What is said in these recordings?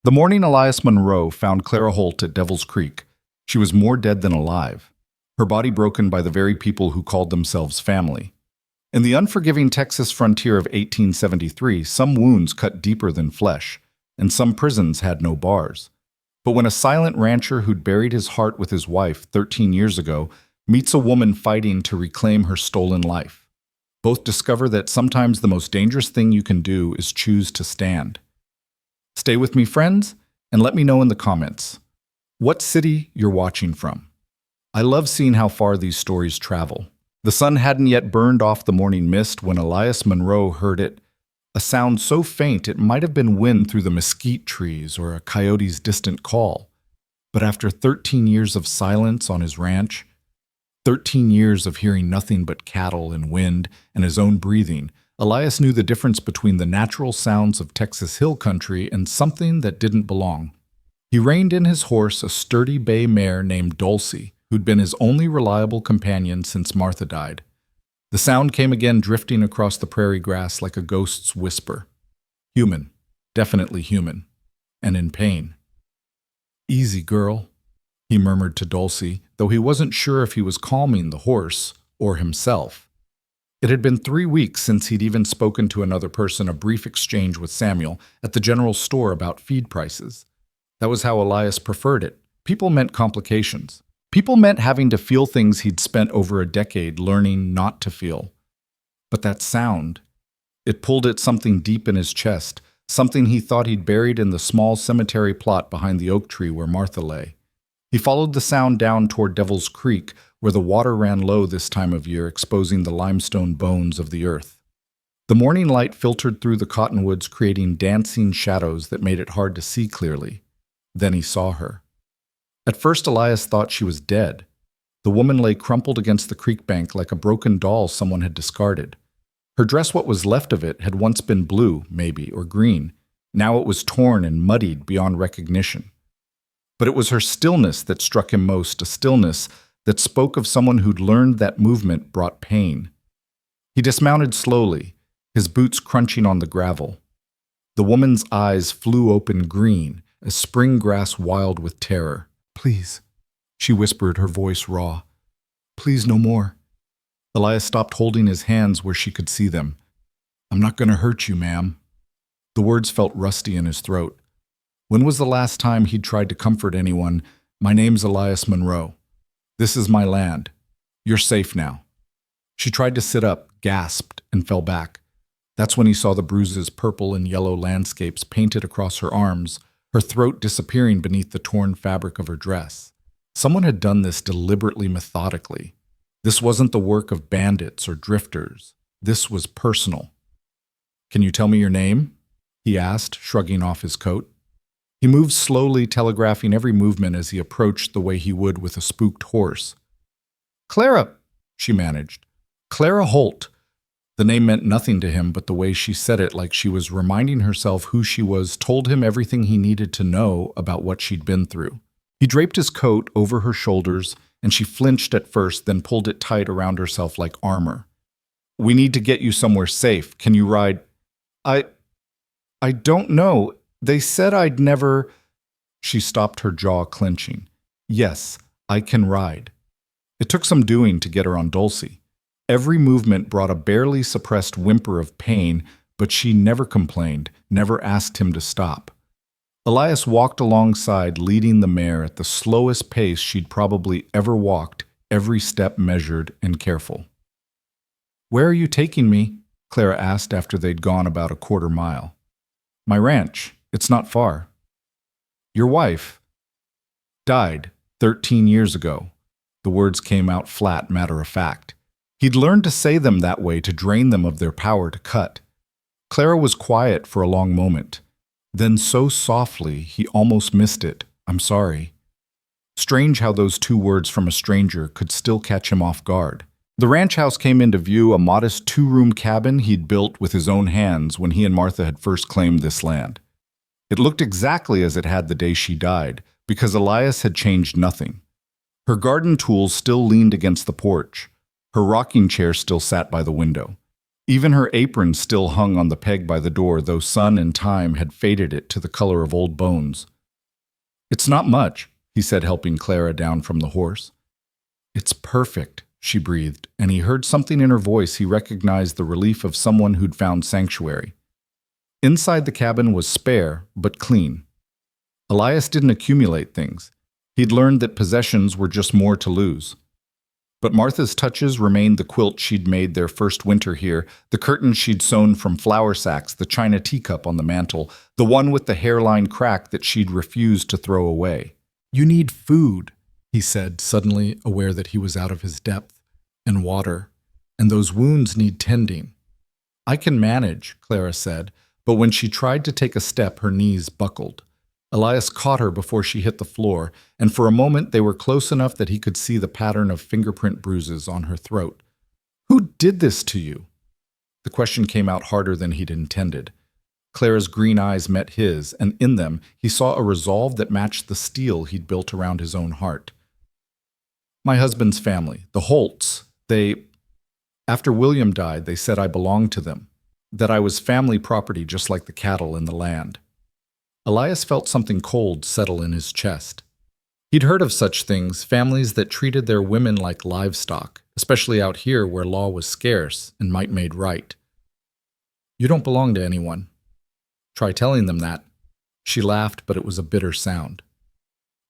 The morning Elias Monroe found Clara Holt at Devil's Creek, she was more dead than alive, her body broken by the very people who called themselves family. In the unforgiving Texas frontier of 1873, some wounds cut deeper than flesh, and some prisons had no bars. But when a silent rancher who'd buried his heart with his wife 13 years ago meets a woman fighting to reclaim her stolen life, both discover that sometimes the most dangerous thing you can do is choose to stand. Stay with me, friends, and let me know in the comments what city you're watching from. I love seeing how far these stories travel. The sun hadn't yet burned off the morning mist when Elias Monroe heard it, a sound so faint it might have been wind through the mesquite trees or a coyote's distant call. But after 13 years of silence on his ranch, 13 years of hearing nothing but cattle and wind and his own breathing, Elias knew the difference between the natural sounds of Texas hill country and something that didn't belong. He reined in his horse, a sturdy bay mare named Dulcie, who'd been his only reliable companion since Martha died. The sound came again, drifting across the prairie grass like a ghost's whisper. Human, definitely human, and in pain. "Easy, girl," he murmured to Dulcie, though he wasn't sure if he was calming the horse or himself. It had been 3 weeks since he'd even spoken to another person, a brief exchange with Samuel at the general store about feed prices. That was how Elias preferred it. People meant complications. People meant having to feel things he'd spent over a decade learning not to feel. But that sound, it pulled at something deep in his chest, something he thought he'd buried in the small cemetery plot behind the oak tree where Martha lay. He followed the sound down toward Devil's Creek, where the water ran low this time of year, exposing the limestone bones of the earth. The morning light filtered through the cottonwoods, creating dancing shadows that made it hard to see clearly. Then he saw her. At first, Elias thought she was dead. The woman lay crumpled against the creek bank like a broken doll someone had discarded. Her dress, what was left of it, had once been blue, maybe, or green. Now it was torn and muddied beyond recognition. But it was her stillness that struck him most, a stillness that spoke of someone who'd learned that movement brought pain. He dismounted slowly, his boots crunching on the gravel. The woman's eyes flew open green, as spring grass wild with terror. "Please," she whispered, her voice raw. "Please, no more." Elias stopped holding his hands where she could see them. "I'm not going to hurt you, ma'am." The words felt rusty in his throat. When was the last time he'd tried to comfort anyone? "My name's Elias Monroe. This is my land. You're safe now." She tried to sit up, gasped, and fell back. That's when he saw the bruises, purple and yellow landscapes painted across her arms, her throat disappearing beneath the torn fabric of her dress. Someone had done this deliberately, methodically. This wasn't the work of bandits or drifters. This was personal. "Can you tell me your name?" he asked, shrugging off his coat. He moved slowly, telegraphing every movement as he approached the way he would with a spooked horse. "Clara," she managed. "Clara Holt." The name meant nothing to him, but the way she said it, like she was reminding herself who she was, told him everything he needed to know about what she'd been through. He draped his coat over her shoulders, and she flinched at first, then pulled it tight around herself like armor. "We need to get you somewhere safe. Can you ride?" I don't know. They said I'd never." She stopped, her jaw clenching. "Yes, I can ride." It took some doing to get her on Dulcie. Every movement brought a barely suppressed whimper of pain, but she never complained, never asked him to stop. Elias walked alongside, leading the mare at the slowest pace she'd probably ever walked, every step measured and careful. "Where are you taking me?" Clara asked after they'd gone about a quarter mile. "My ranch. It's not far." "Your wife died 13 years ago." The words came out flat, matter of fact. He'd learned to say them that way to drain them of their power to cut. Clara was quiet for a long moment. Then so softly, he almost missed it. "I'm sorry." Strange how those 2 words from a stranger could still catch him off guard. The ranch house came into view, a modest 2-room cabin he'd built with his own hands when he and Martha had first claimed this land. It looked exactly as it had the day she died, because Elias had changed nothing. Her garden tools still leaned against the porch. Her rocking chair still sat by the window. Even her apron still hung on the peg by the door, though sun and time had faded it to the color of old bones. "It's not much," he said, helping Clara down from the horse. "It's perfect," she breathed, and he heard something in her voice he recognized the relief of someone who'd found sanctuary. Inside the cabin was spare, but clean. Elias didn't accumulate things. He'd learned that possessions were just more to lose. But Martha's touches remained: the quilt she'd made their first winter here, the curtains she'd sewn from flour sacks, the china teacup on the mantel, the one with the hairline crack that she'd refused to throw away. "You need food," he said, suddenly aware that he was out of his depth, "and water, and those wounds need tending." "I can manage," Clara said, but when she tried to take a step, her knees buckled. Elias caught her before she hit the floor, and for a moment they were close enough that he could see the pattern of fingerprint bruises on her throat. "Who did this to you?" The question came out harder than he'd intended. Clara's green eyes met his, and in them he saw a resolve that matched the steel he'd built around his own heart. "My husband's family, the Holts, after William died, they said I belonged to them, that I was family property just like the cattle in the land." Elias felt something cold settle in his chest. He'd heard of such things, families that treated their women like livestock, especially out here where law was scarce and might made right. "You don't belong to anyone. Try telling them that." She laughed, but it was a bitter sound.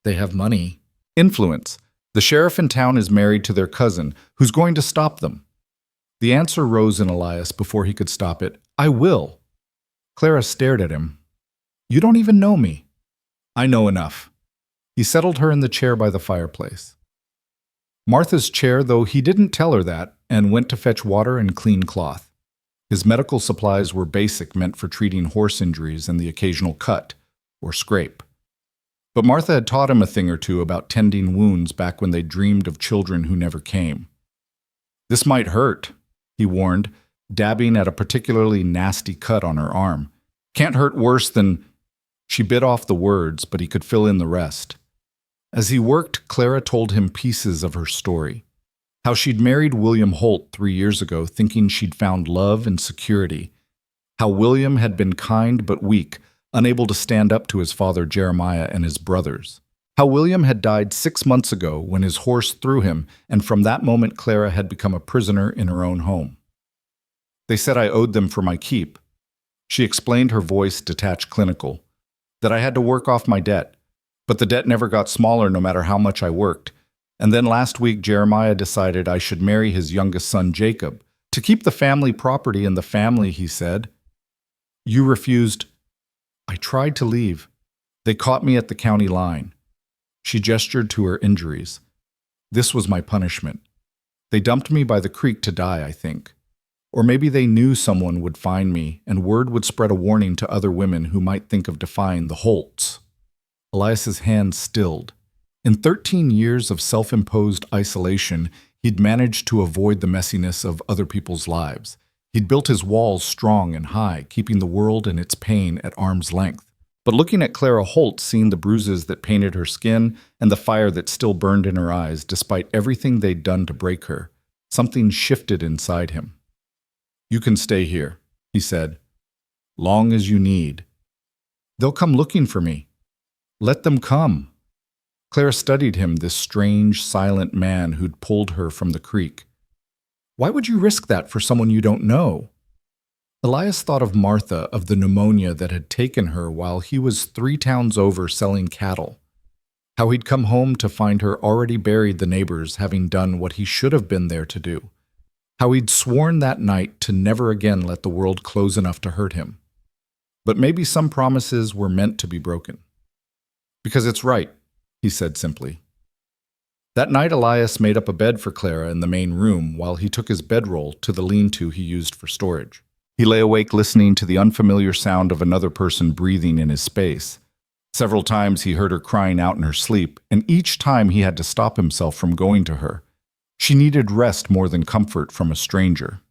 "They have money." "Influence. The sheriff in town is married to their cousin, who's going to stop them." The answer rose in Elias before he could stop it. "I will." Clara stared at him. "You don't even know me." "I know enough." He settled her in the chair by the fireplace. Martha's chair, though he didn't tell her that, and went to fetch water and clean cloth. His medical supplies were basic, meant for treating horse injuries and the occasional cut or scrape. But Martha had taught him a thing or two about tending wounds back when they dreamed of children who never came. "This might hurt," he warned, dabbing at a particularly nasty cut on her arm. "Can't hurt worse than—" She bit off the words, but he could fill in the rest. As he worked, Clara told him pieces of her story. How she'd married William Holt 3 years ago, thinking she'd found love and security. How William had been kind but weak, unable to stand up to his father Jeremiah and his brothers. How William had died 6 months ago when his horse threw him, and from that moment Clara had become a prisoner in her own home. "They said I owed them for my keep." She explained, her voice detached, clinical. "That I had to work off my debt. But the debt never got smaller no matter how much I worked. And then last week Jeremiah decided I should marry his youngest son Jacob. To keep the family property in the family, he said. You refused." "I tried to leave. They caught me at the county line." She gestured to her injuries. "This was my punishment. They dumped me by the creek to die, I think. Or maybe they knew someone would find me, and word would spread a warning to other women who might think of defying the Holts." Elias's hand stilled. In 13 years of self-imposed isolation, he'd managed to avoid the messiness of other people's lives. He'd built his walls strong and high, keeping the world and its pain at arm's length. But looking at Clara Holt, seeing the bruises that painted her skin and the fire that still burned in her eyes, despite everything they'd done to break her, something shifted inside him. "You can stay here," he said. "Long as you need." "They'll come looking for me." "Let them come." Clara studied him, this strange, silent man who'd pulled her from the creek. "Why would you risk that for someone you don't know?" Elias thought of Martha, of the pneumonia that had taken her while he was 3 towns over selling cattle. How he'd come home to find her already buried, the neighbors having done what he should have been there to do. How he'd sworn that night to never again let the world close enough to hurt him. But maybe some promises were meant to be broken. "Because it's right," he said simply. That night Elias made up a bed for Clara in the main room while he took his bedroll to the lean-to he used for storage. He lay awake listening to the unfamiliar sound of another person breathing in his space. Several times he heard her crying out in her sleep, and each time he had to stop himself from going to her. She needed rest more than comfort from a stranger.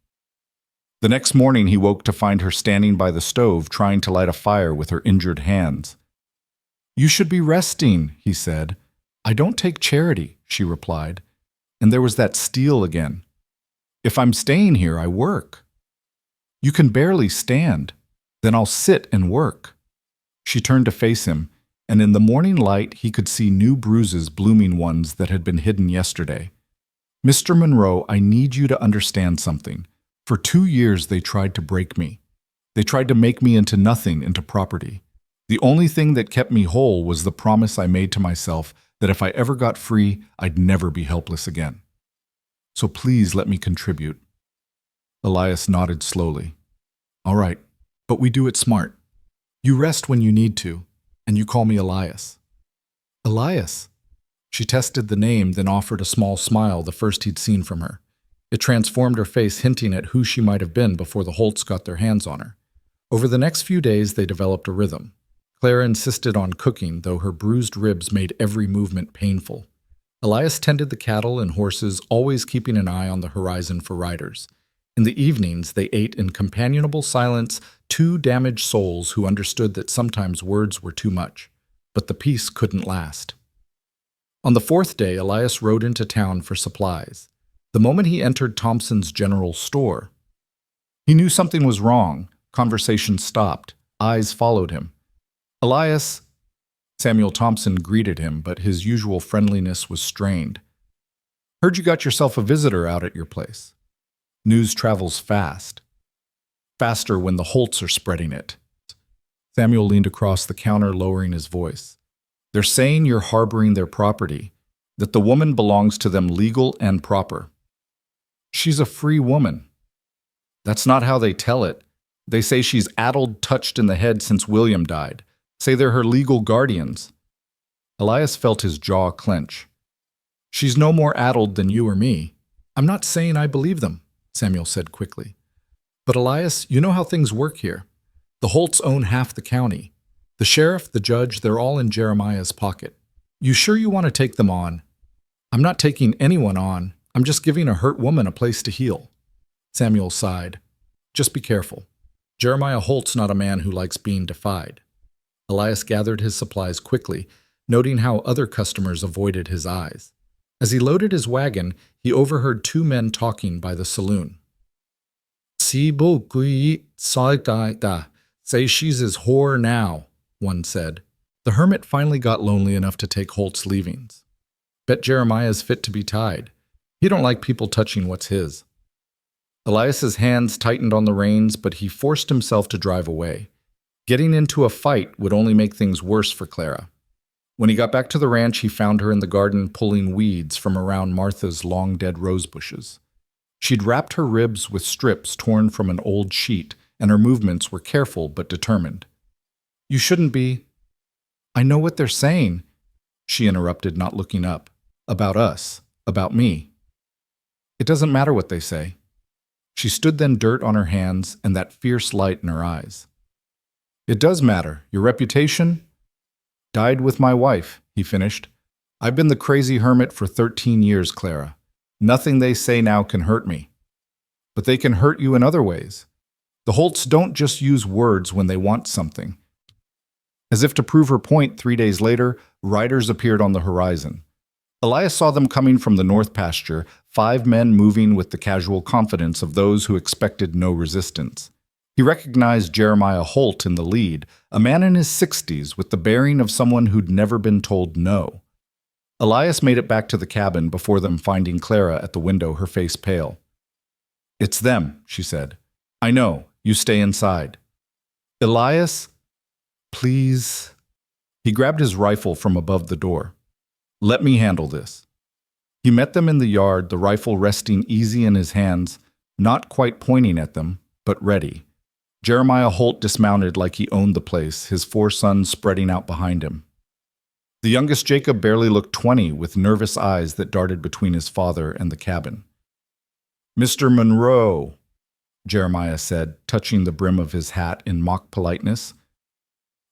The next morning he woke to find her standing by the stove trying to light a fire with her injured hands. "You should be resting," he said. "I don't take charity," she replied. And there was that steel again. "If I'm staying here, I work." You can barely stand. Then I'll sit and work." She turned to face him, and in the morning light he could see new bruises, blooming ones that had been hidden yesterday. "Mr. Monroe, I need you to understand something. For 2 years they tried to break me. They tried to make me into nothing, into property. The only thing that kept me whole was the promise I made to myself that if I ever got free, I'd never be helpless again. So please let me contribute." Elias nodded slowly. "All right, but we do it smart. You rest when you need to, and you call me Elias." "Elias?" She tested the name, then offered a small smile, the first he'd seen from her. It transformed her face, hinting at who she might have been before the Holts got their hands on her. Over the next few days, they developed a rhythm. Clara insisted on cooking, though her bruised ribs made every movement painful. Elias tended the cattle and horses, always keeping an eye on the horizon for riders. In the evenings, they ate in companionable silence, two damaged souls who understood that sometimes words were too much, but the peace couldn't last. On the 4th day, Elias rode into town for supplies. The moment he entered Thompson's general store, he knew something was wrong. Conversation stopped. Eyes followed him. "Elias," Samuel Thompson greeted him, but his usual friendliness was strained. "Heard you got yourself a visitor out at your place. News travels fast. Faster when the Holts are spreading it." Samuel leaned across the counter, lowering his voice. "They're saying you're harboring their property, that the woman belongs to them legal and proper. She's a free woman." "That's not how they tell it. They say she's addled, touched in the head since William died. Say they're her legal guardians." Elias felt his jaw clench. "She's no more addled than you or me." "I'm not saying I believe them," Samuel said quickly. "But Elias, you know how things work here. The Holts own half the county. The sheriff, the judge, they're all in Jeremiah's pocket. You sure you want to take them on?" "I'm not taking anyone on. I'm just giving a hurt woman a place to heal." Samuel sighed. "Just be careful. Jeremiah Holt's not a man who likes being defied." Elias gathered his supplies quickly, noting how other customers avoided his eyes. As he loaded his wagon, he overheard 2 men talking by the saloon. "Sibo kui da, say she's his whore now," one said. The hermit finally got lonely enough to take Holt's leavings. "Bet Jeremiah's fit to be tied. He don't like people touching what's his." Elias's hands tightened on the reins, but he forced himself to drive away. Getting into a fight would only make things worse for Clara. When he got back to the ranch, he found her in the garden pulling weeds from around Martha's long-dead rose bushes. She'd wrapped her ribs with strips torn from an old sheet, and her movements were careful but determined. "You shouldn't be—" "I know what they're saying," she interrupted, not looking up. "About us. About me." "It doesn't matter what they say." She stood then, dirt on her hands and that fierce light in her eyes. "It does matter. Your reputation?" "Died with my wife," he finished. "I've been the crazy hermit for 13 years, Clara. Nothing they say now can hurt me. But they can hurt you in other ways. The Holts don't just use words when they want something." As if to prove her point, 3 days later, riders appeared on the horizon. Elias saw them coming from the north pasture, 5 men moving with the casual confidence of those who expected no resistance. He recognized Jeremiah Holt in the lead, a man in his 60s with the bearing of someone who'd never been told no. Elias made it back to the cabin before them, finding Clara at the window, her face pale. "It's them," she said. "I know. You stay inside." "Elias, please." He grabbed his rifle from above the door. "Let me handle this." He met them in the yard, the rifle resting easy in his hands, not quite pointing at them, but ready. Jeremiah Holt dismounted like he owned the place, his 4 sons spreading out behind him. The youngest Jacob barely looked 20, with nervous eyes that darted between his father and the cabin. "Mr. Monroe," Jeremiah said, touching the brim of his hat in mock politeness,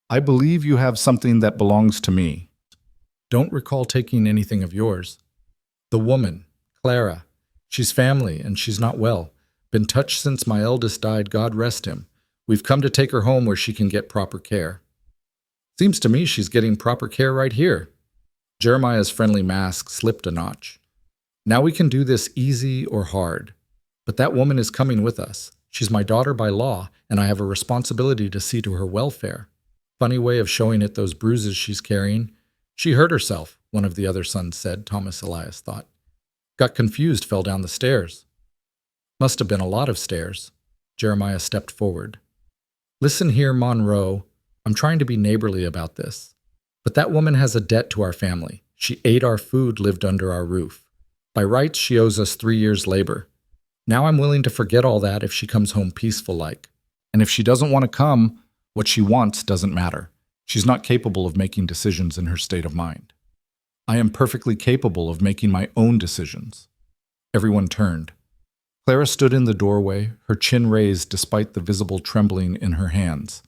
"I believe you have something that belongs to me." "Don't recall taking anything of yours." "The woman, Clara. She's family, and she's not well. Been touched since my eldest died, God rest him. We've come to take her home where she can get proper care." "Seems to me she's getting proper care right here." Jeremiah's friendly mask slipped a notch. "Now we can do this easy or hard. But that woman is coming with us. She's my daughter by law, and I have a responsibility to see to her welfare. Funny way of showing it, those bruises she's carrying. She hurt herself, one of the other sons said, Thomas Elias thought. Got confused, fell down the stairs. Must have been a lot of stairs. Jeremiah stepped forward. Listen here, Monroe. I'm trying to be neighborly about this. But that woman has a debt to our family. She ate our food, lived under our roof. By rights, she owes us 3 years' labor. Now I'm willing to forget all that if she comes home peaceful-like. And if she doesn't want to come, what she wants doesn't matter. She's not capable of making decisions in her state of mind. I am perfectly capable of making my own decisions. Everyone turned. Clara stood in the doorway, her chin raised despite the visible trembling in her hands.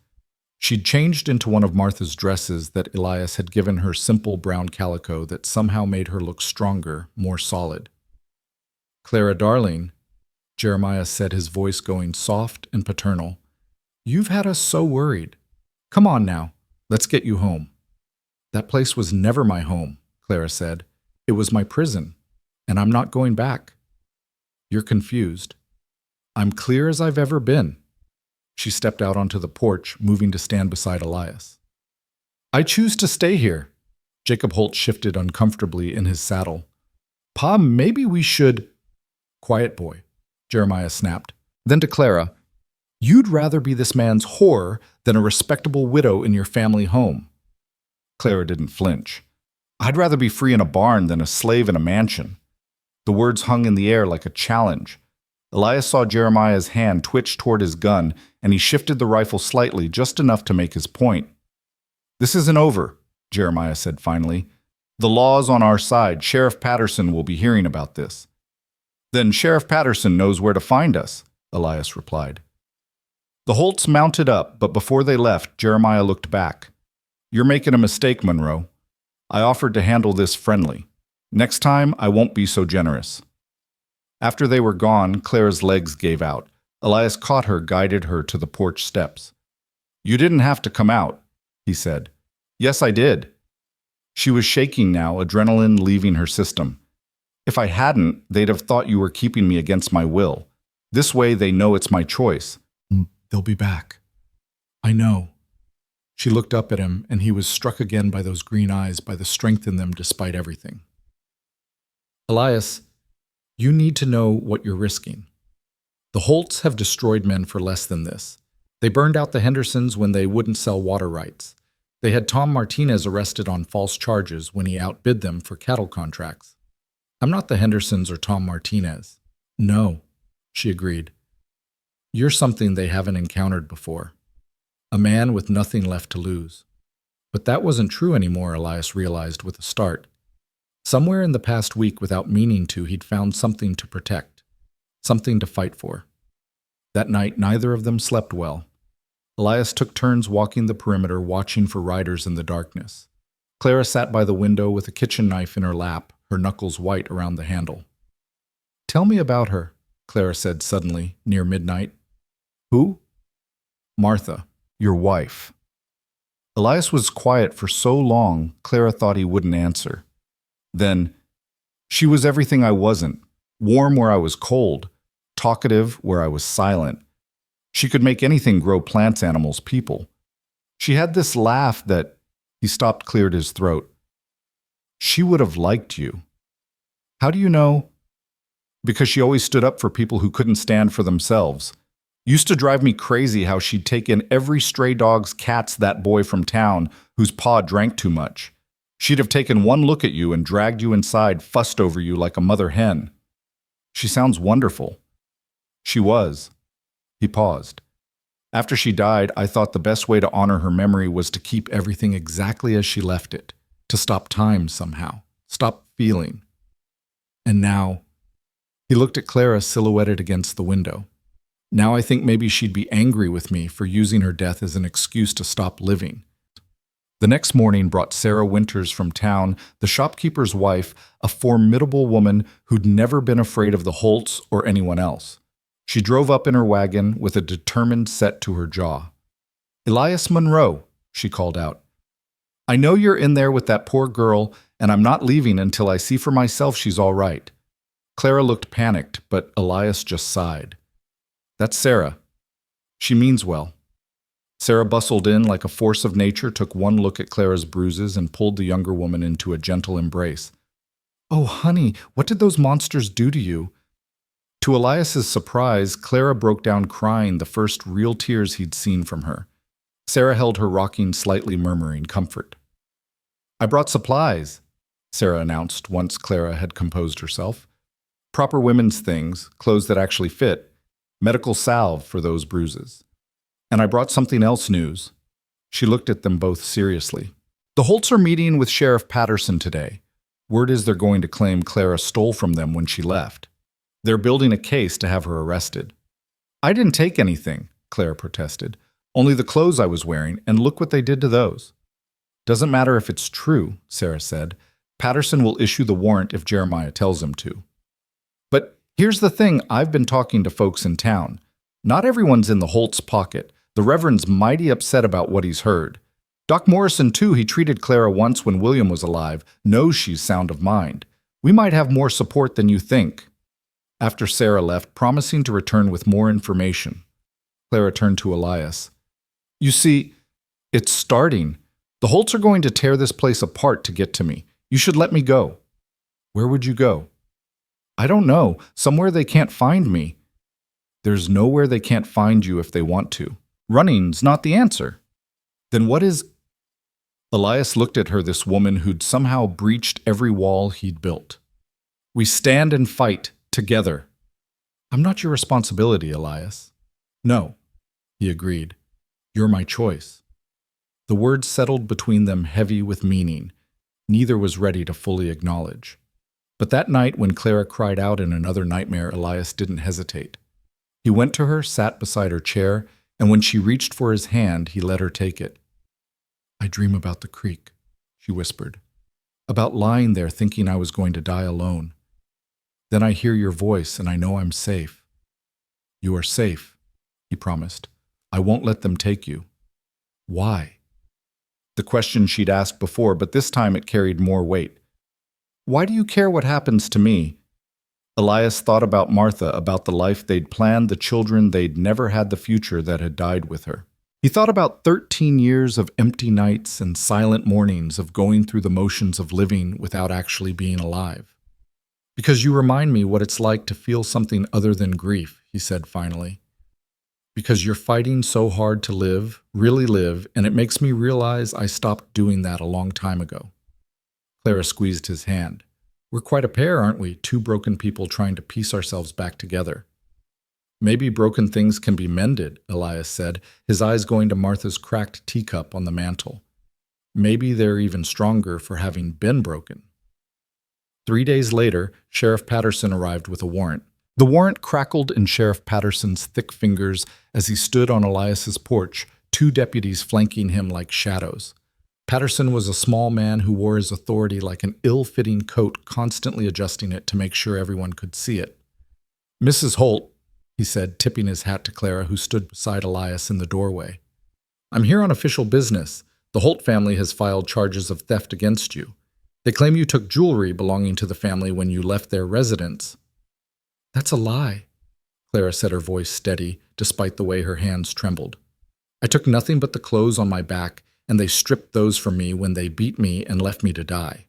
She'd changed into one of Martha's dresses that Elias had given her, simple brown calico that somehow made her look stronger, more solid. Clara, darling, Jeremiah said, his voice going soft and paternal, you've had us so worried. Come on now, let's get you home. That place was never my home, Clara said. It was my prison, and I'm not going back. You're confused. I'm clear as I've ever been. She stepped out onto the porch, moving to stand beside Elias. I choose to stay here. Jacob Holt shifted uncomfortably in his saddle. Pa, maybe we should… Quiet, boy, Jeremiah snapped. Then to Clara, you'd rather be this man's whore than a respectable widow in your family home. Clara didn't flinch. I'd rather be free in a barn than a slave in a mansion. The words hung in the air like a challenge. Elias saw Jeremiah's hand twitch toward his gun, and he shifted the rifle slightly, just enough to make his point. This isn't over, Jeremiah said finally. The law's on our side. Sheriff Patterson will be hearing about this. Then Sheriff Patterson knows where to find us, Elias replied. The Holts mounted up, but before they left, Jeremiah looked back. You're making a mistake, Monroe. I offered to handle this friendly. Next time, I won't be so generous. After they were gone, Clara's legs gave out. Elias caught her, guided her to the porch steps. You didn't have to come out, he said. Yes, I did. She was shaking now, adrenaline leaving her system. If I hadn't, they'd have thought you were keeping me against my will. This way, they know it's my choice. They'll be back. I know. She looked up at him, and he was struck again by those green eyes, by the strength in them despite everything. Elias, you need to know what you're risking. The Holts have destroyed men for less than this. They burned out the Hendersons when they wouldn't sell water rights. They had Tom Martinez arrested on false charges when he outbid them for cattle contracts. I'm not the Hendersons or Tom Martinez. No, she agreed. You're something they haven't encountered before. A man with nothing left to lose. But that wasn't true anymore, Elias realized with a start. Somewhere in the past week, without meaning to, he'd found something to protect, something to fight for. That night, neither of them slept well. Elias took turns walking the perimeter, watching for riders in the darkness. Clara sat by the window with a kitchen knife in her lap, her knuckles white around the handle. Tell me about her, Clara said suddenly, near midnight. Who? Martha, your wife. Elias was quiet for so long, Clara thought he wouldn't answer. Then, she was everything I wasn't, warm where I was cold, talkative where I was silent. She could make anything grow, plants, animals, people. She had this laugh that… He stopped, cleared his throat. She would have liked you. How do you know? Because she always stood up for people who couldn't stand for themselves. Used to drive me crazy how she'd take in every stray dog's cats that boy from town whose paw drank too much. She'd have taken one look at you and dragged you inside, fussed over you like a mother hen. She sounds wonderful. She was. He paused. After she died, I thought the best way to honor her memory was to keep everything exactly as she left it, to stop time somehow, stop feeling. And now, he looked at Clara silhouetted against the window. Now I think maybe she'd be angry with me for using her death as an excuse to stop living. The next morning brought Sarah Winters from town, the shopkeeper's wife, a formidable woman who'd never been afraid of the Holts or anyone else. She drove up in her wagon with a determined set to her jaw. Elias Monroe, she called out. I know you're in there with that poor girl, and I'm not leaving until I see for myself she's all right. Clara looked panicked, but Elias just sighed. That's Sarah. She means well. Sarah bustled in like a force of nature, took one look at Clara's bruises, and pulled the younger woman into a gentle embrace. Oh, honey, what did those monsters do to you? To Elias's surprise, Clara broke down crying, the first real tears he'd seen from her. Sarah held her rocking, slightly murmuring comfort. I brought supplies, Sarah announced once Clara had composed herself. Proper women's things, clothes that actually fit, medical salve for those bruises. And I brought something else news. She looked at them both seriously. The Holts are meeting with Sheriff Patterson today. Word is they're going to claim Clara stole from them when she left. They're building a case to have her arrested. I didn't take anything, Clara protested. Only the clothes I was wearing, and look what they did to those. Doesn't matter if it's true, Sarah said. Patterson will issue the warrant if Jeremiah tells him to. But here's the thing, I've been talking to folks in town. Not everyone's in the Holt's pocket. The Reverend's mighty upset about what he's heard. Doc Morrison, too, he treated Clara once when William was alive, knows she's sound of mind. We might have more support than you think. After Sarah left, promising to return with more information, Clara turned to Elias. You see, it's starting. The Holts are going to tear this place apart to get to me. You should let me go. Where would you go? I don't know. Somewhere they can't find me. There's nowhere they can't find you if they want to. Running's not the answer. Then what is... Elias looked at her, this woman who'd somehow breached every wall he'd built. We stand and fight together. I'm not your responsibility, Elias. No, he agreed. You're my choice. The words settled between them heavy with meaning. Neither was ready to fully acknowledge. But that night when Clara cried out in another nightmare, Elias didn't hesitate. He went to her, sat beside her chair, and when she reached for his hand, he let her take it. I dream about the creek, she whispered, about lying there thinking I was going to die alone. Then I hear your voice and I know I'm safe. You are safe, he promised. I won't let them take you. Why? The question she'd asked before, but this time it carried more weight. Why do you care what happens to me? Elias thought about Martha, about the life they'd planned, the children they'd never had, the future that had died with her. He thought about 13 years of empty nights and silent mornings of going through the motions of living without actually being alive. Because you remind me what it's like to feel something other than grief, he said finally. Because you're fighting so hard to live, really live, and it makes me realize I stopped doing that a long time ago. Clara squeezed his hand. We're quite a pair, aren't we? Two broken people trying to piece ourselves back together. Maybe broken things can be mended, Elias said, his eyes going to Martha's cracked teacup on the mantel. Maybe they're even stronger for having been broken. 3 days later, Sheriff Patterson arrived with a warrant. The warrant crackled in Sheriff Patterson's thick fingers as he stood on Elias's porch, two deputies flanking him like shadows. Patterson was a small man who wore his authority like an ill-fitting coat, constantly adjusting it to make sure everyone could see it. Mrs. Holt, he said, tipping his hat to Clara, who stood beside Elias in the doorway. I'm here on official business. The Holt family has filed charges of theft against you. They claim you took jewelry belonging to the family when you left their residence. That's a lie, Clara said, her voice steady, despite the way her hands trembled. I took nothing but the clothes on my back, and they stripped those from me when they beat me and left me to die.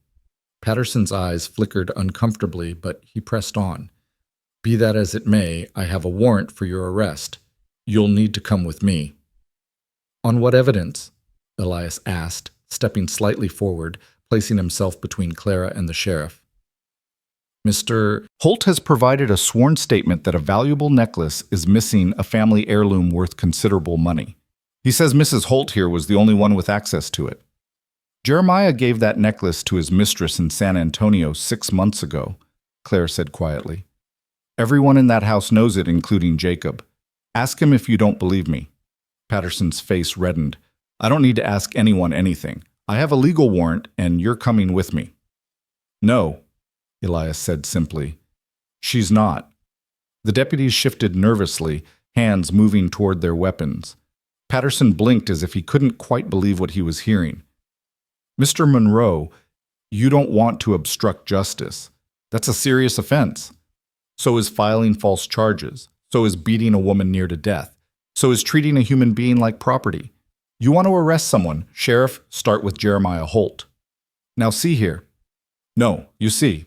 Patterson's eyes flickered uncomfortably, but he pressed on. Be that as it may, I have a warrant for your arrest. You'll need to come with me. On what evidence? Elias asked, stepping slightly forward, placing himself between Clara and the sheriff. Mr. Holt has provided a sworn statement that a valuable necklace is missing, a family heirloom worth considerable money. He says Mrs. Holt here was the only one with access to it. Jeremiah gave that necklace to his mistress in San Antonio 6 months ago, Claire said quietly. Everyone in that house knows it, including Jacob. Ask him if you don't believe me. Patterson's face reddened. I don't need to ask anyone anything. I have a legal warrant, and you're coming with me. No, Elias said simply. She's not. The deputies shifted nervously, hands moving toward their weapons. Patterson blinked as if he couldn't quite believe what he was hearing. Mr. Monroe, you don't want to obstruct justice. That's a serious offense. So is filing false charges. So is beating a woman near to death. So is treating a human being like property. You want to arrest someone, Sheriff, start with Jeremiah Holt. Now see here. No, you see.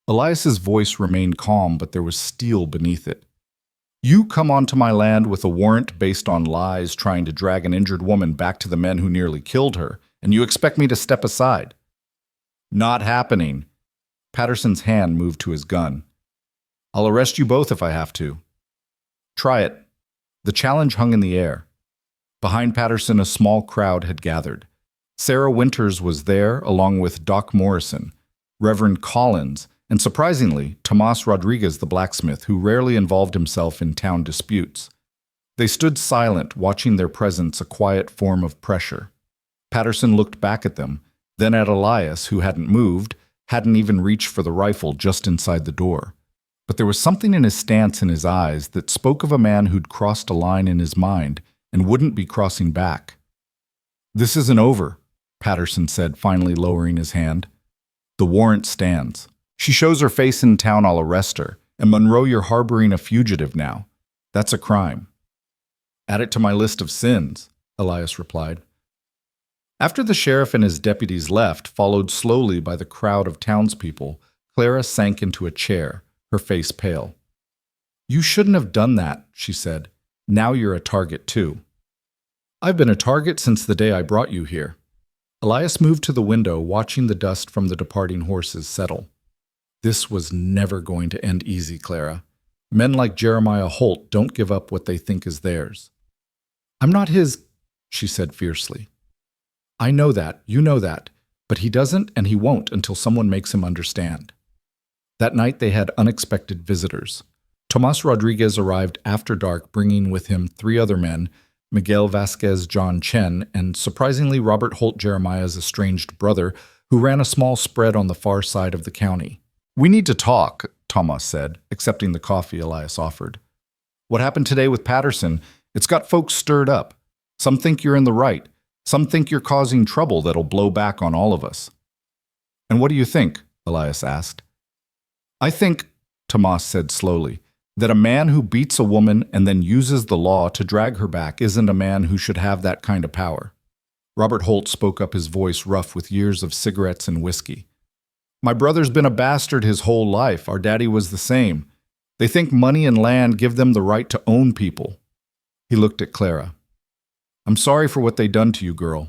Elias's voice remained calm, but there was steel beneath it. You come onto my land with a warrant based on lies trying to drag an injured woman back to the men who nearly killed her, and you expect me to step aside. Not happening. Patterson's hand moved to his gun. I'll arrest you both if I have to. Try it. The challenge hung in the air. Behind Patterson, a small crowd had gathered. Sarah Winters was there, along with Doc Morrison, Reverend Collins, and surprisingly, Tomas Rodriguez the blacksmith, who rarely involved himself in town disputes. They stood silent, watching their presence a quiet form of pressure. Patterson looked back at them, then at Elias, who hadn't moved, hadn't even reached for the rifle just inside the door. But there was something in his stance and his eyes that spoke of a man who'd crossed a line in his mind and wouldn't be crossing back. This isn't over, Patterson said, finally lowering his hand. The warrant stands. She shows her face in town, I'll arrest her. And Monroe, you're harboring a fugitive now. That's a crime. Add it to my list of sins, Elias replied. After the sheriff and his deputies left, followed slowly by the crowd of townspeople, Clara sank into a chair, her face pale. You shouldn't have done that, she said. Now you're a target too. I've been a target since the day I brought you here. Elias moved to the window, watching the dust from the departing horses settle. This was never going to end easy, Clara. Men like Jeremiah Holt don't give up what they think is theirs. I'm not his, she said fiercely. I know that, you know that, but he doesn't and he won't until someone makes him understand. That night they had unexpected visitors. Tomas Rodriguez arrived after dark, bringing with him 3 other men, Miguel Vasquez John Chen, and surprisingly Robert Holt, Jeremiah's estranged brother, who ran a small spread on the far side of the county. We need to talk, Tomas said, accepting the coffee Elias offered. What happened today with Patterson, it's got folks stirred up. Some think you're in the right. Some think you're causing trouble that'll blow back on all of us. And what do you think? Elias asked. I think, Tomas said slowly, that a man who beats a woman and then uses the law to drag her back isn't a man who should have that kind of power. Robert Holt spoke up, his voice rough with years of cigarettes and whiskey. My brother's been a bastard his whole life. Our daddy was the same. They think money and land give them the right to own people. He looked at Clara. I'm sorry for what they done to you, girl.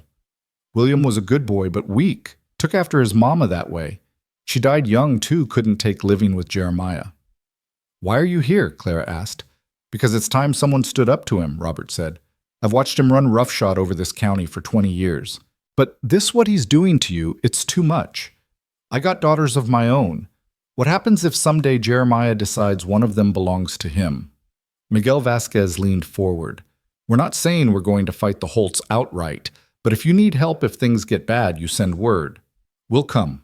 William was a good boy, but weak. Took after his mama that way. She died young, too, couldn't take living with Jeremiah. Why are you here? Clara asked. Because it's time someone stood up to him, Robert said. I've watched him run roughshod over this county for 20 years. But this what he's doing to you, it's too much. I got daughters of my own. What happens if someday Jeremiah decides one of them belongs to him? Miguel Vasquez leaned forward. We're not saying we're going to fight the Holts outright, but if you need help if things get bad, you send word. We'll come.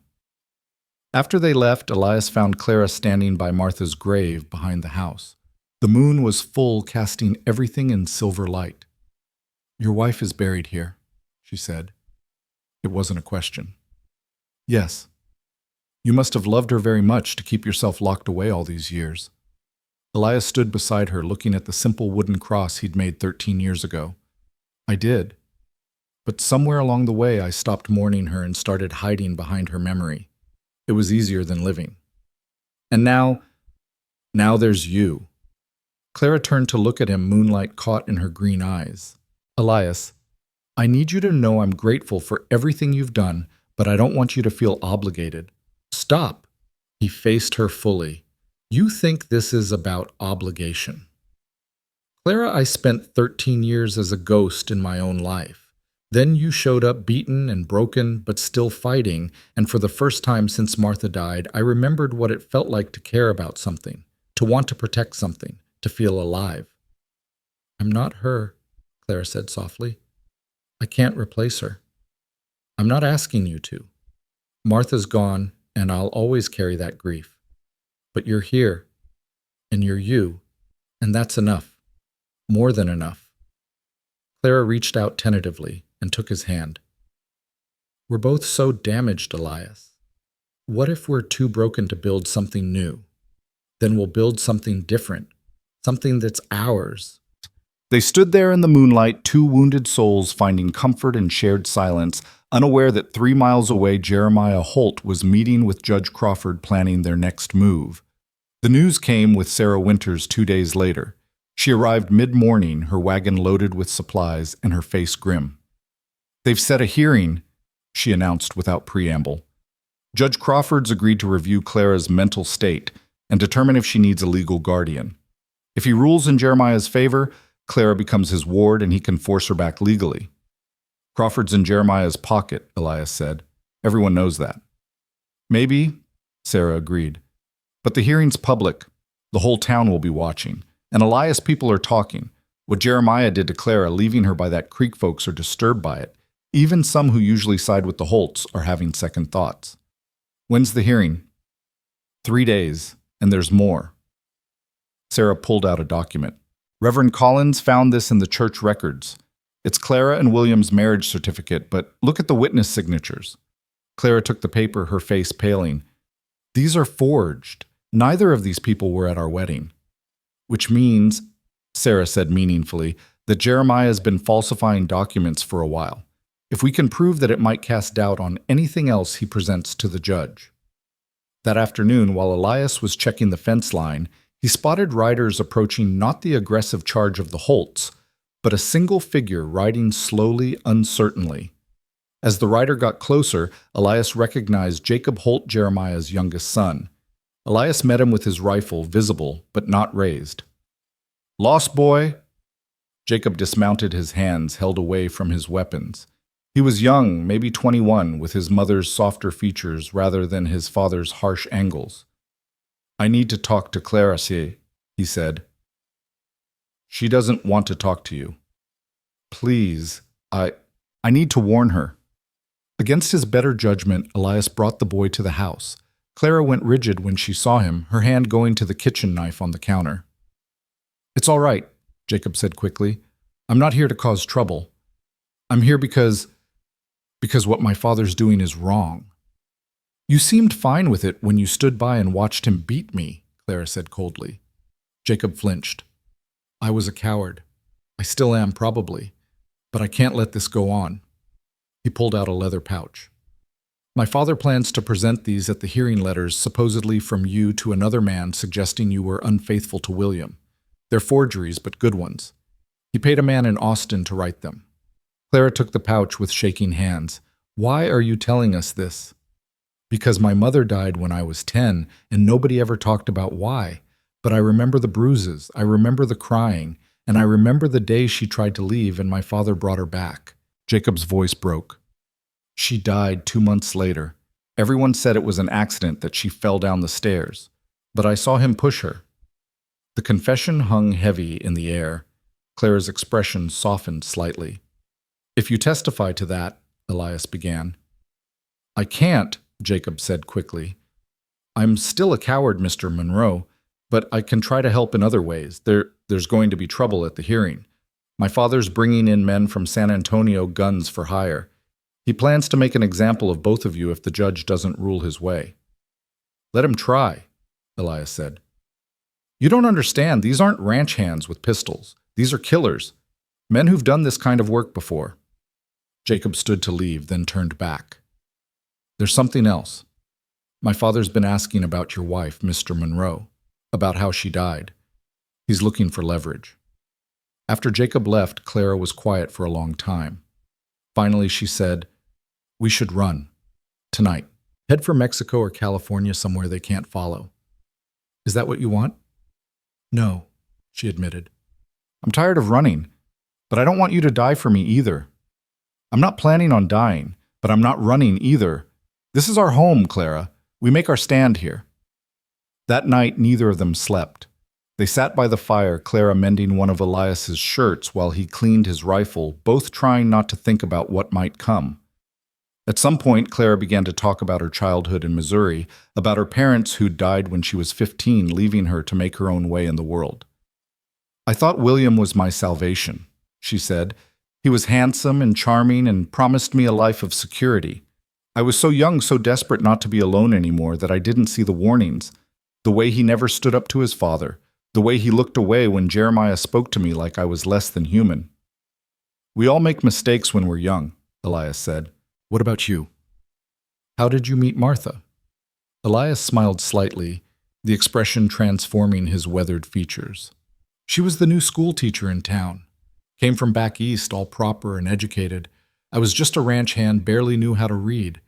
After they left, Elias found Clara standing by Martha's grave behind the house. The moon was full, casting everything in silver light. Your wife is buried here, she said. It wasn't a question. Yes. You must have loved her very much to keep yourself locked away all these years. Elias stood beside her, looking at the simple wooden cross he'd made 13 years ago. I did. But somewhere along the way, I stopped mourning her and started hiding behind her memory. It was easier than living. And now there's you. Clara turned to look at him, moonlight caught in her green eyes. Elias, I need you to know I'm grateful for everything you've done, but I don't want you to feel obligated. Stop. He faced her fully. You think this is about obligation. Clara, I spent 13 years as a ghost in my own life. Then you showed up beaten and broken, but still fighting, and for the first time since Martha died, I remembered what it felt like to care about something, to want to protect something, to feel alive. I'm not her, Clara said softly. I can't replace her. I'm not asking you to. Martha's gone, and I'll always carry that grief. But you're here, and you're you, and that's enough. More than enough. Clara reached out tentatively and took his hand. We're both so damaged, Elias. What if we're too broken to build something new? Then we'll build something different, Something that's ours. They stood there in the moonlight, two wounded souls finding comfort in shared silence, unaware that 3 miles away Jeremiah Holt was meeting with Judge Crawford planning their next move. The news came with Sarah Winters 2 days later. She arrived mid-morning, her wagon loaded with supplies and her face grim. "They've set a hearing," she announced without preamble. Judge Crawford's agreed to review Clara's mental state and determine if she needs a legal guardian. If he rules in Jeremiah's favor, Clara becomes his ward and he can force her back legally. "Crawford's in Jeremiah's pocket," Elias said. "Everyone knows that." "Maybe," Sarah agreed. "But the hearing's public. The whole town will be watching. And Elias people are talking. What Jeremiah did to Clara, leaving her by that creek, folks are disturbed by it. Even some who usually side with the Holts are having second thoughts." "When's the hearing?" 3 days, and there's more. Sarah pulled out a document. "Reverend Collins found this in the church records. It's Clara and William's marriage certificate, but look at the witness signatures." Clara took the paper, her face paling. "These are forged. Neither of these people were at our wedding." "Which means," Sarah said meaningfully, "that Jeremiah has been falsifying documents for a while. If we can prove that, it might cast doubt on anything else he presents to the judge." That afternoon, while Elias was checking the fence line, he spotted riders approaching not the aggressive charge of the Holts, but a single figure riding slowly, uncertainly. As the rider got closer, Elias recognized Jacob Holt, Jeremiah's youngest son. Elias met him with his rifle visible, but not raised. "Lost boy?" Jacob dismounted, his hands held away from his weapons. He was young, maybe 21, with his mother's softer features rather than his father's harsh angles. "I need to talk to Clara, he said. "She doesn't want to talk to you." "Please, I need to warn her." Against his better judgment, Elias brought the boy to the house. Clara went rigid when she saw him, her hand going to the kitchen knife on the counter. "It's all right," Jacob said quickly. "I'm not here to cause trouble. I'm here because what my father's doing is wrong." "You seemed fine with it when you stood by and watched him beat me," Clara said coldly. Jacob flinched. "I was a coward. I still am, probably. But I can't let this go on." He pulled out a leather pouch. "My father plans to present these at the hearing letters supposedly from you to another man suggesting you were unfaithful to William. They're forgeries, but good ones. He paid a man in Austin to write them." Clara took the pouch with shaking hands. "Why are you telling us this?" "Because my mother died when I was 10, and nobody ever talked about why. But I remember the bruises, I remember the crying, and I remember the day she tried to leave and my father brought her back." Jacob's voice broke. "She died 2 months later. Everyone said it was an accident, that she fell down the stairs. But I saw him push her." The confession hung heavy in the air. Clara's expression softened slightly. "If you testify to that," Elias began. "I can't," Jacob said quickly. "I'm still a coward, Mr. Monroe, but I can try to help in other ways. There's going to be trouble at the hearing. My father's bringing in men from San Antonio, guns for hire. He plans to make an example of both of you if the judge doesn't rule his way." "Let him try," Elias said. "You don't understand. These aren't ranch hands with pistols. These are killers. Men who've done this kind of work before." Jacob stood to leave, then turned back. "There's something else. My father's been asking about your wife, Mr. Monroe, about how she died. He's looking for leverage." After Jacob left, Clara was quiet for a long time. Finally, she said, "We should run. Tonight. Head for Mexico or California, somewhere they can't follow." "Is that what you want?" "No," she admitted. "I'm tired of running, but I don't want you to die for me either. I'm not planning on dying, but I'm not running either. This is our home, Clara. We make our stand here." That night, neither of them slept. They sat by the fire, Clara mending one of Elias's shirts while he cleaned his rifle, both trying not to think about what might come. At some point, Clara began to talk about her childhood in Missouri, about her parents who died when she was 15, leaving her to make her own way in the world. "I thought William was my salvation," she said. "He was handsome and charming and promised me a life of security. I was so young, so desperate not to be alone anymore that I didn't see the warnings, the way he never stood up to his father, The way he looked away when Jeremiah spoke to me like I was less than human. We all make mistakes when we're young, Elias said. What about you? How did you meet Martha? Elias smiled slightly, the expression transforming his weathered features. She was the new school teacher in town. Came from back east, all proper and educated. I was just a ranch hand, barely knew how to read,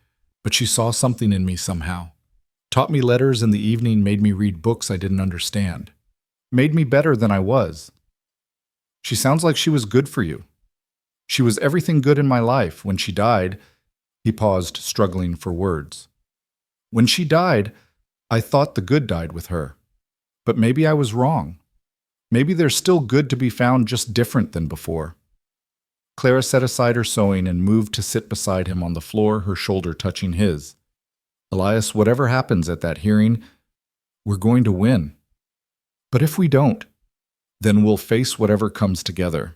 but she saw something in me somehow. Taught me letters in the evening, made me read books I didn't understand. Made me better than I was. She sounds like she was good for you. She was everything good in my life. When she died, he paused, struggling for words. When she died, I thought the good died with her. But maybe I was wrong. Maybe there's still good to be found, just different than before. Clara set aside her sewing and moved to sit beside him on the floor, her shoulder touching his. Elias, whatever happens at that hearing, we're going to win. But if we don't, then we'll face whatever comes together.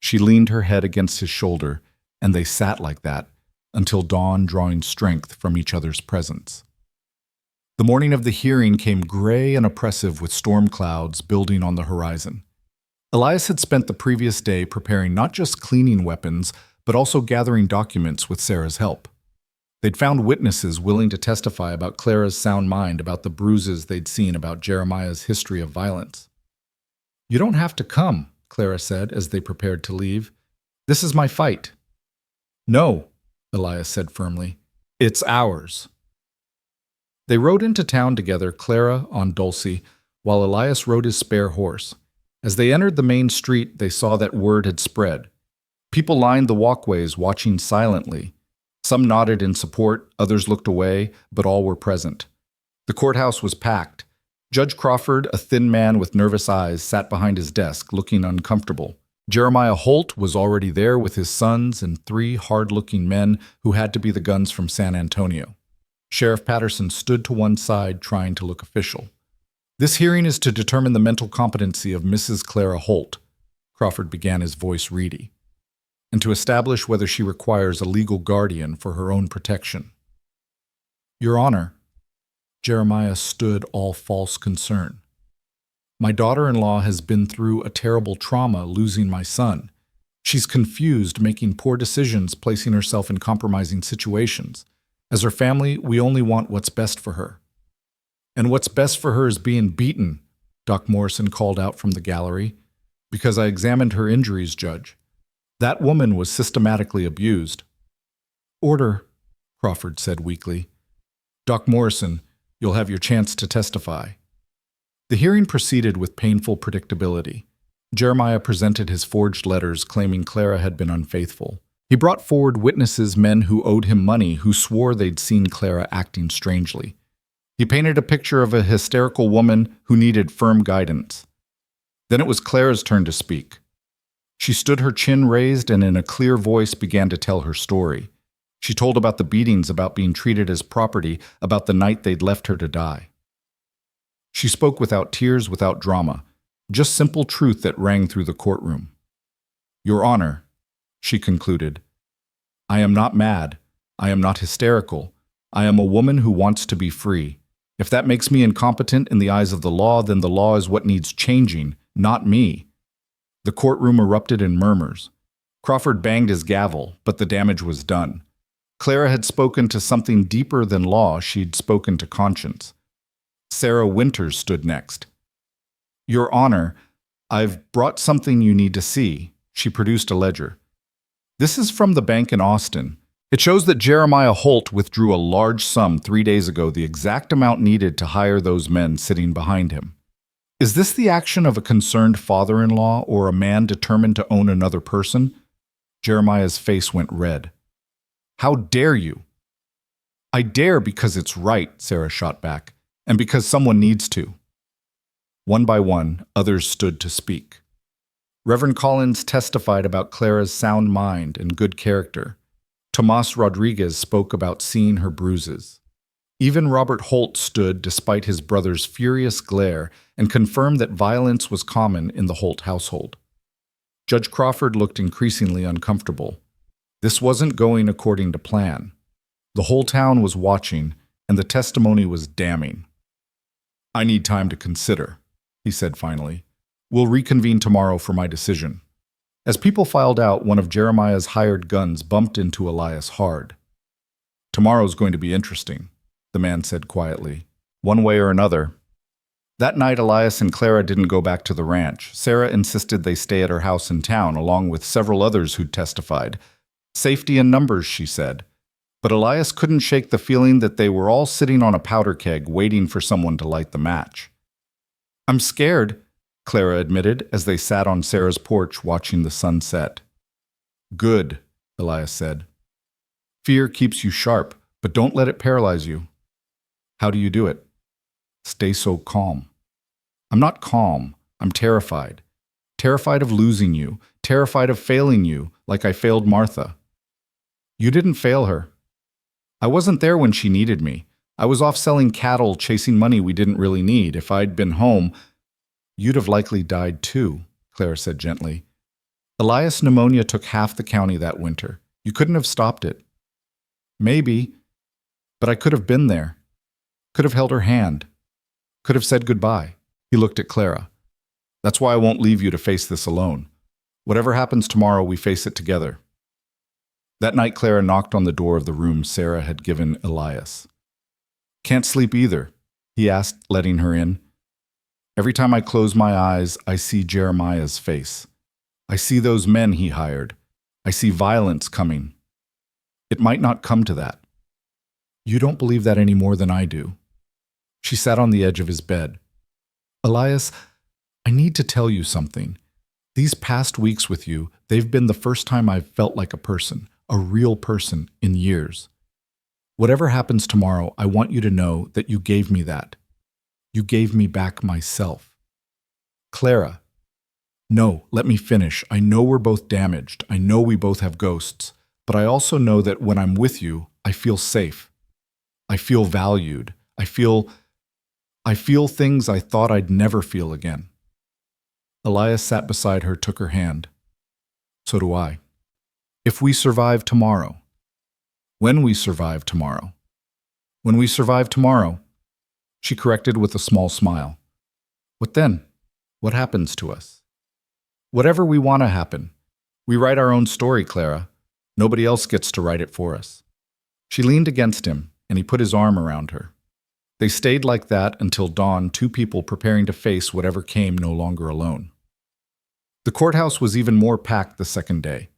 She leaned her head against his shoulder, and they sat like that until dawn, drawing strength from each other's presence. The morning of the hearing came gray and oppressive with storm clouds building on the horizon. Elias had spent the previous day preparing not just cleaning weapons, but also gathering documents with Sarah's help. They'd found witnesses willing to testify about Clara's sound mind, about the bruises they'd seen, about Jeremiah's history of violence. You don't have to come, Clara said as they prepared to leave. This is my fight. No, Elias said firmly. It's ours. They rode into town together, Clara on Dulcie, while Elias rode his spare horse. As they entered the main street, they saw that word had spread. People lined the walkways, watching silently. Some nodded in support, others looked away, but all were present. The courthouse was packed. Judge Crawford, a thin man with nervous eyes, sat behind his desk, looking uncomfortable. Jeremiah Holt was already there with his sons and 3 hard-looking men who had to be the guns from San Antonio. Sheriff Patterson stood to one side, trying to look official. This hearing is to determine the mental competency of Mrs. Clara Holt, Crawford began, his voice reedy, and to establish whether she requires a legal guardian for her own protection. Your Honor, Jeremiah stood all false concern. My daughter-in-law has been through a terrible trauma, losing my son. She's confused, making poor decisions, placing herself in compromising situations. As her family, we only want what's best for her. And what's best for her is being beaten, Doc Morrison called out from the gallery. Because I examined her injuries, Judge. That woman was systematically abused. Order, Crawford said weakly. Doc Morrison, you'll have your chance to testify. The hearing proceeded with painful predictability. Jeremiah presented his forged letters claiming Clara had been unfaithful. He brought forward witnesses, men who owed him money, who swore they'd seen Clara acting strangely. He painted a picture of a hysterical woman who needed firm guidance. Then it was Clara's turn to speak. She stood, her chin raised, and in a clear voice began to tell her story. She told about the beatings, about being treated as property, about the night they'd left her to die. She spoke without tears, without drama, just simple truth that rang through the courtroom. Your Honor, she concluded, I am not mad. I am not hysterical. I am a woman who wants to be free. If that makes me incompetent in the eyes of the law, then the law is what needs changing, not me. The courtroom erupted in murmurs. Crawford banged his gavel, but the damage was done. Clara had spoken to something deeper than law. She'd spoken to conscience. Sarah Winters stood next. Your Honor, I've brought something you need to see. She produced a ledger. This is from the bank in Austin. It shows that Jeremiah Holt withdrew a large sum 3 days ago, the exact amount needed to hire those men sitting behind him. Is this the action of a concerned father-in-law or a man determined to own another person? Jeremiah's face went red. How dare you? I dare because it's right, Sarah shot back, and because someone needs to. One by one, others stood to speak. Reverend Collins testified about Clara's sound mind and good character. Tomas Rodriguez spoke about seeing her bruises. Even Robert Holt stood despite his brother's furious glare and confirmed that violence was common in the Holt household. Judge Crawford looked increasingly uncomfortable. This wasn't going according to plan. The whole town was watching, and the testimony was damning. I need time to consider. he said finally. We'll reconvene tomorrow for my decision. As people filed out, one of Jeremiah's hired guns bumped into Elias hard. Tomorrow's going to be interesting, the man said quietly. One way or another. That night, Elias and Clara didn't go back to the ranch. Sarah insisted they stay at her house in town, along with several others who'd testified. Safety in numbers, she said. But Elias couldn't shake the feeling that they were all sitting on a powder keg waiting for someone to light the match. I'm scared, Clara admitted as they sat on Sarah's porch watching the sun set. Good, Elias said. Fear keeps you sharp, but don't let it paralyze you. How do you do it? Stay so calm. I'm not calm. I'm terrified. Terrified of losing you. Terrified of failing you, like I failed Martha. You didn't fail her. I wasn't there when she needed me. I was off selling cattle, chasing money we didn't really need. If I'd been home, you'd have likely died too, Clara said gently. Elias' pneumonia took half the county that winter. You couldn't have stopped it. Maybe, but I could have been there. Could have held her hand. Could have said goodbye. He looked at Clara. That's why I won't leave you to face this alone. Whatever happens tomorrow, we face it together. That night, Clara knocked on the door of the room Sarah had given Elias. Can't sleep either, he asked, letting her in. Every time I close my eyes, I see Jeremiah's face. I see those men he hired. I see violence coming. It might not come to that. You don't believe that any more than I do. She sat on the edge of his bed. Elias, I need to tell you something. These past weeks with you, they've been the first time I've felt like a real person in years. Whatever happens tomorrow, I want you to know that you gave me that. You gave me back myself. Clara. No, let me finish. I know we're both damaged. I know we both have ghosts. But I also know that when I'm with you, I feel safe. I feel valued. I feel things I thought I'd never feel again. Elias sat beside her, took her hand. So do I. If we survive tomorrow. When we survive tomorrow. When we survive tomorrow. She corrected with a small smile. What then? What happens to us? Whatever we want to happen. We write our own story, Clara. Nobody else gets to write it for us. She leaned against him, and he put his arm around her. They stayed like that until dawn, two people preparing to face whatever came no longer alone. The courthouse was even more packed the second day.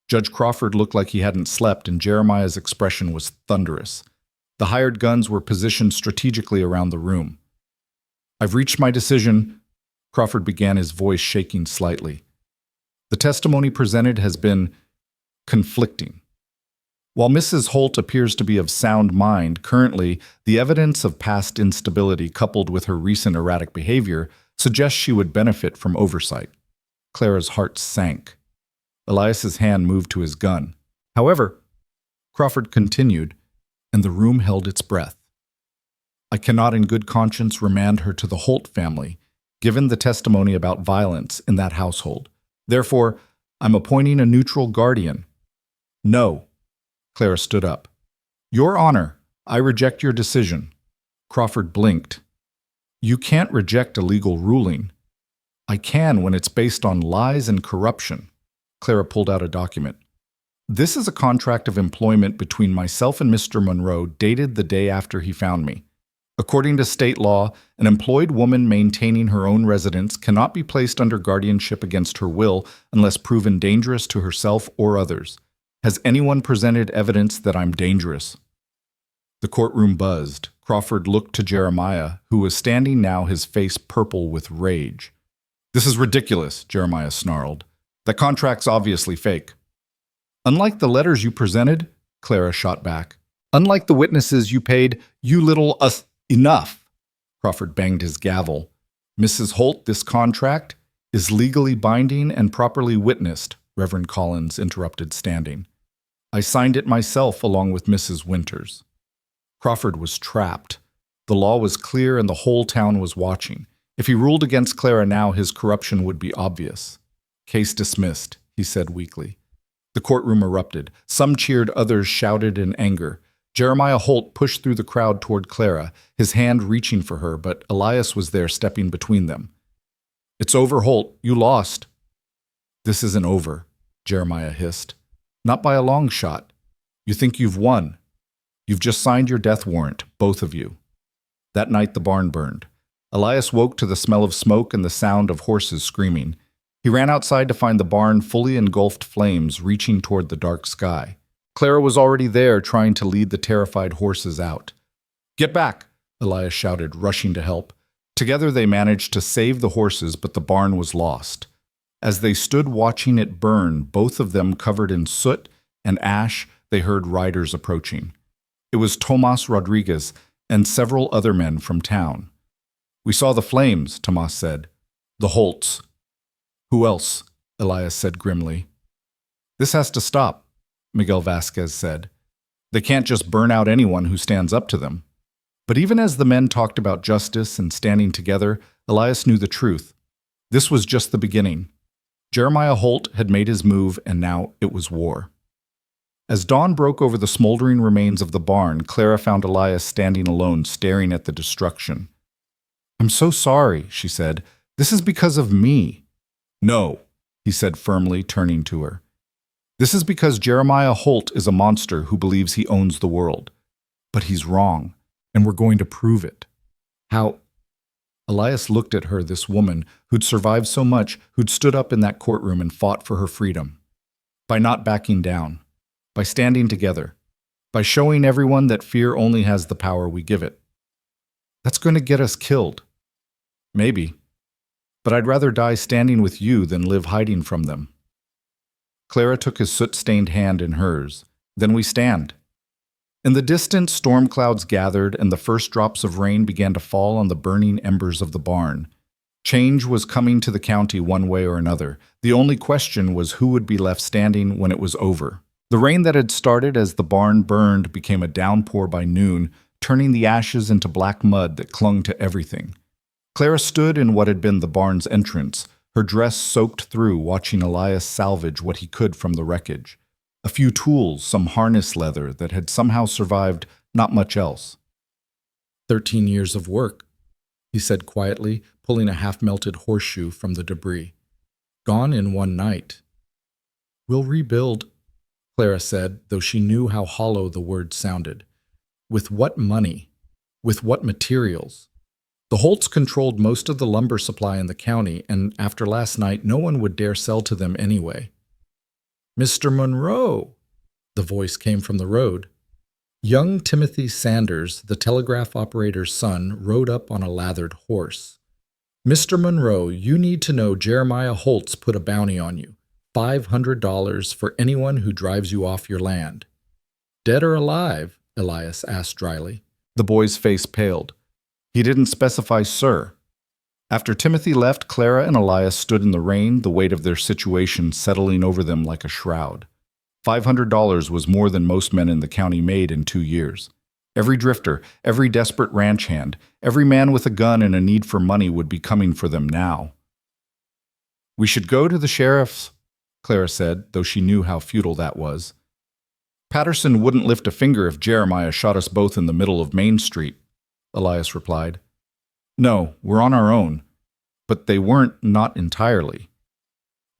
Judge Crawford looked like he hadn't slept, and Jeremiah's expression was thunderous. The hired guns were positioned strategically around the room. I've reached my decision, Crawford began, his voice shaking slightly. The testimony presented has been conflicting. While Mrs. Holt appears to be of sound mind, currently, the evidence of past instability coupled with her recent erratic behavior suggests she would benefit from oversight. Clara's heart sank. Elias's hand moved to his gun. However, Crawford continued, and the room held its breath. I cannot in good conscience remand her to the Holt family, given the testimony about violence in that household. Therefore, I'm appointing a neutral guardian. No. Clara stood up. Your Honor, I reject your decision. Crawford blinked. You can't reject a legal ruling. I can when it's based on lies and corruption. Clara pulled out a document. This is a contract of employment between myself and Mr. Monroe dated the day after he found me. According to state law, an employed woman maintaining her own residence cannot be placed under guardianship against her will unless proven dangerous to herself or others. Has anyone presented evidence that I'm dangerous? The courtroom buzzed. Crawford looked to Jeremiah, who was standing now, his face purple with rage. This is ridiculous, Jeremiah snarled. The contract's obviously fake. Unlike the letters you presented, Clara shot back. Unlike the witnesses you paid, you little enough. Crawford banged his gavel. Mrs. Holt, this contract is legally binding and properly witnessed, Reverend Collins interrupted, standing. I signed it myself along with Mrs. Winters. Crawford was trapped. The law was clear and the whole town was watching. If he ruled against Clara now, his corruption would be obvious. Case dismissed, he said weakly. The courtroom erupted. Some cheered, others shouted in anger. Jeremiah Holt pushed through the crowd toward Clara, his hand reaching for her, but Elias was there, stepping between them. It's over, Holt. You lost. This isn't over, Jeremiah hissed. Not by a long shot. You think you've won. You've just signed your death warrant, both of you. That night the barn burned. Elias woke to the smell of smoke and the sound of horses screaming. He ran outside to find the barn fully engulfed flames reaching toward the dark sky. Clara was already there trying to lead the terrified horses out. Get back, Elias shouted, rushing to help. Together they managed to save the horses, but the barn was lost. As they stood watching it burn, both of them covered in soot and ash, they heard riders approaching. It was Tomas Rodriguez and several other men from town. We saw the flames, Tomas said. The Holts. Who else? Elias said grimly. This has to stop, Miguel Vasquez said. They can't just burn out anyone who stands up to them. But even as the men talked about justice and standing together, Elias knew the truth. This was just the beginning. Jeremiah Holt had made his move, and now it was war. As dawn broke over the smoldering remains of the barn, Clara found Elias standing alone, staring at the destruction. I'm so sorry, she said. This is because of me. No, he said firmly, turning to her. This is because Jeremiah Holt is a monster who believes he owns the world. But he's wrong, and we're going to prove it. How? Elias looked at her, this woman who'd survived so much, who'd stood up in that courtroom and fought for her freedom. By not backing down. By standing together. By showing everyone that fear only has the power we give it. That's going to get us killed. Maybe. But I'd rather die standing with you than live hiding from them. Clara took his soot-stained hand in hers. Then we stand. In the distance, storm clouds gathered, and the first drops of rain began to fall on the burning embers of the barn. Change was coming to the county one way or another. The only question was who would be left standing when it was over. The rain that had started as the barn burned became a downpour by noon, turning the ashes into black mud that clung to everything. Clara stood in what had been the barn's entrance, her dress soaked through, watching Elias salvage what he could from the wreckage. A few tools, some harness leather that had somehow survived, not much else. 13 years of work, he said quietly, pulling a half-melted horseshoe from the debris. Gone in one night. We'll rebuild, Clara said, though she knew how hollow the word sounded. With what money? With what materials? The Holts controlled most of the lumber supply in the county, and after last night, no one would dare sell to them anyway. Mr. Monroe, the voice came from the road. Young Timothy Sanders, the telegraph operator's son, rode up on a lathered horse. Mr. Monroe, you need to know Jeremiah Holt's put a bounty on you. $500 for anyone who drives you off your land. Dead or alive? Elias asked dryly. The boy's face paled. He didn't specify sir. After Timothy left, Clara and Elias stood in the rain, the weight of their situation settling over them like a shroud. $500 was more than most men in the county made in 2 years. Every drifter, every desperate ranch hand, every man with a gun and a need for money would be coming for them now. We should go to the sheriff's, Clara said, though she knew how futile that was. Patterson wouldn't lift a finger if Jeremiah shot us both in the middle of Main Street, Elias replied. No, we're on our own. But they weren't, not entirely.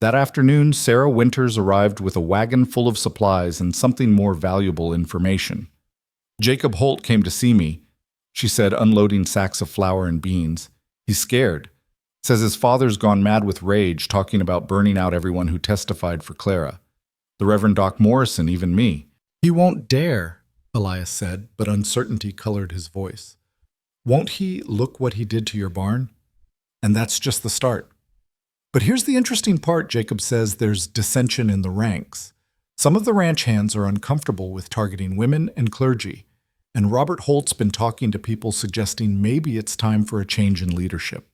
That afternoon, Sarah Winters arrived with a wagon full of supplies and something more valuable information. Jacob Holt came to see me, she said, unloading sacks of flour and beans. He's scared. Says his father's gone mad with rage, talking about burning out everyone who testified for Clara. The Reverend Doc Morrison, even me. He won't dare, Elias said, but uncertainty colored his voice. Won't he look what he did to your barn? And that's just the start. But here's the interesting part, Jacob says there's dissension in the ranks. Some of the ranch hands are uncomfortable with targeting women and clergy, and Robert Holt's been talking to people suggesting maybe it's time for a change in leadership.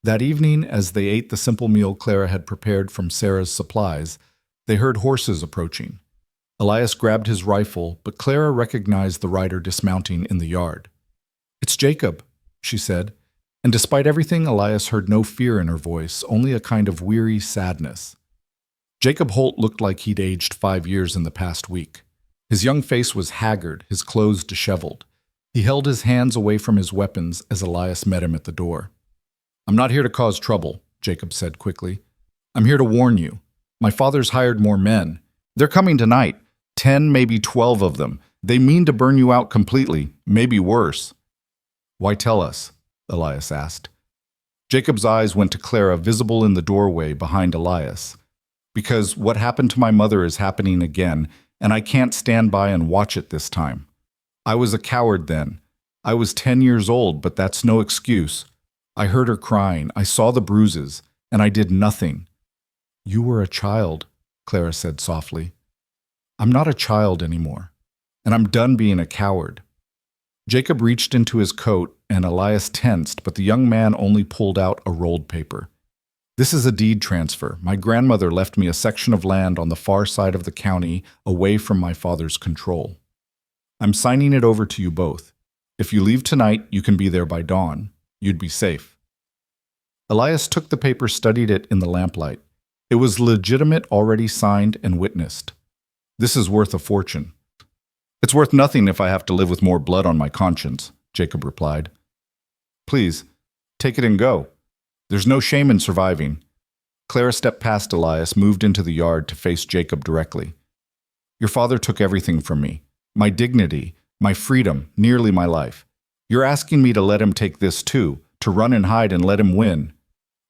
That evening, as they ate the simple meal Clara had prepared from Sarah's supplies, they heard horses approaching. Elias grabbed his rifle, but Clara recognized the rider dismounting in the yard. It's Jacob, she said, and despite everything, Elias heard no fear in her voice, only a kind of weary sadness. Jacob Holt looked like he'd aged 5 years in the past week. His young face was haggard, his clothes disheveled. He held his hands away from his weapons as Elias met him at the door. I'm not here to cause trouble, Jacob said quickly. "I'm here to warn you. My father's hired more men. They're coming tonight. 10, maybe 12 of them. They mean to burn you out completely, maybe worse." "Why tell us?" Elias asked. Jacob's eyes went to Clara, visible in the doorway behind Elias. "Because what happened to my mother is happening again, and I can't stand by and watch it this time. I was a coward then. I was 10 years old, but that's no excuse. I heard her crying, I saw the bruises, and I did nothing." "You were a child," Clara said softly. "I'm not a child anymore, and I'm done being a coward." Jacob reached into his coat, and Elias tensed, but the young man only pulled out a rolled paper. "This is a deed transfer. My grandmother left me a section of land on the far side of the county, away from my father's control. I'm signing it over to you both. If you leave tonight, you can be there by dawn. You'd be safe." Elias took the paper, studied it in the lamplight. It was legitimate, already signed and witnessed. "This is worth a fortune." "It's worth nothing if I have to live with more blood on my conscience," Jacob replied. "Please, take it and go. There's no shame in surviving." Clara stepped past Elias, moved into the yard to face Jacob directly. "Your father took everything from me. My dignity, my freedom, nearly my life. You're asking me to let him take this too, to run and hide and let him win."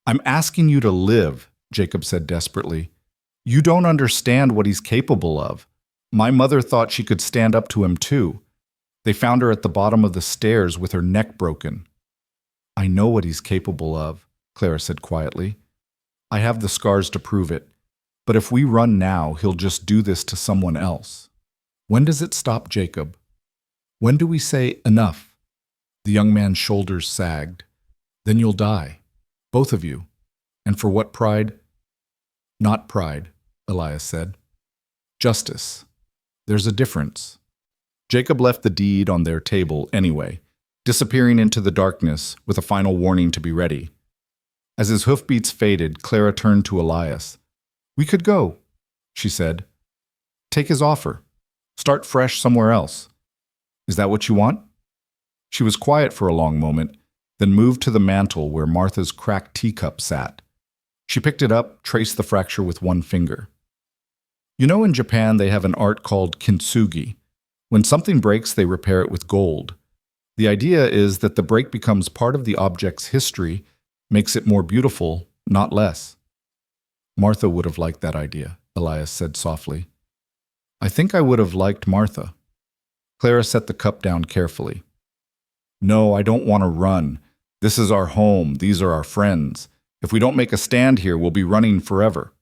"I'm asking you to live," Jacob said desperately. "You don't understand what he's capable of. My mother thought she could stand up to him too. They found her at the bottom of the stairs with her neck broken." "I know what he's capable of," Clara said quietly. "I have the scars to prove it. But if we run now, he'll just do this to someone else." "When does it stop, Jacob? When do we say enough?" The young man's shoulders sagged. "Then you'll die. Both of you. And for what pride?" "Not pride," Elias said. "Justice. There's a difference." Jacob left the deed on their table anyway, disappearing into the darkness with a final warning to be ready. As his hoofbeats faded, Clara turned to Elias. "We could go," she said. "Take his offer. Start fresh somewhere else. Is that what you want?" She was quiet for a long moment, then moved to the mantel where Martha's cracked teacup sat. She picked it up, traced the fracture with one finger. "You know, in Japan they have an art called kintsugi. When something breaks, they repair it with gold. The idea is that the break becomes part of the object's history, makes it more beautiful, not less." "Martha would have liked that idea," Elias said softly. "I think I would have liked Martha." Clara set the cup down carefully. "No, I don't want to run. This is our home. These are our friends. If we don't make a stand here, we'll be running forever."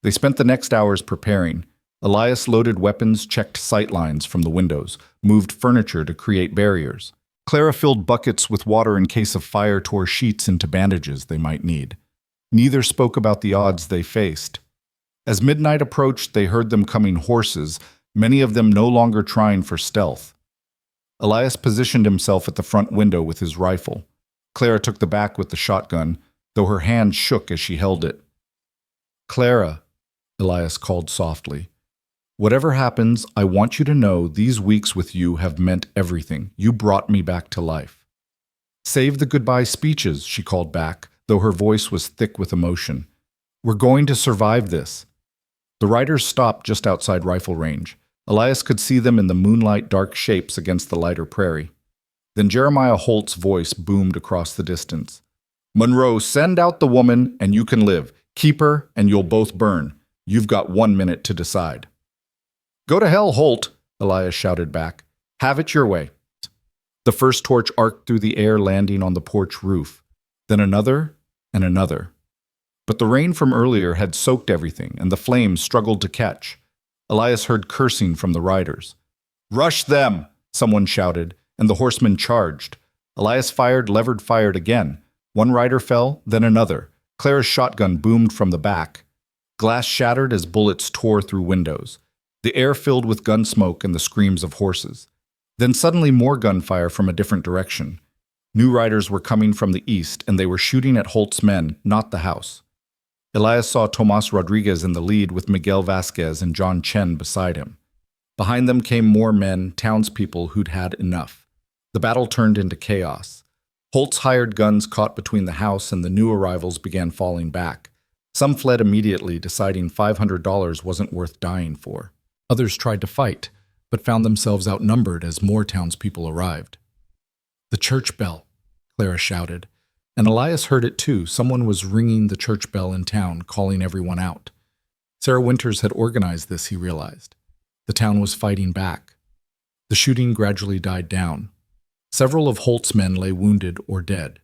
They spent the next hours preparing. Elias loaded weapons, checked sight lines from the windows, moved furniture to create barriers. Clara filled buckets with water in case of fire, tore sheets into bandages they might need. Neither spoke about the odds they faced. As midnight approached, they heard them coming horses, many of them no longer trying for stealth. Elias positioned himself at the front window with his rifle. Clara took the back with the shotgun, though her hand shook as she held it. "Clara," Elias called softly. "Whatever happens, I want you to know these weeks with you have meant everything. You brought me back to life." "Save the goodbye speeches," she called back, though her voice was thick with emotion. "We're going to survive this." The riders stopped just outside rifle range. Elias could see them in the moonlight, dark shapes against the lighter prairie. Then Jeremiah Holt's voice boomed across the distance. "Monroe, send out the woman and you can live. Keep her and you'll both burn. You've got 1 minute to decide." "Go to hell, Holt," Elias shouted back. "Have it your way." The first torch arced through the air, landing on the porch roof. Then another and another. But the rain from earlier had soaked everything, and the flames struggled to catch. Elias heard cursing from the riders. "Rush them!" someone shouted, and the horsemen charged. Elias fired, fired again. One rider fell, then another. Clara's shotgun boomed from the back. Glass shattered as bullets tore through windows. The air filled with gun smoke and the screams of horses. Then suddenly more gunfire from a different direction. New riders were coming from the east, and they were shooting at Holt's men, not the house. Elias saw Tomas Rodriguez in the lead with Miguel Vasquez and John Chen beside him. Behind them came more men, townspeople who'd had enough. The battle turned into chaos. Holt's hired guns caught between the house and the new arrivals began falling back. Some fled immediately, deciding $500 wasn't worth dying for. Others tried to fight, but found themselves outnumbered as more townspeople arrived. "The church bell," Clara shouted, and Elias heard it too. Someone was ringing the church bell in town, calling everyone out. Sarah Winters had organized this, he realized. The town was fighting back. The shooting gradually died down. Several of Holt's men lay wounded or dead.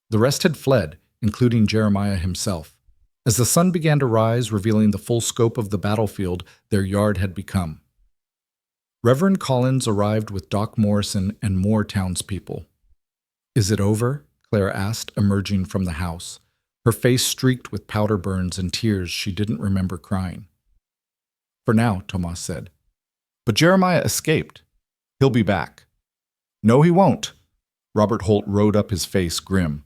The rest had fled, including Jeremiah himself. As the sun began to rise, revealing the full scope of the battlefield their yard had become. Reverend Collins arrived with Doc Morrison and more townspeople. "Is it over?" Clara asked, emerging from the house, her face streaked with powder burns and tears she didn't remember crying. "For now," Tomas said. "But Jeremiah escaped. He'll be back." "No, he won't." Robert Holt rode up, his face grim.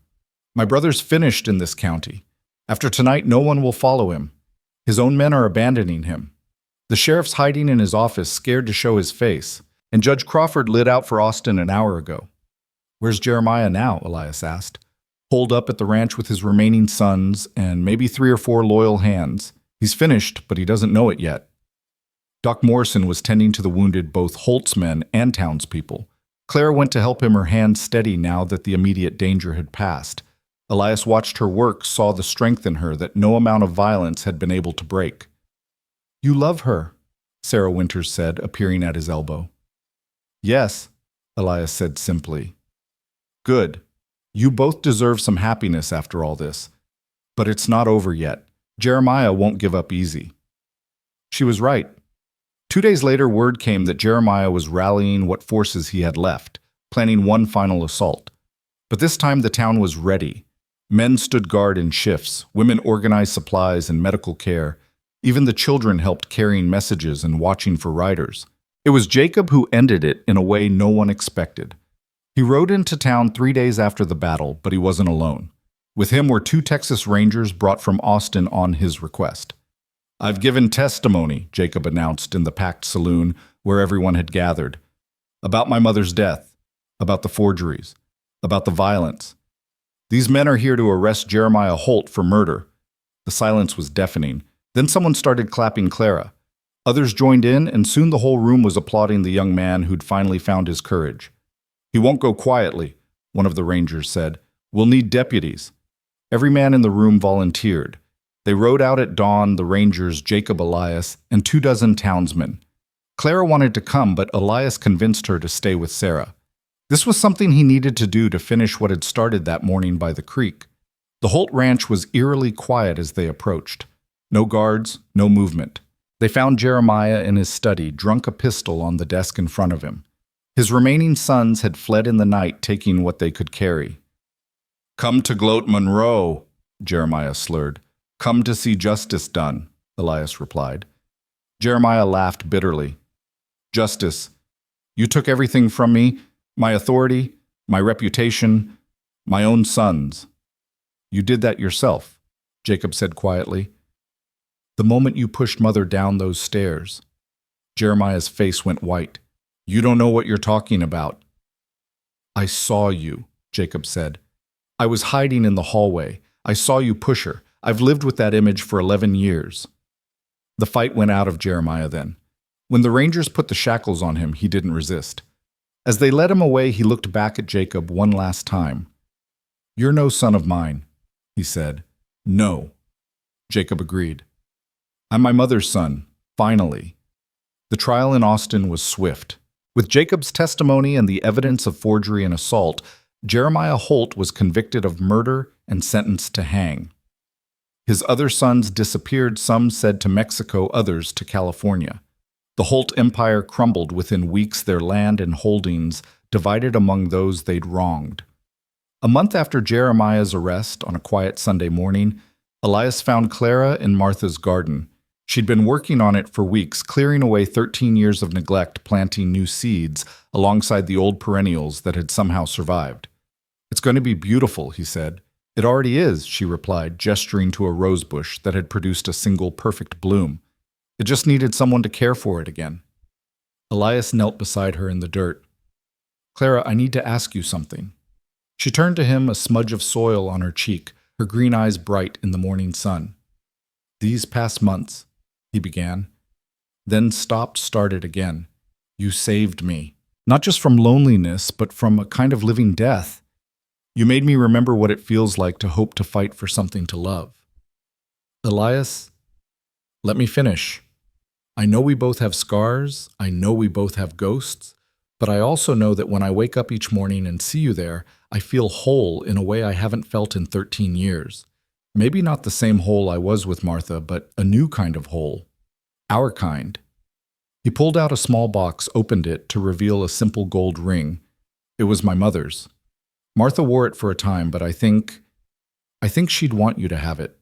"My brother's finished in this county. After tonight, no one will follow him. His own men are abandoning him. The sheriff's hiding in his office, scared to show his face, and Judge Crawford lit out for Austin an hour ago." "Where's Jeremiah now?" Elias asked. "Holed up at the ranch with his remaining sons and maybe 3 or 4 loyal hands. He's finished, but he doesn't know it yet." Doc Morrison was tending to the wounded, both Holt's men and townspeople. Clara went to help him, her hand steady now that the immediate danger had passed. Elias watched her work, saw the strength in her that no amount of violence had been able to break. "You love her," Sarah Winters said, appearing at his elbow. "Yes," Elias said simply. "Good. You both deserve some happiness after all this. But it's not over yet. Jeremiah won't give up easy." She was right. 2 days later, word came that Jeremiah was rallying what forces he had left, planning one final assault. But this time the town was ready. Men stood guard in shifts, women organized supplies and medical care. Even the children helped carrying messages and watching for riders. It was Jacob who ended it in a way no one expected. He rode into town 3 days after the battle, but he wasn't alone. With him were 2 Texas Rangers brought from Austin on his request. "I've given testimony," Jacob announced in the packed saloon where everyone had gathered. "About my mother's death, about the forgeries, about the violence. These men are here to arrest Jeremiah Holt for murder." The silence was deafening. Then someone started clapping Clara. Others joined in, and soon the whole room was applauding the young man who'd finally found his courage. "He won't go quietly," one of the Rangers said. "We'll need deputies." Every man in the room volunteered. They rode out at dawn, the Rangers, Jacob, Elias, and 24 townsmen. Clara wanted to come, but Elias convinced her to stay with Sarah. This was something he needed to do to finish what had started that morning by the creek. The Holt ranch was eerily quiet as they approached. No guards, no movement. They found Jeremiah in his study, drunk, a pistol on the desk in front of him. His remaining sons had fled in the night, taking what they could carry. "Come to gloat Monroe," Jeremiah slurred. "Come to see justice done," Elias replied. Jeremiah laughed bitterly. "Justice. You took everything from me, my authority, my reputation, my own sons." "You did that yourself," Jacob said quietly. "The moment you pushed Mother down those stairs." Jeremiah's face went white. "You don't know what you're talking about." "I saw you," Jacob said. "I was hiding in the hallway. I saw you push her. I've lived with that image for 11 years. The fight went out of Jeremiah then. When the Rangers put the shackles on him, he didn't resist. As they led him away, he looked back at Jacob one last time. "You're no son of mine," he said. "No." Jacob agreed. "I'm my mother's son, finally." The trial in Austin was swift. With Jacob's testimony and the evidence of forgery and assault, Jeremiah Holt was convicted of murder and sentenced to hang. His other sons disappeared, some said to Mexico, others to California. The Holt empire crumbled within weeks, their land and holdings divided among those they'd wronged. A month after Jeremiah's arrest, on a quiet Sunday morning, Elias found Clara in Martha's garden. She'd been working on it for weeks, clearing away 13 years of neglect, planting new seeds alongside the old perennials that had somehow survived. "It's going to be beautiful," he said. "It already is," she replied, gesturing to a rose bush that had produced a single perfect bloom. It just needed someone to care for it again. Elias knelt beside her in the dirt. "Clara, I need to ask you something." She turned to him, a smudge of soil on her cheek, her green eyes bright in the morning sun. "These past months," he began, then stopped, started again. "You saved me, not just from loneliness, but from a kind of living death. You made me remember what it feels like to hope to fight for something to love." "Elias, let me finish. I know we both have scars, I know we both have ghosts, but I also know that when I wake up each morning and see you there, I feel whole in a way I haven't felt in 13 years. Maybe not the same whole I was with Martha, but a new kind of whole. Our kind." He pulled out a small box, opened it to reveal a simple gold ring. It was my mother's. Martha wore it for a time, but I think she'd want you to have it.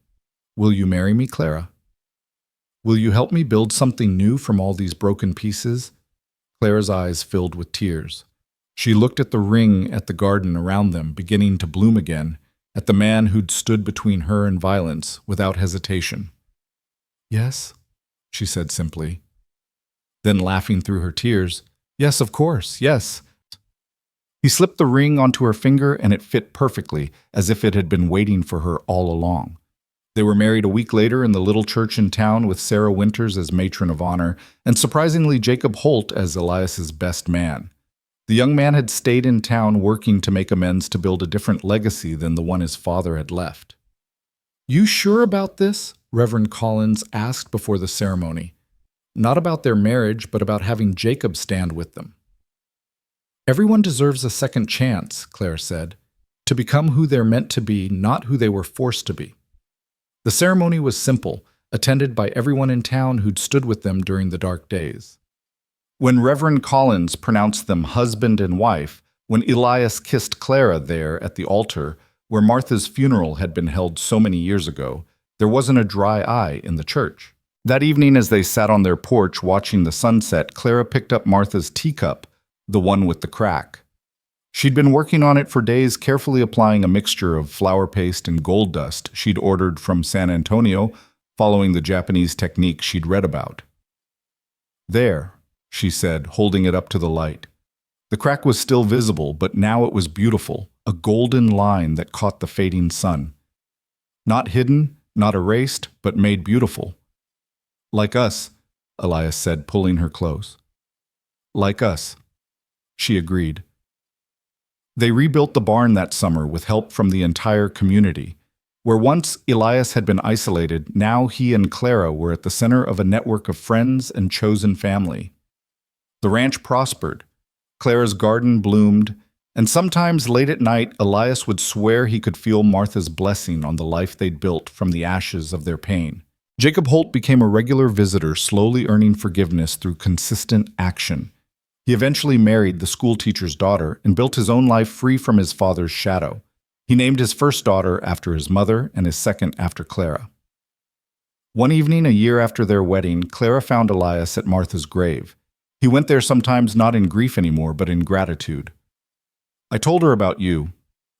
Will you marry me, Clara? Will you help me build something new from all these broken pieces? Clara's eyes filled with tears. She looked at the ring, at the garden around them, beginning to bloom again, at the man who'd stood between her and violence, without hesitation. "Yes," she said simply. Then, laughing through her tears, "Yes, of course, yes." He slipped the ring onto her finger, and it fit perfectly, as if it had been waiting for her all along. They were married a week later in the little church in town with Sarah Winters as matron of honor, and surprisingly Jacob Holt as Elias's best man. The young man had stayed in town working to make amends to build a different legacy than the one his father had left. "You sure about this?" Reverend Collins asked before the ceremony. Not about their marriage, but about having Jacob stand with them. "Everyone deserves a second chance," Claire said, "to become who they're meant to be, not who they were forced to be." The ceremony was simple, attended by everyone in town who'd stood with them during the dark days. When Reverend Collins pronounced them husband and wife, when Elias kissed Clara there at the altar, where Martha's funeral had been held so many years ago, there wasn't a dry eye in the church. That evening, as they sat on their porch watching the sunset, Clara picked up Martha's teacup, the one with the crack. She'd been working on it for days, carefully applying a mixture of flour paste and gold dust she'd ordered from San Antonio, following the Japanese technique she'd read about. "There," she said, holding it up to the light. The crack was still visible, but now it was beautiful, a golden line that caught the fading sun. Not hidden, not erased, but made beautiful. "Like us," Elias said, pulling her close. "Like us," she agreed. They rebuilt the barn that summer with help from the entire community. Where once Elias had been isolated, now he and Clara were at the center of a network of friends and chosen family. The ranch prospered. Clara's garden bloomed, and sometimes late at night, Elias would swear he could feel Martha's blessing on the life they'd built from the ashes of their pain. Jacob Holt became a regular visitor, slowly earning forgiveness through consistent action. He eventually married the schoolteacher's daughter and built his own life free from his father's shadow. He named his first daughter after his mother and his second after Clara. One evening, a year after their wedding, Clara found Elias at Martha's grave. He went there sometimes not in grief anymore, but in gratitude. "I told her about you,"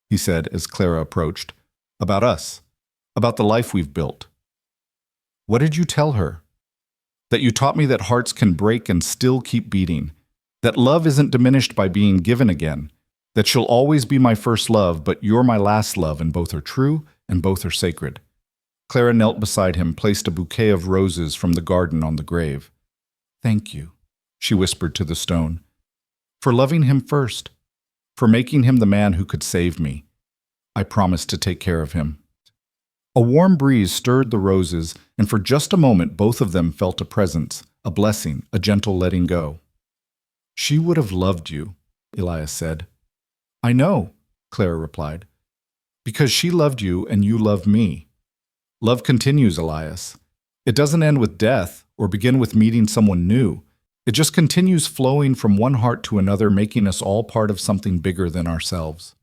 he said as Clara approached. "About us. About the life we've built." "What did you tell her?" "That you taught me that hearts can break and still keep beating. That love isn't diminished by being given again. That she'll always be my first love, but you're my last love, and both are true and both are sacred." Clara knelt beside him, placed a bouquet of roses from the garden on the grave. "Thank you," she whispered to the stone, "for loving him first, for making him the man who could save me. I promise to take care of him." A warm breeze stirred the roses, and for just a moment both of them felt a presence, a blessing, a gentle letting go. "She would have loved you," Elias said. "I know," Clara replied, "because she loved you and you love me. Love continues, Elias. It doesn't end with death or begin with meeting someone new. It just continues flowing from one heart to another, making us all part of something bigger than ourselves."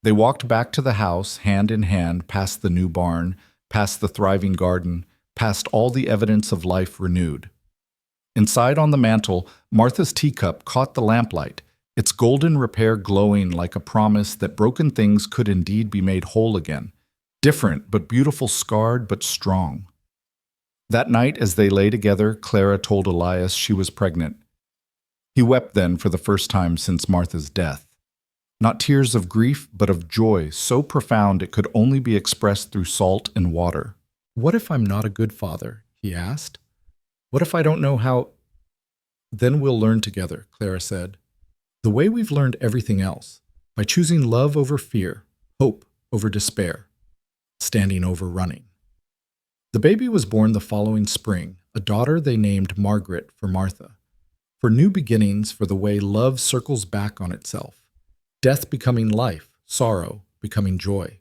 They walked back to the house, hand in hand, past the new barn, past the thriving garden, past all the evidence of life renewed. Inside on the mantel, Martha's teacup caught the lamplight, its golden repair glowing like a promise that broken things could indeed be made whole again. Different but beautiful, scarred but strong. That night, as they lay together, Clara told Elias she was pregnant. He wept then for the first time since Martha's death. Not tears of grief, but of joy so profound it could only be expressed through salt and water. "What if I'm not a good father?" he asked. "What if I don't know how—" "Then we'll learn together," Clara said. "The way we've learned everything else, by choosing love over fear, hope over despair, standing over running." The baby was born the following spring, a daughter they named Margaret for Martha. For new beginnings, for the way love circles back on itself. Death becoming life, sorrow becoming joy.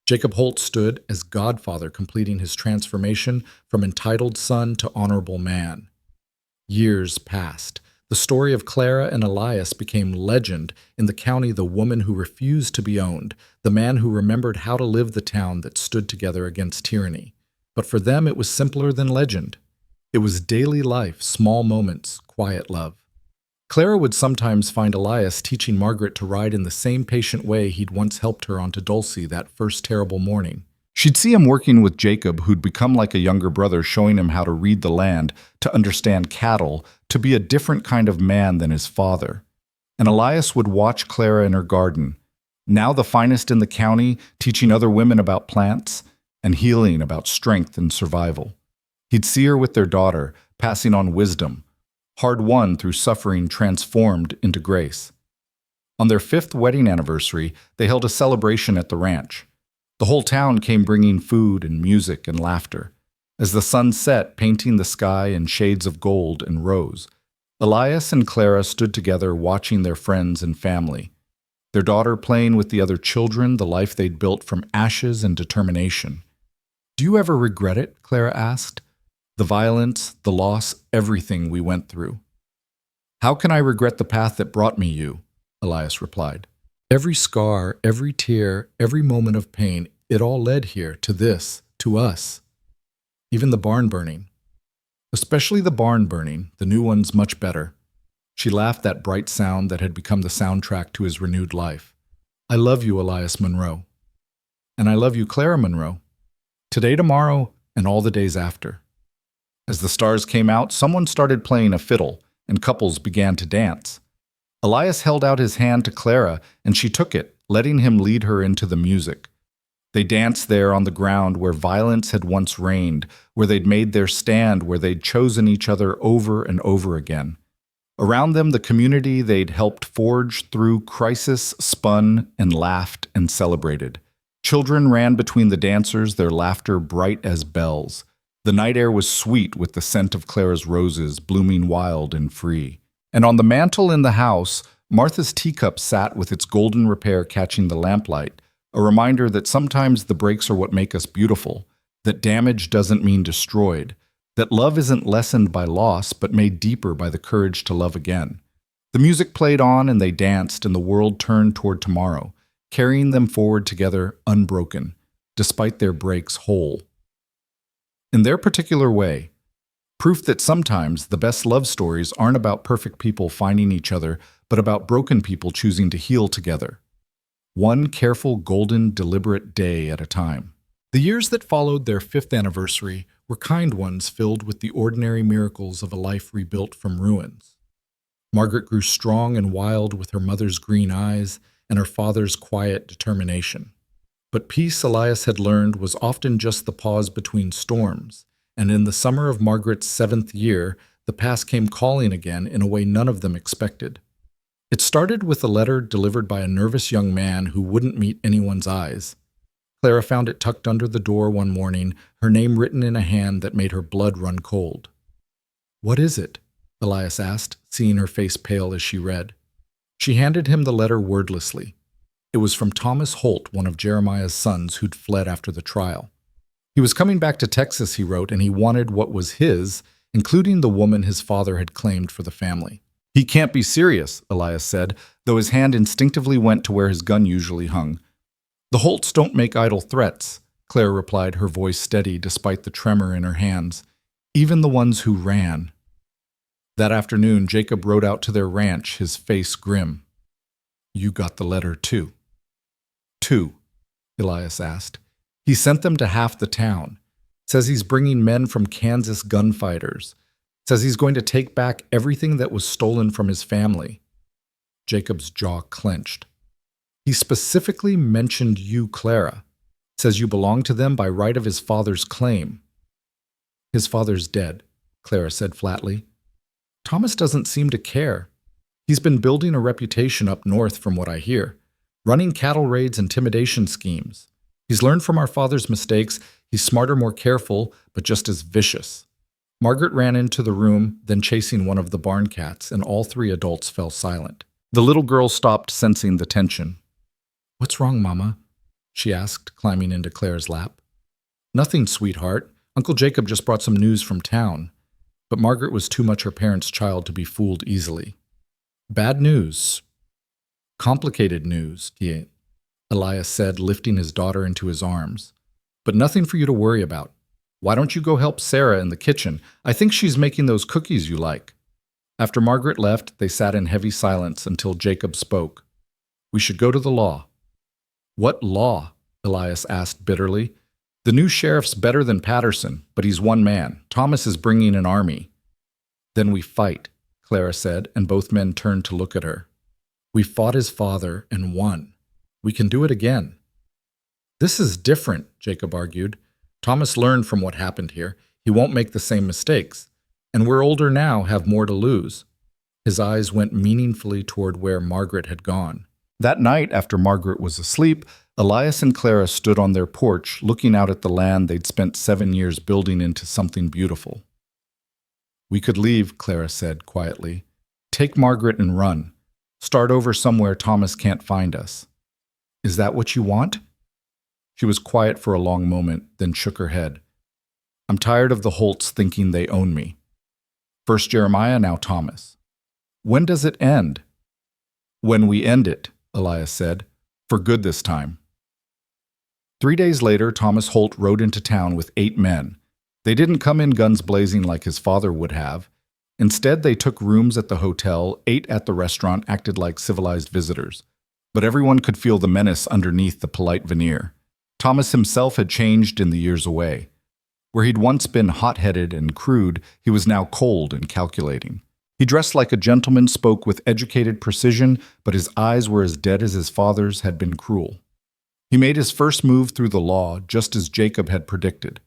Jacob Holt stood as godfather, completing his transformation from entitled son to honorable man. Years passed. The story of Clara and Elias became legend in the county. The woman who refused to be owned, the man who remembered how to live the town that stood together against tyranny. But for them it was simpler than legend. It was daily life, small moments, quiet love. Clara would sometimes find Elias teaching Margaret to ride in the same patient way he'd once helped her onto Dulcie that first terrible morning. She'd see him working with Jacob, who'd become like a younger brother, showing him how to read the land, to understand cattle, to be a different kind of man than his father. And Elias would watch Clara in her garden, now the finest in the county, teaching other women about plants and healing, about strength and survival. He'd see her with their daughter, passing on wisdom, hard-won through suffering, transformed into grace. On their 5th wedding anniversary, they held a celebration at the ranch. The whole town came bringing food and music and laughter. As the sun set, painting the sky in shades of gold and rose, Elias and Clara stood together watching their friends and family, their daughter playing with the other children, the life they'd built from ashes and determination. "Do you ever regret it?" Clara asked. "The violence, the loss, everything we went through." "How can I regret the path that brought me you?" Elias replied. "Every scar, every tear, every moment of pain, it all led here, to this, to us. Even the barn burning. Especially the barn burning, the new one's much better." She laughed, that bright sound that had become the soundtrack to his renewed life. "I love you, Elias Monroe. And I love you, Clara Monroe. Today, tomorrow, and all the days after." As the stars came out, someone started playing a fiddle, and couples began to dance. Elias held out his hand to Clara, and she took it, letting him lead her into the music. They danced there on the ground where violence had once reigned, where they'd made their stand, where they'd chosen each other over and over again. Around them, the community they'd helped forge through crisis spun and laughed and celebrated. Children ran between the dancers, their laughter bright as bells. The night air was sweet with the scent of Clara's roses, blooming wild and free. And on the mantel in the house, Martha's teacup sat with its golden repair catching the lamplight, a reminder that sometimes the breaks are what make us beautiful, that damage doesn't mean destroyed, that love isn't lessened by loss but made deeper by the courage to love again. The music played on and they danced, and the world turned toward tomorrow, carrying them forward together unbroken, despite their breaks whole. In their particular way, proof that sometimes the best love stories aren't about perfect people finding each other, but about broken people choosing to heal together. One careful, golden, deliberate day at a time. The years that followed their 5th anniversary were kind ones, filled with the ordinary miracles of a life rebuilt from ruins. Margaret grew strong and wild with her mother's green eyes and her father's quiet determination. But peace, Elias had learned, was often just the pause between storms, and in the summer of Margaret's 7th year, the past came calling again in a way none of them expected. It started with a letter delivered by a nervous young man who wouldn't meet anyone's eyes. Clara found it tucked under the door one morning, her name written in a hand that made her blood run cold. "What is it?" Elias asked, seeing her face pale as she read. She handed him the letter wordlessly. It was from Thomas Holt, one of Jeremiah's sons who'd fled after the trial. He was coming back to Texas, he wrote, and he wanted what was his, including the woman his father had claimed for the family. "He can't be serious," Elias said, though his hand instinctively went to where his gun usually hung. "The Holts don't make idle threats," Clara replied, her voice steady despite the tremor in her hands. "Even the ones who ran." That afternoon, Jacob rode out to their ranch, his face grim. "You got the letter, too." "Two?" Elias asked. "He sent them to half the town. Says he's bringing men from Kansas gunfighters. Says he's going to take back everything that was stolen from his family." Jacob's jaw clenched. He specifically mentioned you, Clara. Says you belong to them by right of his father's claim. His father's dead, Clara said flatly. Thomas doesn't seem to care. He's been building a reputation up north from what I hear, running cattle raids, intimidation schemes. He's learned from our father's mistakes. He's smarter, more careful, but just as vicious. Margaret ran into the room, then chasing one of the barn cats, and all three adults fell silent. The little girl stopped, sensing the tension. "What's wrong, Mama?" she asked, climbing into Claire's lap. "Nothing, sweetheart. Uncle Jacob just brought some news from town." But Margaret was too much her parents' child to be fooled easily. "Bad news. Complicated news," Elias said, lifting his daughter into his arms. "But nothing for you to worry about. Why don't you go help Sarah in the kitchen? I think she's making those cookies you like." After Margaret left, they sat in heavy silence until Jacob spoke. "We should go to the law." "What law?" Elias asked bitterly. "The new sheriff's better than Patterson, but he's one man. Thomas is bringing an army." "Then we fight," Clara said, and both men turned to look at her. "We fought his father and won. We can do it again." "This is different," Jacob argued. "Thomas learned from what happened here. He won't make the same mistakes. And we're older now, have more to lose." His eyes went meaningfully toward where Margaret had gone. That night, after Margaret was asleep, Elias and Clara stood on their porch, looking out at the land they'd spent 7 years building into something beautiful. "We could leave," Clara said quietly. "Take Margaret and run. Start over somewhere Thomas can't find us." "Is that what you want?" She was quiet for a long moment, then shook her head. "I'm tired of the Holts thinking they own me. First Jeremiah, now Thomas. When does it end?" "When we end it," Elias said. "For good this time." 3 days later, Thomas Holt rode into town with 8 men. They didn't come in guns blazing like his father would have. Instead, they took rooms at the hotel, ate at the restaurant, acted like civilized visitors. But everyone could feel the menace underneath the polite veneer. Thomas himself had changed in the years away. Where he'd once been hot-headed and crude, he was now cold and calculating. He dressed like a gentleman, spoke with educated precision, but his eyes were as dead as his father's had been cruel. He made his first move through the law, just as Jacob had predicted.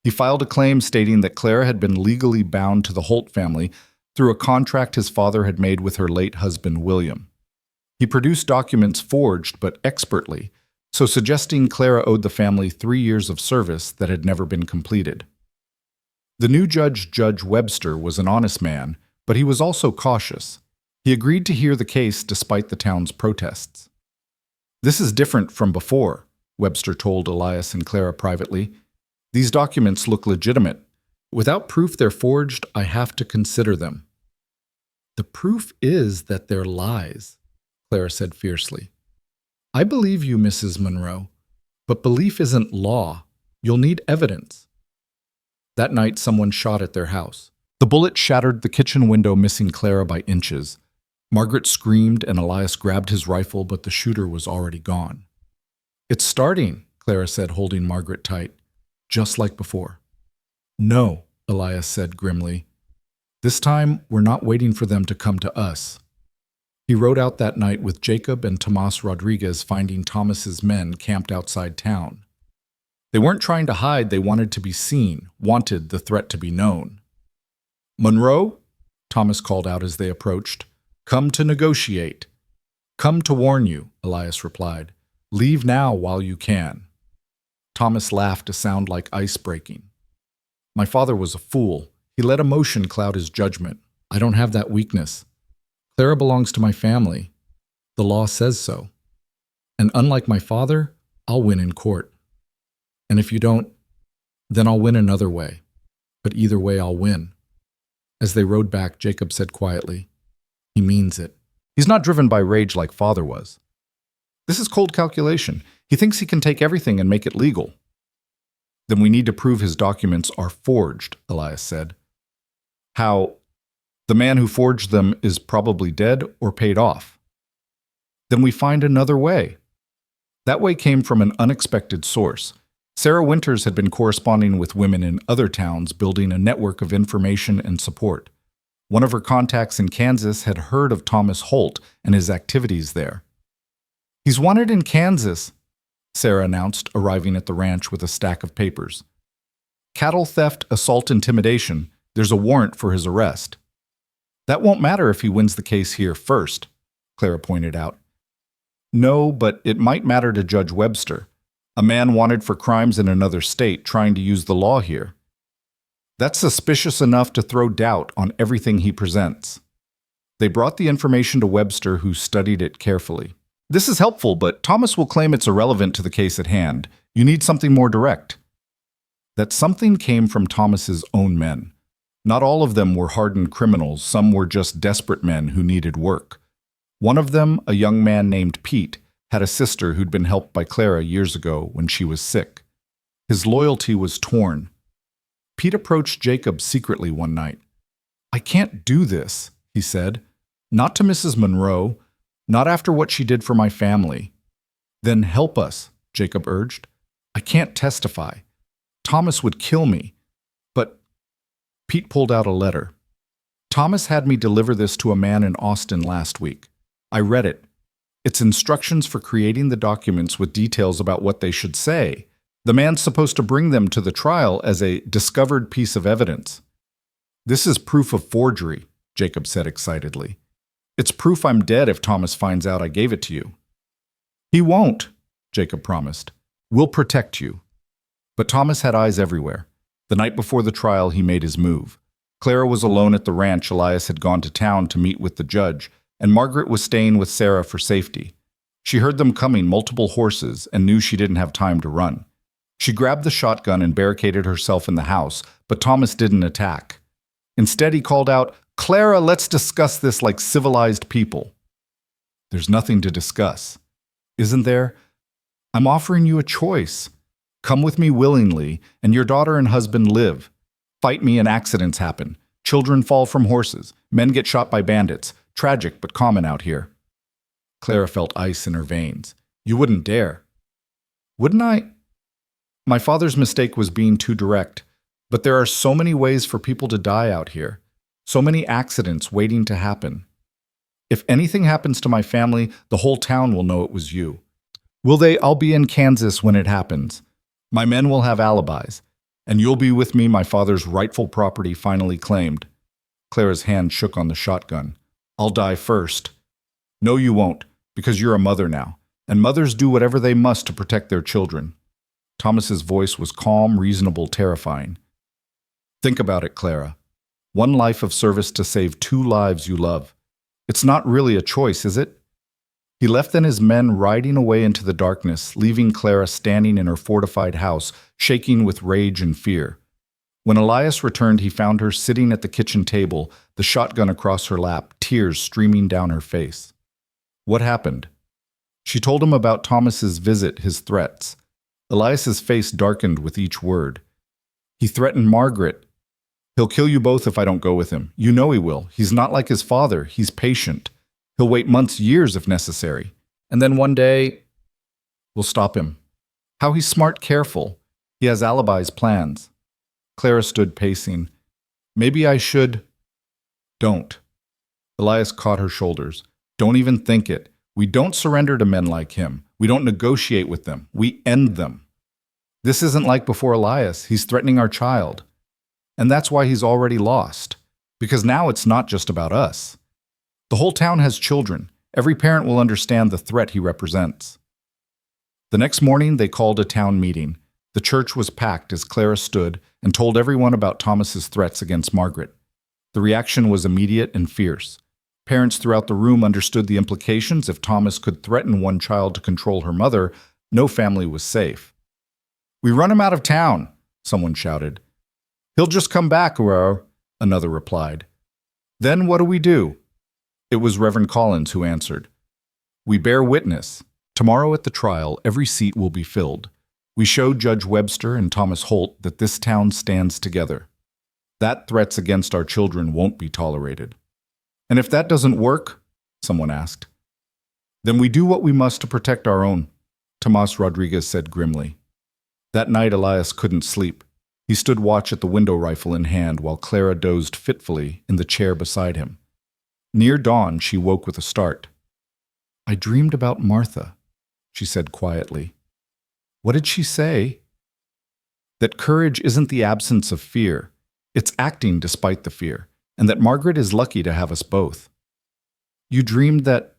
He filed a claim stating that Clara had been legally bound to the Holt family through a contract his father had made with her late husband, William. He produced documents forged but expertly, so suggesting Clara owed the family 3 years of service that had never been completed. The new judge, Judge Webster, was an honest man, but he was also cautious. He agreed to hear the case despite the town's protests. "This is different from before," Webster told Elias and Clara privately. "These documents look legitimate. Without proof they're forged, I have to consider them." "The proof is that they're lies," Clara said fiercely. "I believe you, Mrs. Monroe, but belief isn't law. You'll need evidence." That night, someone shot at their house. The bullet shattered the kitchen window, missing Clara by inches. Margaret screamed, and Elias grabbed his rifle, but the shooter was already gone. "It's starting," Clara said, holding Margaret tight, just like before. "No," Elias said grimly. "This time, we're not waiting for them to come to us." He rode out that night with Jacob and Tomas Rodriguez, finding Thomas's men camped outside town. They weren't trying to hide, they wanted to be seen, wanted the threat to be known. "Monroe," Thomas called out as they approached. "Come to negotiate." "Come to warn you," Elias replied. "Leave now while you can." Thomas laughed, a sound like ice breaking. "My father was a fool. He let emotion cloud his judgment. I don't have that weakness. Clara belongs to my family. The law says so. And unlike my father, I'll win in court. And if you don't, then I'll win another way. But either way, I'll win." As they rode back, Jacob said quietly, "He means it. He's not driven by rage like father was. This is cold calculation. He thinks he can take everything and make it legal." "Then we need to prove his documents are forged," Elias said. "How? The man who forged them is probably dead or paid off." "Then we find another way." That way came from an unexpected source. Sarah Winters had been corresponding with women in other towns, building a network of information and support. One of her contacts in Kansas had heard of Thomas Holt and his activities there. He's wanted in Kansas, Sarah announced, arriving at the ranch with a stack of papers. Cattle theft, assault, intimidation. There's a warrant for his arrest. That won't matter if he wins the case here first, Clara pointed out. No, but it might matter to Judge Webster, a man wanted for crimes in another state trying to use the law here. That's suspicious enough to throw doubt on everything he presents. They brought the information to Webster, who studied it carefully. This is helpful, but Thomas will claim it's irrelevant to the case at hand. You need something more direct. That something came from Thomas's own men. Not all of them were hardened criminals, some were just desperate men who needed work. One of them, a young man named Pete, had a sister who'd been helped by Clara years ago when she was sick. His loyalty was torn. Pete approached Jacob secretly one night. "I can't do this," he said. "Not to Mrs. Monroe, not after what she did for my family." "Then help us," Jacob urged. "I can't testify. Thomas would kill me." But Pete pulled out a letter. "Thomas had me deliver this to a man in Austin last week. I read it. It's instructions for creating the documents with details about what they should say. The man's supposed to bring them to the trial as a discovered piece of evidence." "This is proof of forgery," Jacob said excitedly. "It's proof I'm dead if Thomas finds out I gave it to you." "He won't," Jacob promised. "We'll protect you." But Thomas had eyes everywhere. The night before the trial, he made his move. Clara was alone at the ranch. Elias had gone to town to meet with the judge, and Margaret was staying with Sarah for safety. She heard them coming, multiple horses, and knew she didn't have time to run. She grabbed the shotgun and barricaded herself in the house, but Thomas didn't attack. Instead, he called out, "Clara, let's discuss this like civilized people." "There's nothing to discuss." "Isn't there? I'm offering you a choice. Come with me willingly, and your daughter and husband live. Fight me and accidents happen. Children fall from horses. Men get shot by bandits. Tragic, but common out here." Clara felt ice in her veins. "You wouldn't dare." "Wouldn't I?" "My father's mistake was being too direct. But there are so many ways for people to die out here. So many accidents waiting to happen. If anything happens to my family, the whole town will know it was you." "Will they? I'll be in Kansas when it happens. My men will have alibis. And you'll be with me, my father's rightful property finally claimed." Clara's hand shook on the shotgun. "I'll die first." "No, you won't, because you're a mother now, and mothers do whatever they must to protect their children." Thomas's voice was calm, reasonable, terrifying. "Think about it, Clara. One life of service to save 2 lives you love. It's not really a choice, is it?" He left then, his men riding away into the darkness, leaving Clara standing in her fortified house, shaking with rage and fear. When Elias returned, he found her sitting at the kitchen table, the shotgun across her lap, tears streaming down her face. "What happened?" She told him about Thomas's visit, his threats. Elias's face darkened with each word. "He threatened Margaret. He'll kill you both if I don't go with him. You know he will. He's not like his father. He's patient. He'll wait months, years if necessary. And then one day, we'll stop him. How he's smart, careful. He has alibis, plans." Clara stood pacing. "Maybe I should—" "Don't." Elias caught her shoulders. "Don't even think it. We don't surrender to men like him. We don't negotiate with them. We end them. This isn't like before Elias. He's threatening our child. And that's why he's already lost. Because now it's not just about us. The whole town has children. Every parent will understand the threat he represents." The next morning, they called a town meeting. The church was packed as Clara stood and told everyone about Thomas's threats against Margaret. The reaction was immediate and fierce. Parents throughout the room understood the implications. If Thomas could threaten one child to control her mother, no family was safe. "We run him out of town," someone shouted. "He'll just come back," another replied. "Then what do we do?" It was Reverend Collins who answered. "We bear witness. Tomorrow at the trial, every seat will be filled. We show Judge Webster and Thomas Holt that this town stands together. That threats against our children won't be tolerated." "And if that doesn't work," someone asked. "Then we do what we must to protect our own," Tomas Rodriguez said grimly. That night, Elias couldn't sleep. He stood watch at the window, rifle in hand, while Clara dozed fitfully in the chair beside him. Near dawn, she woke with a start. "I dreamed about Martha," she said quietly. What did she say? That courage isn't the absence of fear, it's acting despite the fear, and that Margaret is lucky to have us both. You dreamed that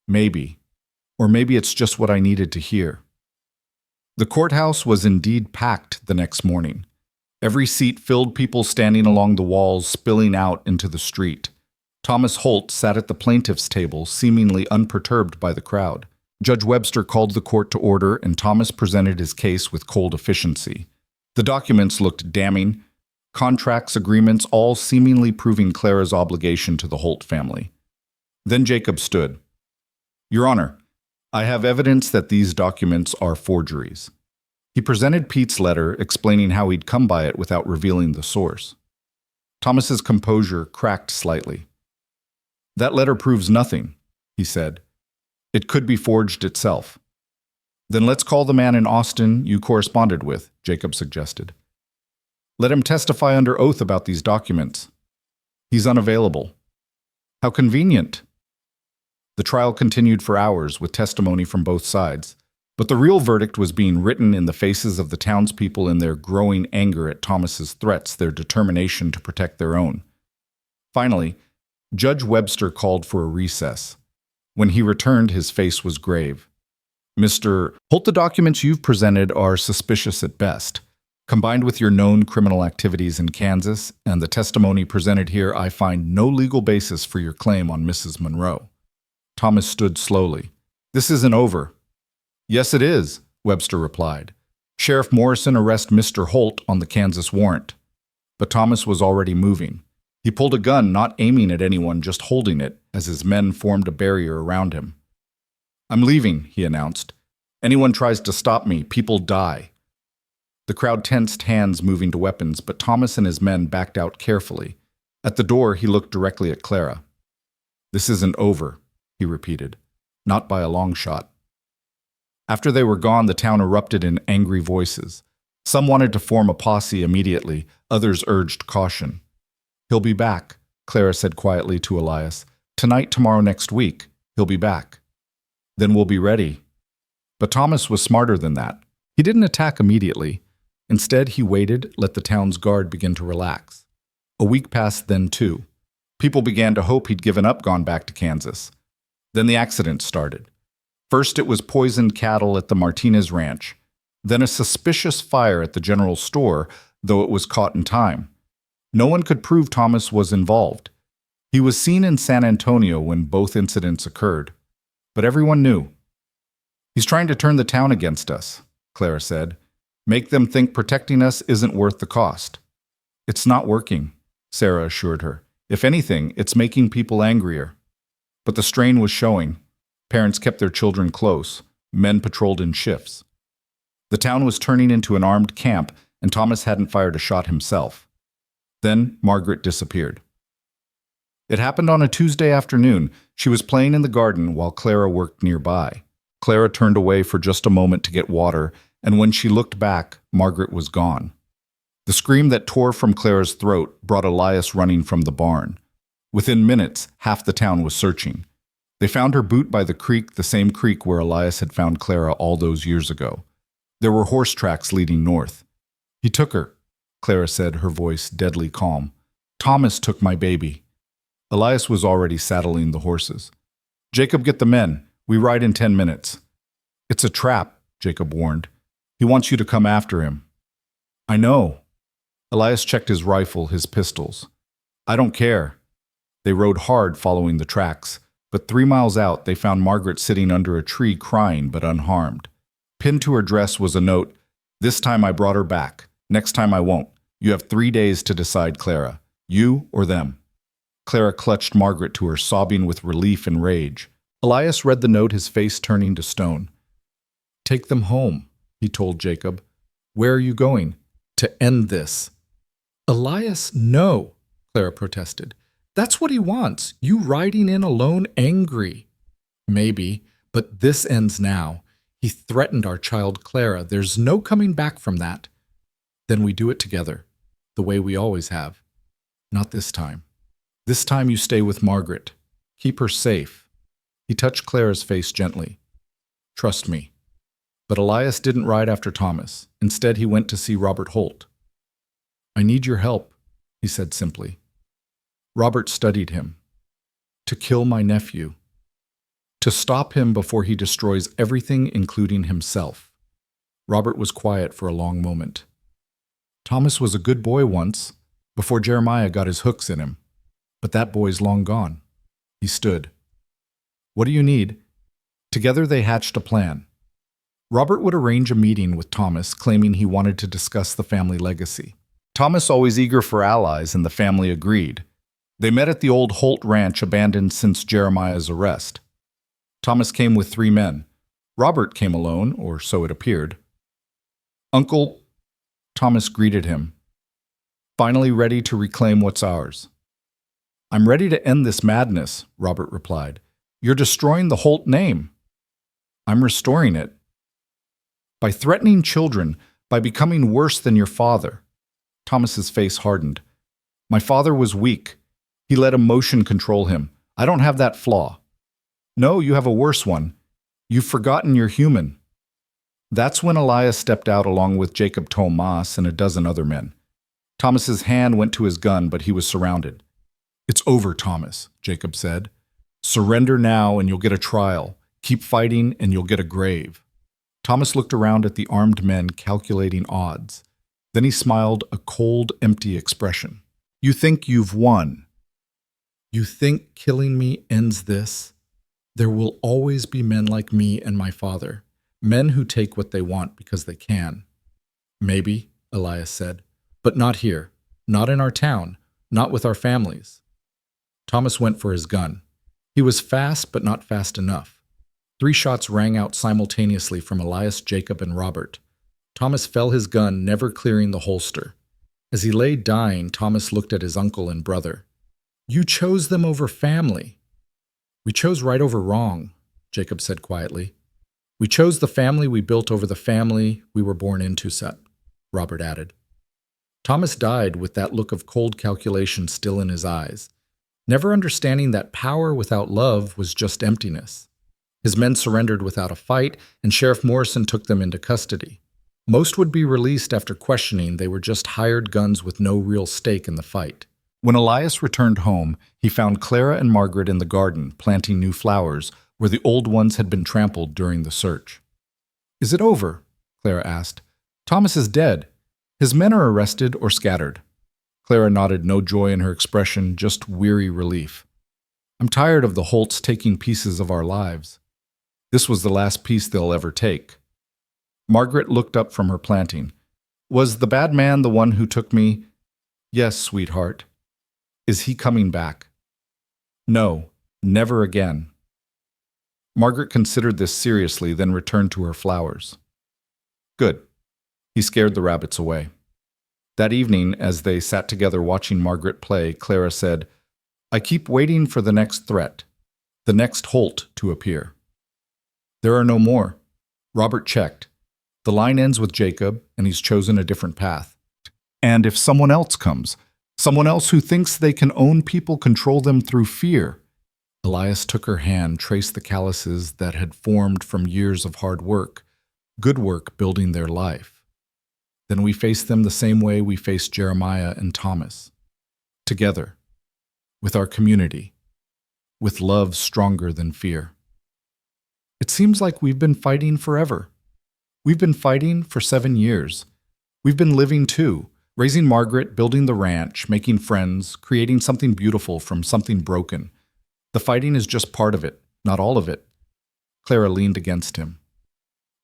maybe, or maybe it's just what I needed to hear. The courthouse was indeed packed the next morning. Every seat filled, people standing along the walls, spilling out into the street. Thomas Holt sat at the plaintiff's table, seemingly unperturbed by the crowd. Judge Webster called the court to order, and Thomas presented his case with cold efficiency. The documents looked damning, contracts, agreements, all seemingly proving Clara's obligation to the Holt family. Then Jacob stood. Your Honor, I have evidence that these documents are forgeries. He presented Pete's letter, explaining how he'd come by it without revealing the source. Thomas's composure cracked slightly. That letter proves nothing, he said. It could be forged itself. Then let's call the man in Austin you corresponded with, Jacob suggested. Let him testify under oath about these documents. He's unavailable. How convenient. The trial continued for hours with testimony from both sides, but the real verdict was being written in the faces of the townspeople in their growing anger at Thomas's threats, their determination to protect their own. Finally, Judge Webster called for a recess. When he returned, his face was grave. Mr. Holt, the documents you've presented are suspicious at best. Combined with your known criminal activities in Kansas and the testimony presented here, I find no legal basis for your claim on Mrs. Monroe. Thomas stood slowly. This isn't over. Yes, it is, Webster replied. Sheriff Morrison arrest Mr. Holt on the Kansas warrant. But Thomas was already moving. He pulled a gun, not aiming at anyone, just holding it, as his men formed a barrier around him. I'm leaving, he announced. Anyone tries to stop me, people die. The crowd tensed, hands moving to weapons, but Thomas and his men backed out carefully. At the door, he looked directly at Clara. This isn't over, he repeated. Not by a long shot. After they were gone, the town erupted in angry voices. Some wanted to form a posse immediately, others urged caution. He'll be back, Clara said quietly to Elias. Tonight, tomorrow, next week, he'll be back. Then we'll be ready. But Thomas was smarter than that. He didn't attack immediately. Instead, he waited, let the town's guard begin to relax. A week passed then, too. People began to hope he'd given up, gone back to Kansas. Then the accident started. First, it was poisoned cattle at the Martinez Ranch. Then a suspicious fire at the general store, though it was caught in time. No one could prove Thomas was involved. He was seen in San Antonio when both incidents occurred. But everyone knew. He's trying to turn the town against us, Clara said. Make them think protecting us isn't worth the cost. It's not working, Sarah assured her. If anything, it's making people angrier. But the strain was showing. Parents kept their children close. Men patrolled in shifts. The town was turning into an armed camp, and Thomas hadn't fired a shot himself. Then Margaret disappeared. It happened on a Tuesday afternoon. She was playing in the garden while Clara worked nearby. Clara turned away for just a moment to get water, and when she looked back, Margaret was gone. The scream that tore from Clara's throat brought Elias running from the barn. Within minutes, half the town was searching. They found her boot by the creek, the same creek where Elias had found Clara all those years ago. There were horse tracks leading north. He took her, Clara said, her voice deadly calm. Thomas took my baby. Elias was already saddling the horses. Jacob, get the men. We ride in 10 minutes. It's a trap, Jacob warned. He wants you to come after him. I know. Elias checked his rifle, his pistols. I don't care. They rode hard following the tracks, but 3 miles out they found Margaret sitting under a tree crying but unharmed. Pinned to her dress was a note, "This time I brought her back. Next time I won't. You have 3 days to decide, Clara. You or them." Clara clutched Margaret to her, sobbing with relief and rage. Elias read the note, his face turning to stone. "Take them home," he told Jacob. "Where are you going?" "To end this." "Elias, no," Clara protested. "That's what he wants, you riding in alone angry." "Maybe, but this ends now. He threatened our child Clara. There's no coming back from that." "Then we do it together, the way we always have." "Not this time. This time you stay with Margaret. Keep her safe." He touched Clara's face gently. Trust me. But Elias didn't ride after Thomas. Instead, he went to see Robert Holt. I need your help, he said simply. Robert studied him. To kill my nephew. To stop him before he destroys everything, including himself. Robert was quiet for a long moment. Thomas was a good boy once, before Jeremiah got his hooks in him. But that boy's long gone. He stood. What do you need? Together they hatched a plan. Robert would arrange a meeting with Thomas, claiming he wanted to discuss the family legacy. Thomas, always eager for allies, and the family agreed. They met at the old Holt ranch abandoned since Jeremiah's arrest. Thomas came with 3 men. Robert came alone, or so it appeared. Uncle, Thomas greeted him. Finally ready to reclaim what's ours. I'm ready to end this madness, Robert replied. You're destroying the Holt name. I'm restoring it. By threatening children, by becoming worse than your father. Thomas's face hardened. My father was weak. He let emotion control him. I don't have that flaw. No, you have a worse one. You've forgotten you're human. That's when Elias stepped out along with Jacob Tomas and a dozen other men. Thomas's hand went to his gun, but he was surrounded. It's over, Thomas, Jacob said. Surrender now and you'll get a trial. Keep fighting and you'll get a grave. Thomas looked around at the armed men calculating odds. Then he smiled a cold, empty expression. You think you've won. You think killing me ends this? There will always be men like me and my father, men who take what they want because they can. Maybe, Elias said, but not here, not in our town, not with our families. Thomas went for his gun. He was fast, but not fast enough. 3 shots rang out simultaneously from Elias, Jacob, and Robert. Thomas fell his gun, never clearing the holster. As he lay dying, Thomas looked at his uncle and brother. You chose them over family. We chose right over wrong, Jacob said quietly. We chose the family we built over the family we were born into, Robert added. Thomas died with that look of cold calculation still in his eyes, never understanding that power without love was just emptiness. His men surrendered without a fight, and Sheriff Morrison took them into custody. Most would be released after questioning they were just hired guns with no real stake in the fight. When Elias returned home, he found Clara and Margaret in the garden, planting new flowers, where the old ones had been trampled during the search. Is it over? Clara asked. Thomas is dead. His men are arrested or scattered. Clara nodded, no joy in her expression, just weary relief. I'm tired of the Holts taking pieces of our lives. This was the last piece they'll ever take. Margaret looked up from her planting. Was the bad man the one who took me? Yes, sweetheart. Is he coming back? No, never again. Margaret considered this seriously, then returned to her flowers. Good. He scared the rabbits away. That evening, as they sat together watching Margaret play, Clara said, I keep waiting for the next threat, the next Holt to appear. There are no more. Robert checked. The line ends with Jacob, and he's chosen a different path. And if someone else comes, someone else who thinks they can own people, control them through fear. Elias took her hand, traced the calluses that had formed from years of hard work, good work building their life. Then we face them the same way we faced Jeremiah and Thomas. Together, with our community, with love stronger than fear. It seems like we've been fighting forever. We've been fighting for 7 years. We've been living too, raising Margaret, building the ranch, making friends, creating something beautiful from something broken. The fighting is just part of it, not all of it. Clara leaned against him.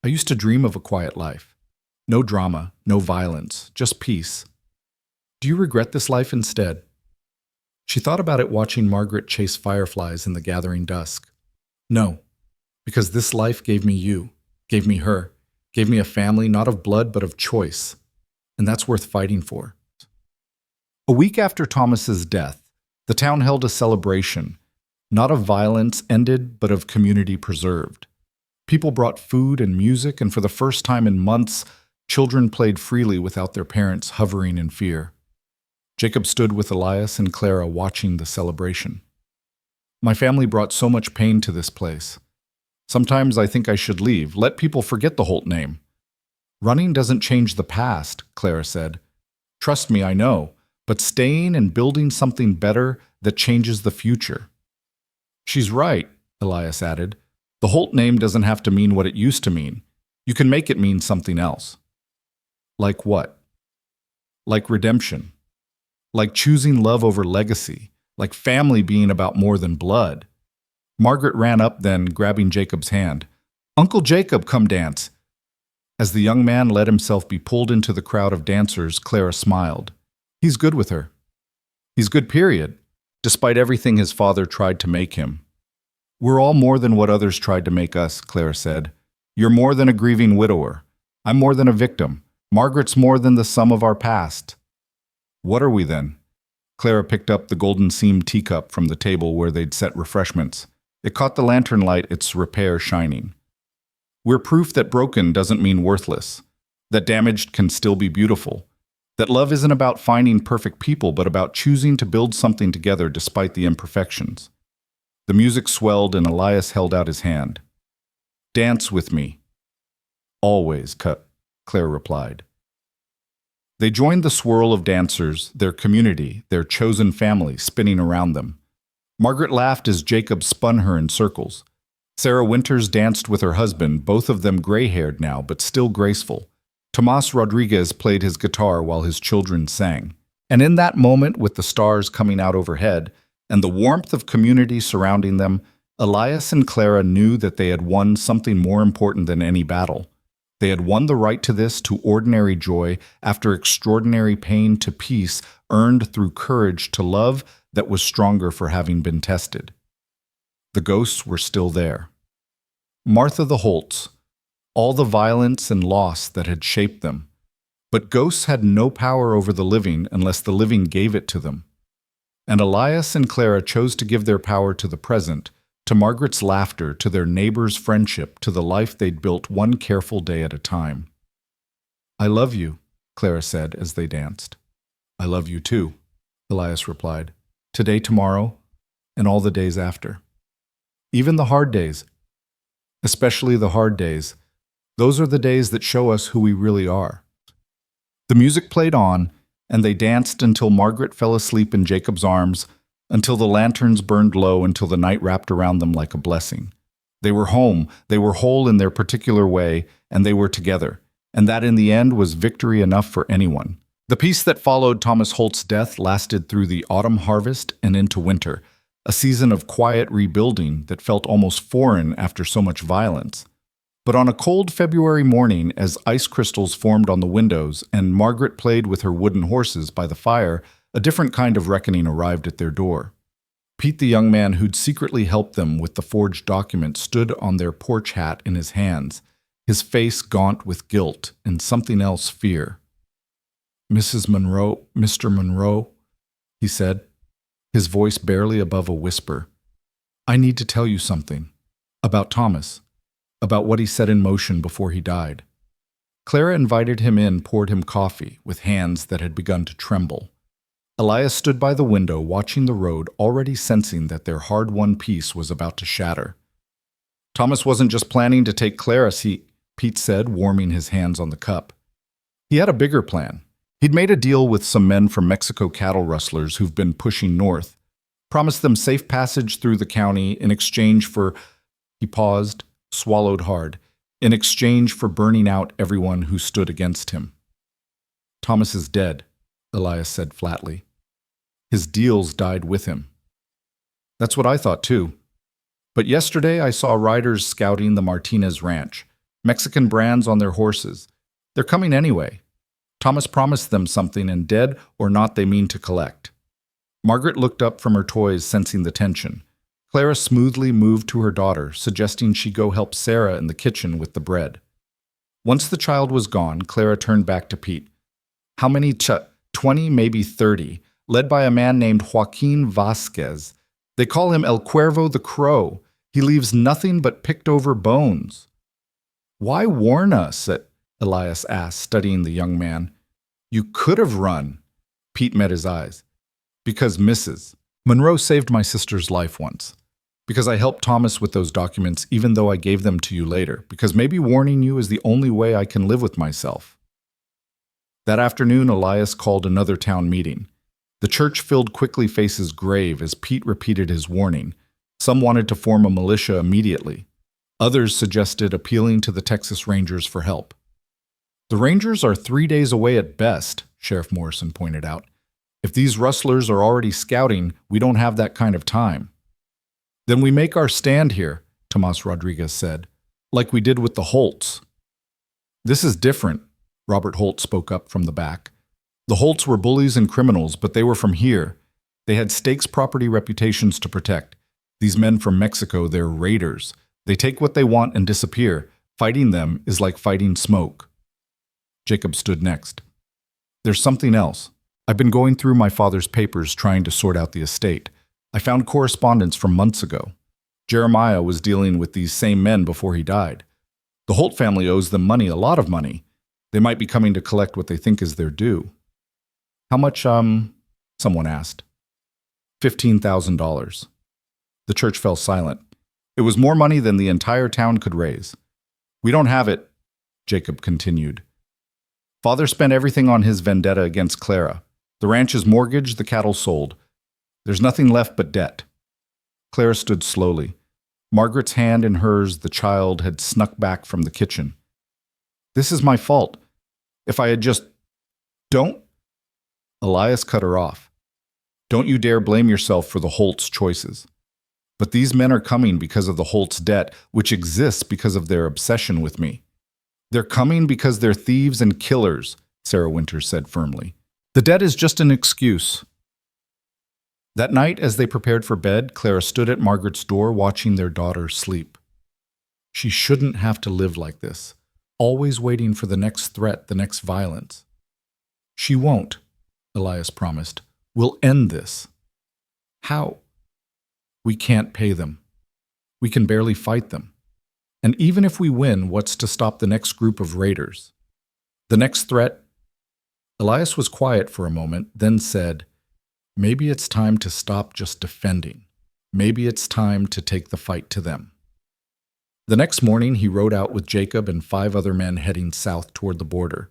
I used to dream of a quiet life. No drama, no violence, just peace. Do you regret this life instead? She thought about it watching Margaret chase fireflies in the gathering dusk. No, because this life gave me you, gave me her, gave me a family not of blood but of choice, and that's worth fighting for. A week after Thomas's death, the town held a celebration, not of violence ended but of community preserved. People brought food and music, and for the first time in months, children played freely without their parents hovering in fear. Jacob stood with Elias and Clara watching the celebration. My family brought so much pain to this place. Sometimes I think I should leave. Let people forget the Holt name. Running doesn't change the past, Clara said. Trust me, I know, but staying and building something better that changes the future. She's right, Elias added. The Holt name doesn't have to mean what it used to mean. You can make it mean something else. Like what? Like redemption. Like choosing love over legacy. Like family being about more than blood. Margaret ran up then, grabbing Jacob's hand. Uncle Jacob, come dance. As the young man let himself be pulled into the crowd of dancers, Clara smiled. He's good with her. He's good, period, despite everything his father tried to make him. We're all more than what others tried to make us, Clara said. You're more than a grieving widower. I'm more than a victim. Margaret's more than the sum of our past. What are we then? Clara picked up the golden-seamed teacup from the table where they'd set refreshments. It caught the lantern light, its repair shining. We're proof that broken doesn't mean worthless, that damaged can still be beautiful, that love isn't about finding perfect people but about choosing to build something together despite the imperfections. The music swelled and Elias held out his hand. Dance with me. Always, Claire replied. They joined the swirl of dancers, their community, their chosen family, spinning around them. Margaret laughed as Jacob spun her in circles. Sarah Winters danced with her husband, both of them gray-haired now, but still graceful. Tomas Rodriguez played his guitar while his children sang. And in that moment, with the stars coming out overhead and the warmth of community surrounding them, Elias and Clara knew that they had won something more important than any battle. They had won the right to this, to ordinary joy, after extraordinary pain, to peace, earned through courage, to love that was stronger for having been tested. The ghosts were still there. Martha the Holts, all the violence and loss that had shaped them. But ghosts had no power over the living unless the living gave it to them. And Elias and Clara chose to give their power to the present, to Margaret's laughter, to their neighbor's friendship, to the life they'd built one careful day at a time. I love you, Clara said as they danced. I love you too, Elias replied. Today, tomorrow, and all the days after. Even the hard days, especially the hard days, those are the days that show us who we really are. The music played on, and they danced until Margaret fell asleep in Jacob's arms, until the lanterns burned low, until the night wrapped around them like a blessing. They were home, they were whole in their particular way, and they were together, and that in the end was victory enough for anyone. The peace that followed Thomas Holt's death lasted through the autumn harvest and into winter, a season of quiet rebuilding that felt almost foreign after so much violence. But on a cold February morning, as ice crystals formed on the windows and Margaret played with her wooden horses by the fire, a different kind of reckoning arrived at their door. Pete, the young man who'd secretly helped them with the forged document, stood on their porch hat in his hands, his face gaunt with guilt and something else, fear. Mrs. Monroe, Mr. Monroe, he said, his voice barely above a whisper. I need to tell you something. About Thomas. About what he set in motion before he died. Clara invited him in, poured him coffee, with hands that had begun to tremble. Elias stood by the window, watching the road, already sensing that their hard-won peace was about to shatter. Thomas wasn't just planning to take Clara, Pete said, warming his hands on the cup. He had a bigger plan. He'd made a deal with some men from Mexico cattle rustlers who've been pushing north, promised them safe passage through the county in exchange for, he paused, swallowed hard, in exchange for burning out everyone who stood against him. Thomas is dead, Elias said flatly. His deals died with him. That's what I thought too. But yesterday I saw riders scouting the Martinez ranch, Mexican brands on their horses. They're coming anyway. Thomas promised them something, and dead or not, they mean to collect. Margaret looked up from her toys, sensing the tension. Clara smoothly moved to her daughter, suggesting she go help Sarah in the kitchen with the bread. Once the child was gone, Clara turned back to Pete. How many 20, maybe 30, led by a man named Joaquin Vasquez. They call him El Cuervo the Crow. He leaves nothing but picked-over bones. Why warn us? Elias asked, studying the young man. You could have run. Pete met his eyes. Because Mrs. Monroe saved my sister's life once. Because I helped Thomas with those documents even though I gave them to you later, because maybe warning you is the only way I can live with myself. That afternoon, Elias called another town meeting. The church-filled quickly faces grave as Pete repeated his warning. Some wanted to form a militia immediately. Others suggested appealing to the Texas Rangers for help. The Rangers are 3 days away at best, Sheriff Morrison pointed out. If these rustlers are already scouting, we don't have that kind of time. Then we make our stand here, Tomas Rodriguez said, like we did with the Holts. This is different, Robert Holt spoke up from the back. The Holts were bullies and criminals, but they were from here. They had stakes property reputations to protect. These men from Mexico, they're raiders. They take what they want and disappear. Fighting them is like fighting smoke. Jacob stood next. There's something else. I've been going through my father's papers trying to sort out the estate. I found correspondence from months ago. Jeremiah was dealing with these same men before he died. The Holt family owes them money, a lot of money. They might be coming to collect what they think is their due. How much, someone asked. $15,000. The church fell silent. It was more money than the entire town could raise. We don't have it, Jacob continued. Father spent everything on his vendetta against Clara. The ranch is mortgaged, the cattle sold. There's nothing left but debt. Clara stood slowly. Margaret's hand in hers, the child had snuck back from the kitchen. This is my fault. If I had just... Don't... Elias cut her off. Don't you dare blame yourself for the Holt's choices. But these men are coming because of the Holt's debt, which exists because of their obsession with me. They're coming because they're thieves and killers, Sarah Winters said firmly. The debt is just an excuse. That night, as they prepared for bed, Clara stood at Margaret's door watching their daughter sleep. She shouldn't have to live like this, always waiting for the next threat, the next violence. She won't, Elias promised. We'll end this. How? We can't pay them. We can barely fight them. And even if we win, what's to stop the next group of raiders? The next threat? Elias was quiet for a moment, then said, maybe it's time to stop just defending. Maybe it's time to take the fight to them. The next morning, he rode out with Jacob and 5 other men heading south toward the border.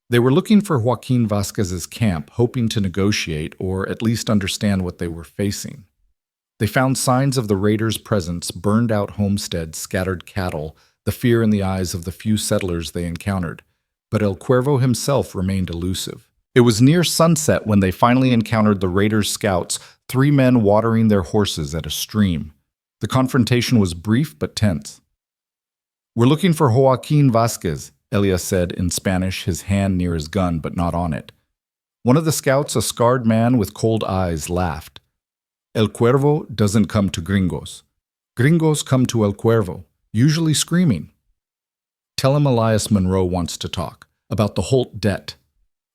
They were looking for Joaquin Vasquez's camp, hoping to negotiate or at least understand what they were facing. They found signs of the raiders' presence, burned-out homesteads, scattered cattle, the fear in the eyes of the few settlers they encountered. But El Cuervo himself remained elusive. It was near sunset when they finally encountered the raiders' scouts, 3 men watering their horses at a stream. The confrontation was brief but tense. We're looking for Joaquin Vasquez, Elias said in Spanish, his hand near his gun but not on it. One of the scouts, a scarred man with cold eyes, laughed. El Cuervo doesn't come to gringos. Gringos come to El Cuervo, usually screaming. Tell him Elias Monroe wants to talk, about the Holt debt.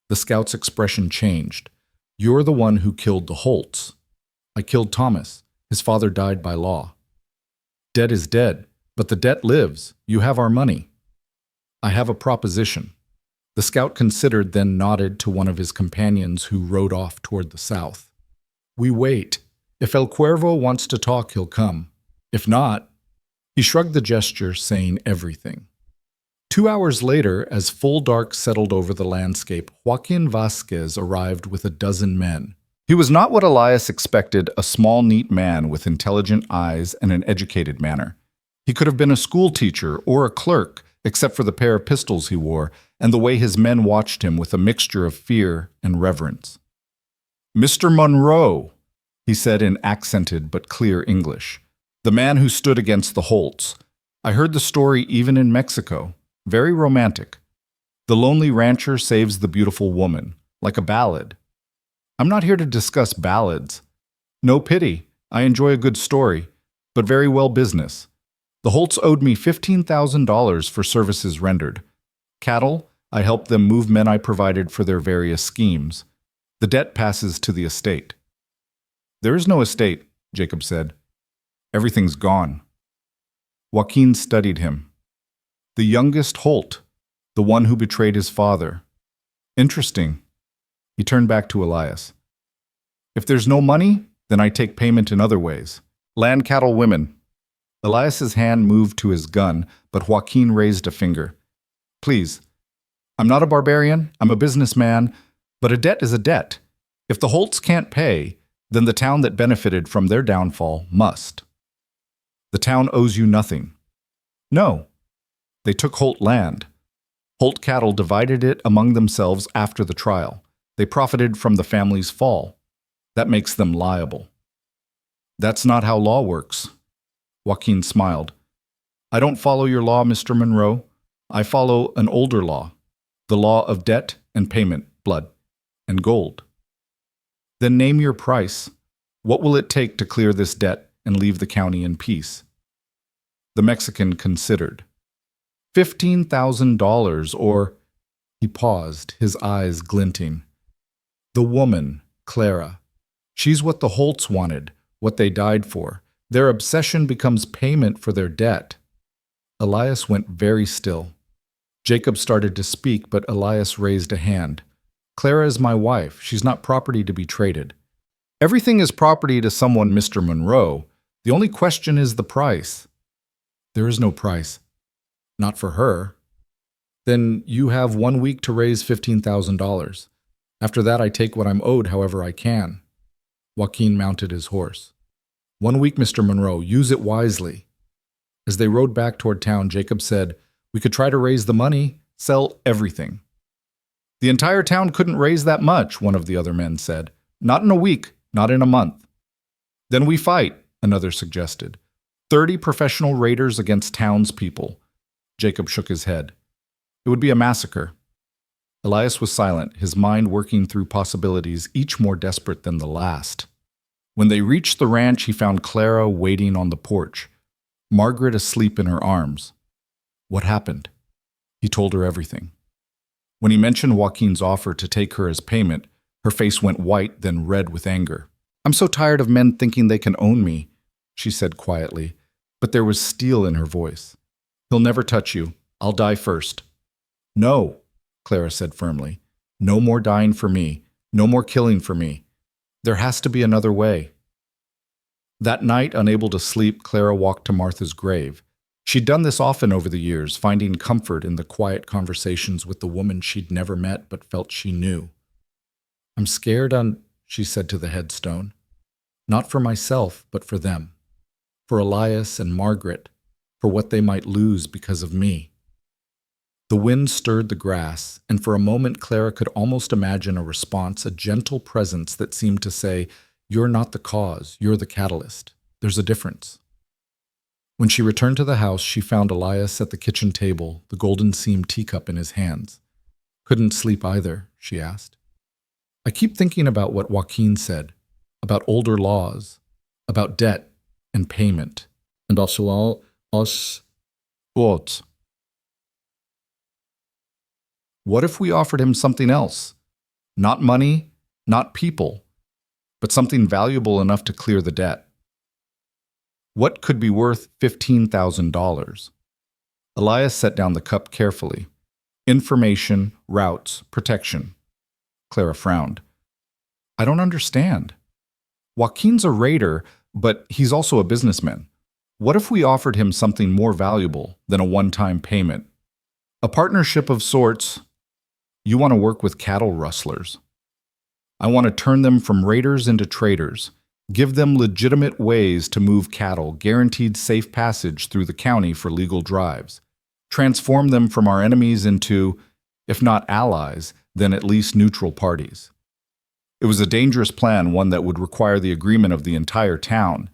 The scout's expression changed. You're the one who killed the Holts. I killed Thomas. His father died by law. Debt is dead, but the debt lives. You have our money. I have a proposition. The scout considered, then nodded to one of his companions who rode off toward the south. We wait. If El Cuervo wants to talk, he'll come. If not, he shrugged the gesture, saying everything. 2 hours later, as full dark settled over the landscape, Joaquin Vasquez arrived with a dozen men. He was not what Elias expected, a small, neat man with intelligent eyes and an educated manner. He could have been a school teacher or a clerk, except for the pair of pistols he wore and the way his men watched him with a mixture of fear and reverence. Mr. Monroe, he said in accented but clear English, the man who stood against the Holts. I heard the story even in Mexico. Very romantic. The lonely rancher saves the beautiful woman, like a ballad. I'm not here to discuss ballads. No pity, I enjoy a good story, but very well business. The Holts owed me $15,000 for services rendered. Cattle, I helped them move men I provided for their various schemes. The debt passes to the estate. There is no estate, Jacob said. Everything's gone. Joaquin studied him. The youngest Holt, the one who betrayed his father. Interesting. He turned back to Elias. If there's no money, then I take payment in other ways. Land, cattle, women. Elias's hand moved to his gun, but Joaquin raised a finger. Please. I'm not a barbarian, I'm a businessman, but a debt is a debt. If the Holts can't pay, then the town that benefited from their downfall must. The town owes you nothing. No. They took Holt land. Holt cattle divided it among themselves after the trial. They profited from the family's fall. That makes them liable. That's not how law works. Joaquin smiled. I don't follow your law, Mr. Monroe. I follow an older law, the law of debt and payment, blood and gold. Then name your price. What will it take to clear this debt and leave the county in peace? The Mexican considered. $15,000 or... He paused, his eyes glinting. The woman, Clara. She's what the Holts wanted, what they died for. Their obsession becomes payment for their debt. Elias went very still. Jacob started to speak, but Elias raised a hand. Clara is my wife. She's not property to be traded. Everything is property to someone, Mr. Monroe. The only question is the price. There is no price. Not for her. Then you have 1 week to raise $15,000. After that, I take what I'm owed however I can. Joaquin mounted his horse. 1 week, Mr. Monroe. Use it wisely. As they rode back toward town, Jacob said, we could try to raise the money, sell everything. The entire town couldn't raise that much, one of the other men said. Not in a week, not in a month. Then we fight, another suggested. 30 professional raiders against townspeople. Jacob shook his head. It would be a massacre. Elias was silent, his mind working through possibilities, each more desperate than the last. When they reached the ranch, he found Clara waiting on the porch, Margaret asleep in her arms. What happened? He told her everything. When he mentioned Joaquin's offer to take her as payment, her face went white, then red with anger. I'm so tired of men thinking they can own me, she said quietly, but there was steel in her voice. He'll never touch you. I'll die first. No, Clara said firmly. No more dying for me. No more killing for me. There has to be another way. That night, unable to sleep, Clara walked to Martha's grave. She'd done this often over the years, finding comfort in the quiet conversations with the woman she'd never met but felt she knew. I'm scared, she said to the headstone. Not for myself, but for them. For Elias and Margaret, for what they might lose because of me. The wind stirred the grass, and for a moment Clara could almost imagine a response, a gentle presence that seemed to say, you're not the cause, you're the catalyst. There's a difference. When she returned to the house, she found Elias at the kitchen table, the golden seam teacup in his hands. Couldn't sleep either, she asked. I keep thinking about what Joaquin said, about older laws, about debt and payment, and also all us thoughts. What if we offered him something else? Not money, not people, but something valuable enough to clear the debt. What could be worth $15,000? Elias set down the cup carefully. Information, routes, protection. Clara frowned. I don't understand. Joaquin's a raider, but he's also a businessman. What if we offered him something more valuable than a one-time payment? A partnership of sorts. You want to work with cattle rustlers. I want to turn them from raiders into traders. Give them legitimate ways to move cattle, guaranteed safe passage through the county for legal drives. Transform them from our enemies into, if not allies, then at least neutral parties. It was a dangerous plan, one that would require the agreement of the entire town.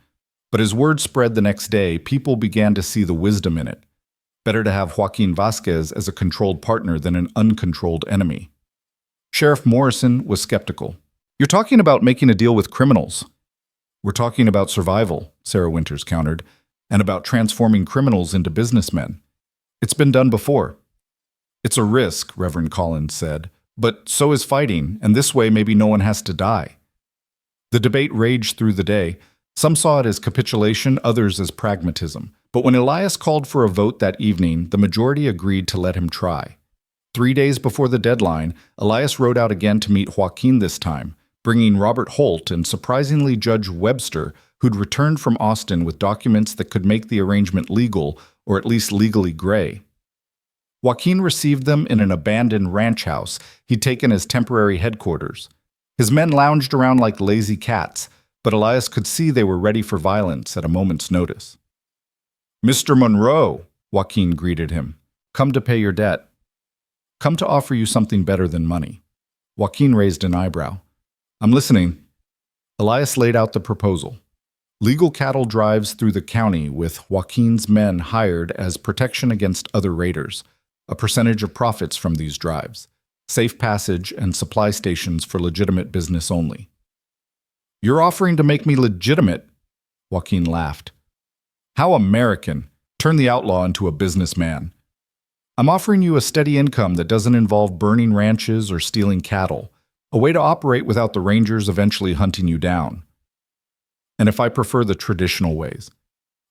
But as word spread the next day, people began to see the wisdom in it. Better to have Joaquin Vasquez as a controlled partner than an uncontrolled enemy. Sheriff Morrison was skeptical. You're talking about making a deal with criminals. We're talking about survival, Sarah Winters countered, and about transforming criminals into businessmen. It's been done before. It's a risk, Reverend Collins said, but so is fighting, and this way maybe no one has to die. The debate raged through the day. Some saw it as capitulation, others as pragmatism. But when Elias called for a vote that evening, the majority agreed to let him try. 3 days before the deadline, Elias rode out again to meet Joaquin this time, bringing Robert Holt and surprisingly Judge Webster, who'd returned from Austin with documents that could make the arrangement legal, or at least legally gray. Joaquin received them in an abandoned ranch house he'd taken as temporary headquarters. His men lounged around like lazy cats, but Elias could see they were ready for violence at a moment's notice. "Mr. Monroe," Joaquin greeted him, "come to pay your debt." "Come to offer you something better than money." Joaquin raised an eyebrow. "I'm listening." Elias laid out the proposal. Legal cattle drives through the county with Joaquin's men hired as protection against other raiders, a percentage of profits from these drives, safe passage and supply stations for legitimate business only. "You're offering to make me legitimate?" Joaquin laughed. "How American! Turn the outlaw into a businessman." "I'm offering you a steady income that doesn't involve burning ranches or stealing cattle, a way to operate without the rangers eventually hunting you down. And if I prefer the traditional ways,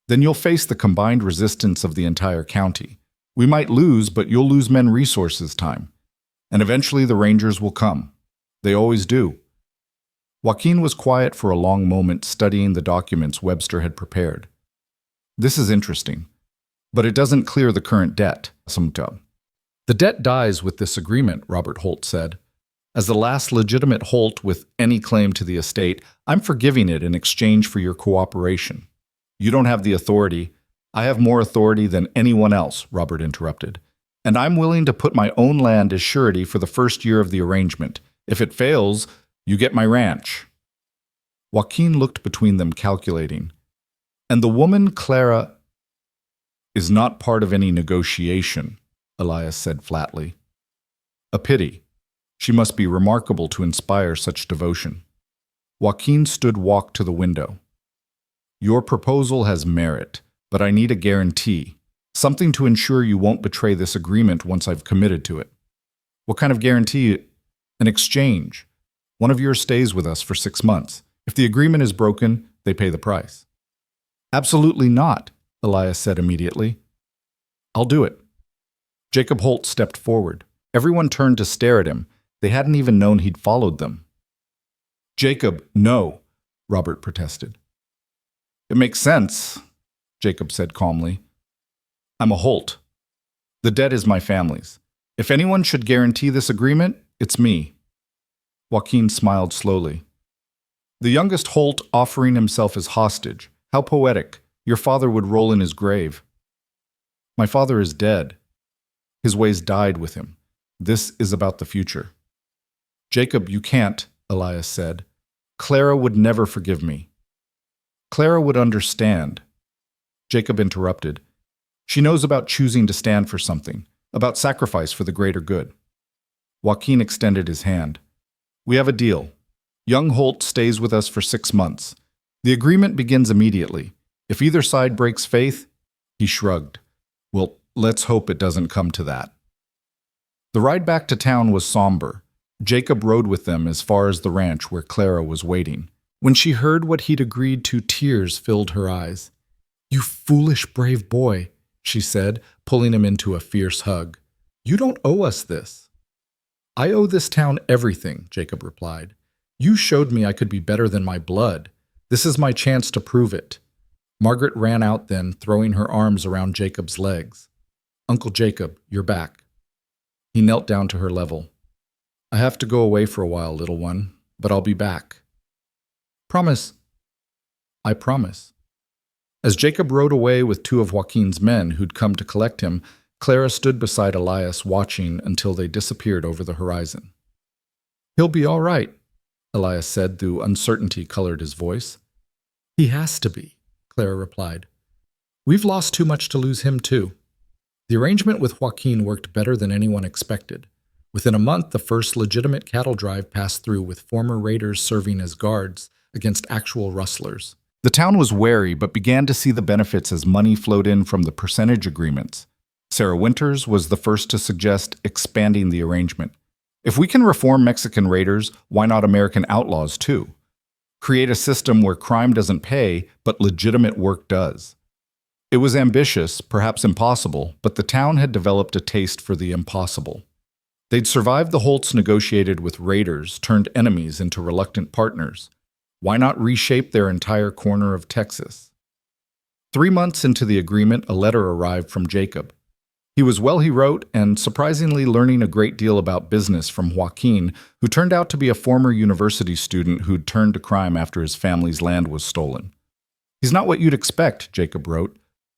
then you'll face the combined resistance of the entire county. We might lose, but you'll lose men resources time. And eventually the rangers will come. They always do." Joaquin was quiet for a long moment, studying the documents Webster had prepared. "This is interesting, but it doesn't clear the current debt." "The debt dies with this agreement," Robert Holt said. "As the last legitimate Holt with any claim to the estate, I'm forgiving it in exchange for your cooperation." "You don't have the authority." "I have more authority than anyone else," Robert interrupted. "And I'm willing to put my own land as surety for the first year of the arrangement. If it fails, you get my ranch." Joaquin looked between them, calculating. "And the woman, Clara, is not part of any negotiation," Elias said flatly. "A pity. She must be remarkable to inspire such devotion." Joaquin walked to the window. "Your proposal has merit, but I need a guarantee, something to ensure you won't betray this agreement once I've committed to it." "What kind of guarantee?" "An exchange. One of yours stays with us for 6 months. If the agreement is broken, they pay the price." "Absolutely not," Elias said immediately. "I'll do it." Jacob Holt stepped forward. Everyone turned to stare at him. They hadn't even known he'd followed them. "Jacob, no," Robert protested. "It makes sense," Jacob said calmly. "I'm a Holt. The debt is my family's. If anyone should guarantee this agreement, it's me." Joaquin smiled slowly. "The youngest Holt offering himself as hostage. How poetic. Your father would roll in his grave." "My father is dead. His ways died with him. This is about the future." "Jacob, you can't," Elias said. "Clara would never forgive me." "Clara would understand." Jacob interrupted. "She knows about choosing to stand for something, about sacrifice for the greater good." Joaquin extended his hand. "We have a deal. Young Holt stays with us for 6 months. The agreement begins immediately. If either side breaks faith," he shrugged. "Well, let's hope it doesn't come to that." The ride back to town was somber. Jacob rode with them as far as the ranch where Clara was waiting. When she heard what he'd agreed to, tears filled her eyes. "You foolish, brave boy," she said, pulling him into a fierce hug. "You don't owe us this." "I owe this town everything," Jacob replied. "You showed me I could be better than my blood. This is my chance to prove it." Margaret ran out then, throwing her arms around Jacob's legs. "Uncle Jacob, you're back." He knelt down to her level. "I have to go away for a while, little one, but I'll be back." "Promise." "I promise." As Jacob rode away with 2 of Joaquin's men who'd come to collect him, Clara stood beside Elias, watching until they disappeared over the horizon. "He'll be all right," Elias said, though uncertainty colored his voice. "He has to be," Clara replied. "We've lost too much to lose him, too." The arrangement with Joaquin worked better than anyone expected. Within a month, the first legitimate cattle drive passed through, with former raiders serving as guards against actual rustlers. The town was wary, but began to see the benefits as money flowed in from the percentage agreements. Sarah Winters was the first to suggest expanding the arrangement. "If we can reform Mexican raiders, why not American outlaws too? Create a system where crime doesn't pay, but legitimate work does." It was ambitious, perhaps impossible, but the town had developed a taste for the impossible. They'd survived the Holts negotiated with raiders, turned enemies into reluctant partners. Why not reshape their entire corner of Texas? 3 months into the agreement, a letter arrived from Jacob. He was well, he wrote, and surprisingly learning a great deal about business from Joaquin, who turned out to be a former university student who'd turned to crime after his family's land was stolen. He's not what you'd expect, Jacob wrote.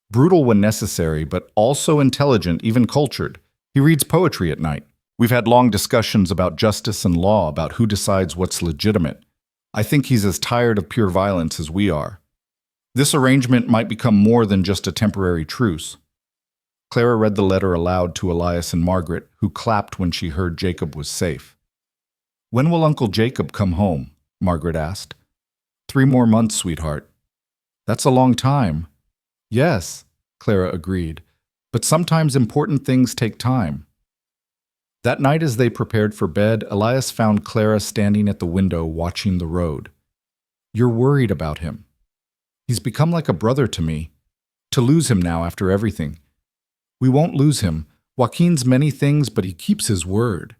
Brutal when necessary, but also intelligent, even cultured. He reads poetry at night. We've had long discussions about justice and law, about who decides what's legitimate. I think he's as tired of pure violence as we are. This arrangement might become more than just a temporary truce. Clara read the letter aloud to Elias and Margaret, who clapped when she heard Jacob was safe. When will Uncle Jacob come home? Margaret asked. 3 more months, sweetheart. That's a long time. Yes, Clara agreed, but sometimes important things take time. That night as they prepared for bed, Elias found Clara standing at the window watching the road. You're worried about him. He's become like a brother to me. To lose him now after everything. We won't lose him. Joaquin's many things, but he keeps his word.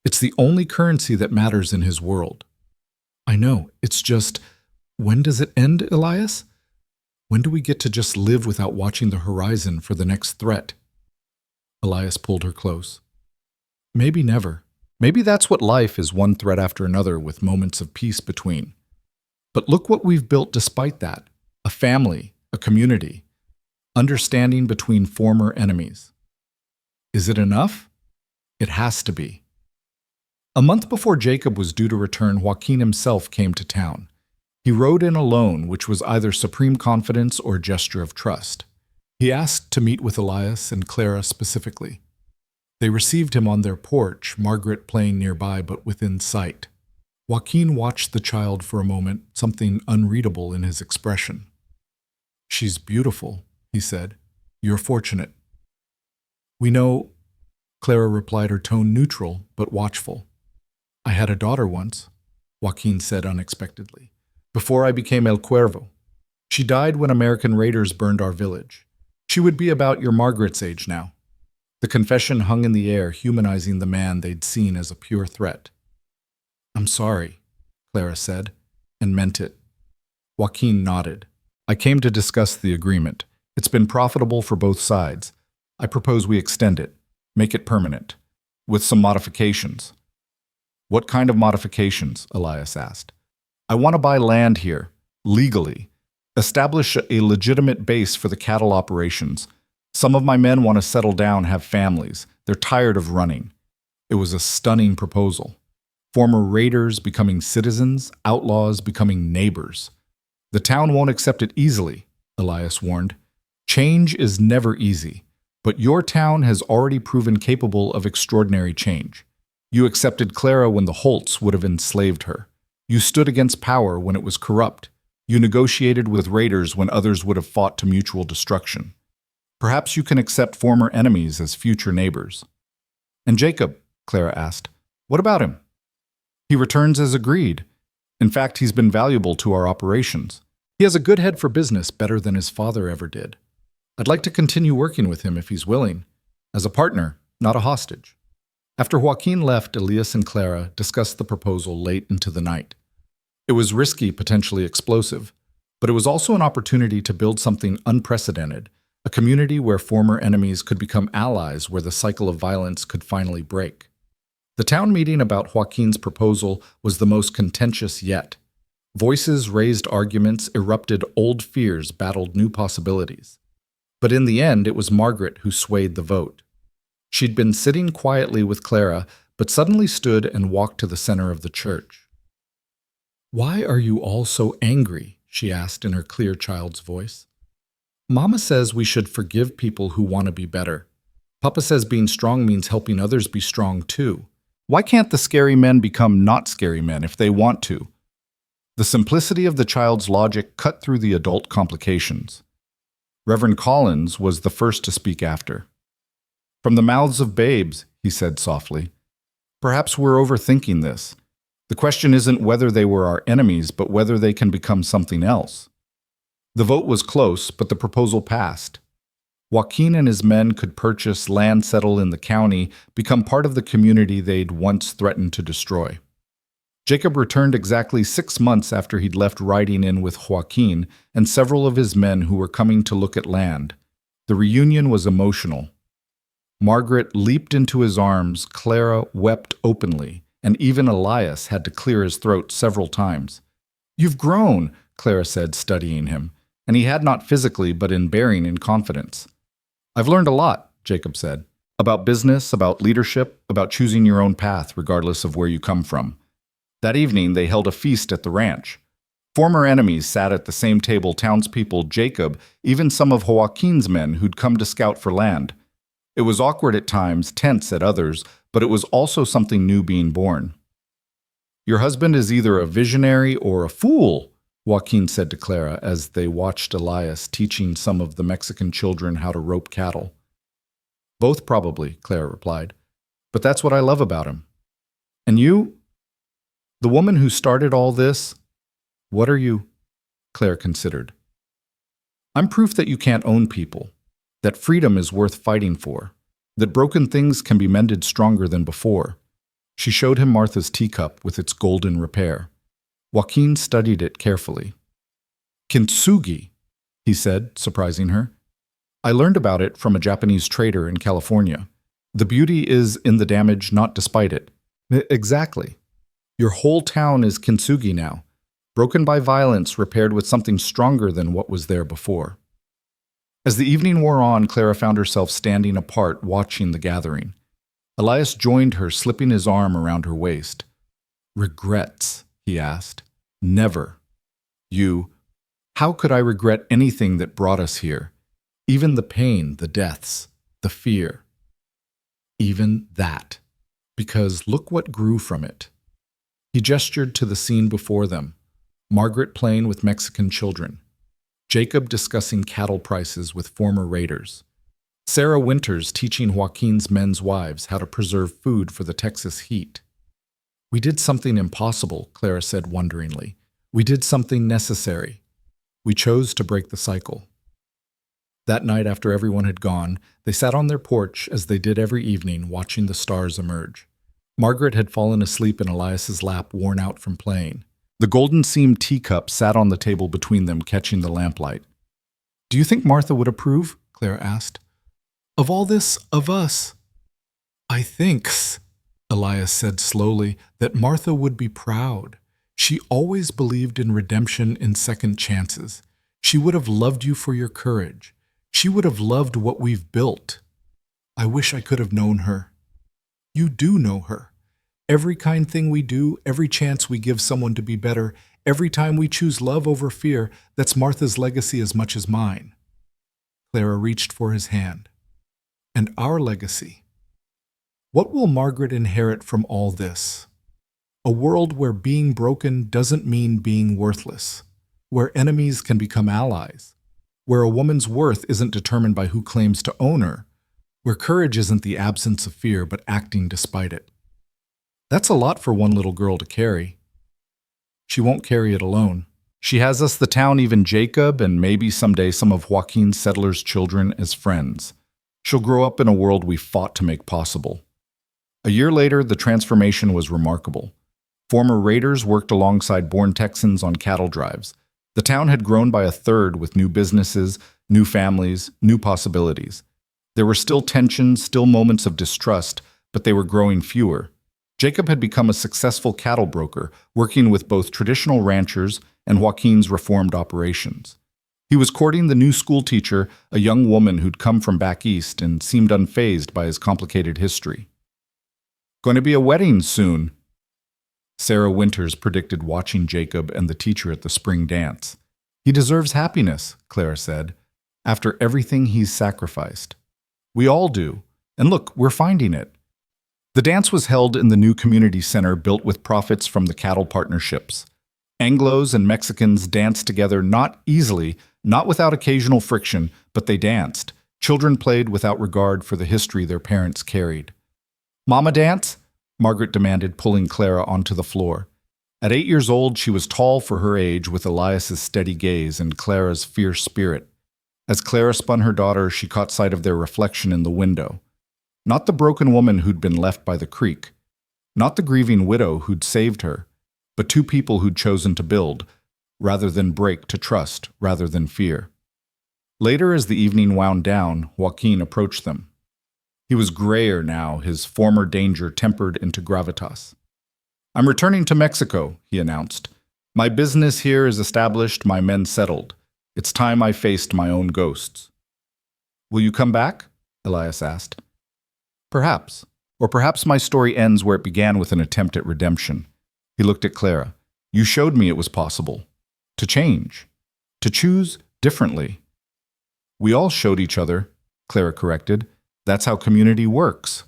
It's the only currency that matters in his world. I know, it's just, when does it end, Elias? When do we get to just live without watching the horizon for the next threat? Elias pulled her close. Maybe never. Maybe that's what life is, one threat after another with moments of peace between. But look what we've built despite that. A family, a community. Understanding between former enemies. Is it enough? It has to be. A month before Jacob was due to return, Joaquin himself came to town. He rode in alone, which was either supreme confidence or a gesture of trust. He asked to meet with Elias and Clara specifically. They received him on their porch, Margaret playing nearby but within sight. Joaquin watched the child for a moment, something unreadable in his expression. She's beautiful, he said. You're fortunate. We know, Clara replied, her tone neutral but watchful. I had a daughter once, Joaquin said unexpectedly, before I became El Cuervo. She died when American raiders burned our village. She would be about your Margaret's age now. The confession hung in the air, humanizing the man they'd seen as a pure threat. I'm sorry, Clara said, and meant it. Joaquin nodded. I came to discuss the agreement. It's been profitable for both sides. I propose we extend it, make it permanent, with some modifications. What kind of modifications? Elias asked. I want to buy land here, legally. Establish a legitimate base for the cattle operations. Some of my men want to settle down, have families. They're tired of running. It was a stunning proposal. Former raiders becoming citizens, outlaws becoming neighbors. The town won't accept it easily, Elias warned. Change is never easy, but your town has already proven capable of extraordinary change. You accepted Clara when the Holts would have enslaved her. You stood against power when it was corrupt. You negotiated with raiders when others would have fought to mutual destruction. Perhaps you can accept former enemies as future neighbors. And Jacob, Clara asked, what about him? He returns as agreed. In fact, he's been valuable to our operations. He has a good head for business, better than his father ever did. I'd like to continue working with him if he's willing, as a partner, not a hostage. After Joaquin left, Elias and Clara discussed the proposal late into the night. It was risky, potentially explosive, but it was also an opportunity to build something unprecedented, a community where former enemies could become allies, where the cycle of violence could finally break. The town meeting about Joaquin's proposal was the most contentious yet. Voices raised arguments, erupted old fears, battled new possibilities. But in the end, it was Margaret who swayed the vote. She'd been sitting quietly with Clara, but suddenly stood and walked to the center of the church. Why are you all so angry? She asked in her clear child's voice. Mama says we should forgive people who want to be better. Papa says being strong means helping others be strong too. Why can't the scary men become not scary men if they want to? The simplicity of the child's logic cut through the adult complications. Reverend Collins was the first to speak after. From the mouths of babes, he said softly. Perhaps we're overthinking this. The question isn't whether they were our enemies, but whether they can become something else. The vote was close, but the proposal passed. Joaquin and his men could purchase land, settle in the county, become part of the community they'd once threatened to destroy. Jacob returned exactly 6 months after he'd left riding in with Joaquin and several of his men who were coming to look at land. The reunion was emotional. Margaret leaped into his arms, Clara wept openly, and even Elias had to clear his throat several times. "You've grown," Clara said, studying him, and he had not physically but in bearing and confidence. "I've learned a lot," Jacob said, "about business, about leadership, about choosing your own path regardless of where you come from." That evening, they held a feast at the ranch. Former enemies sat at the same table, townspeople, Jacob, even some of Joaquin's men who'd come to scout for land. It was awkward at times, tense at others, but it was also something new being born. "Your husband is either a visionary or a fool," Joaquin said to Clara as they watched Elias teaching some of the Mexican children how to rope cattle. "Both probably," Clara replied. "But that's what I love about him." "And you? The woman who started all this? What are you?" Claire considered. "I'm proof that you can't own people, that freedom is worth fighting for, that broken things can be mended stronger than before." She showed him Martha's teacup with its golden repair. Joaquin studied it carefully. "Kintsugi," he said, surprising her. "I learned about it from a Japanese trader in California. The beauty is in the damage, not despite it." "Exactly. Your whole town is kintsugi now, broken by violence, repaired with something stronger than what was there before." As the evening wore on, Clara found herself standing apart, watching the gathering. Elias joined her, slipping his arm around her waist. "Regrets?" he asked. "Never. You. How could I regret anything that brought us here? Even the pain, the deaths, the fear. Even that. Because look what grew from it." He gestured to the scene before them. Margaret playing with Mexican children. Jacob discussing cattle prices with former raiders. Sarah Winters teaching Joaquin's men's wives how to preserve food for the Texas heat. "We did something impossible," Clara said wonderingly. "We did something necessary. We chose to break the cycle." That night, after everyone had gone, they sat on their porch as they did every evening, watching the stars emerge. Margaret had fallen asleep in Elias's lap, worn out from playing. The golden-seamed teacup sat on the table between them, catching the lamplight. "Do you think Martha would approve?" Clara asked. "Of all this, of us?" "I think," Elias said slowly, "that Martha would be proud. She always believed in redemption, in second chances. She would have loved you for your courage. She would have loved what we've built. I wish I could have known her." "You do know her. Every kind thing we do, every chance we give someone to be better, every time we choose love over fear, that's Martha's legacy as much as mine." Clara reached for his hand. "And our legacy? What will Margaret inherit from all this? A world where being broken doesn't mean being worthless, where enemies can become allies, where a woman's worth isn't determined by who claims to own her, where courage isn't the absence of fear but acting despite it." That's a lot for one little girl to carry. She won't carry it alone. She has us, the town, even Jacob, and maybe someday some of Joaquin's settlers' children as friends. She'll grow up in a world we fought to make possible. A year later, the transformation was remarkable. Former raiders worked alongside born Texans on cattle drives. The town had grown by a third with new businesses, new families, new possibilities. There were still tensions, still moments of distrust, but they were growing fewer. Jacob had become a successful cattle broker, working with both traditional ranchers and Joaquin's reformed operations. He was courting the new school teacher, a young woman who'd come from back east and seemed unfazed by his complicated history. "Going to be a wedding soon," Sarah Winters predicted, watching Jacob and the teacher at the spring dance. "He deserves happiness," Clara said, "after everything he's sacrificed. We all do. And look, we're finding it." The dance was held in the new community center built with profits from the cattle partnerships. Anglos and Mexicans danced together, not easily, not without occasional friction, but they danced. Children played without regard for the history their parents carried. "Mama dance?" Margaret demanded, pulling Clara onto the floor. At 8 years old, she was tall for her age, with Elias's steady gaze and Clara's fierce spirit. As Clara spun her daughter, she caught sight of their reflection in the window. Not the broken woman who'd been left by the creek, not the grieving widow who'd saved her, but two people who'd chosen to build, rather than break, to trust, rather than fear. Later, as the evening wound down, Joaquin approached them. He was grayer now, his former danger tempered into gravitas. "I'm returning to Mexico," he announced. "My business here is established, my men settled. It's time I faced my own ghosts." "Will you come back?" Elias asked. "Perhaps. Or perhaps my story ends where it began, with an attempt at redemption." He looked at Clara. "You showed me it was possible. To change. To choose differently." "We all showed each other," Clara corrected. "That's how community works."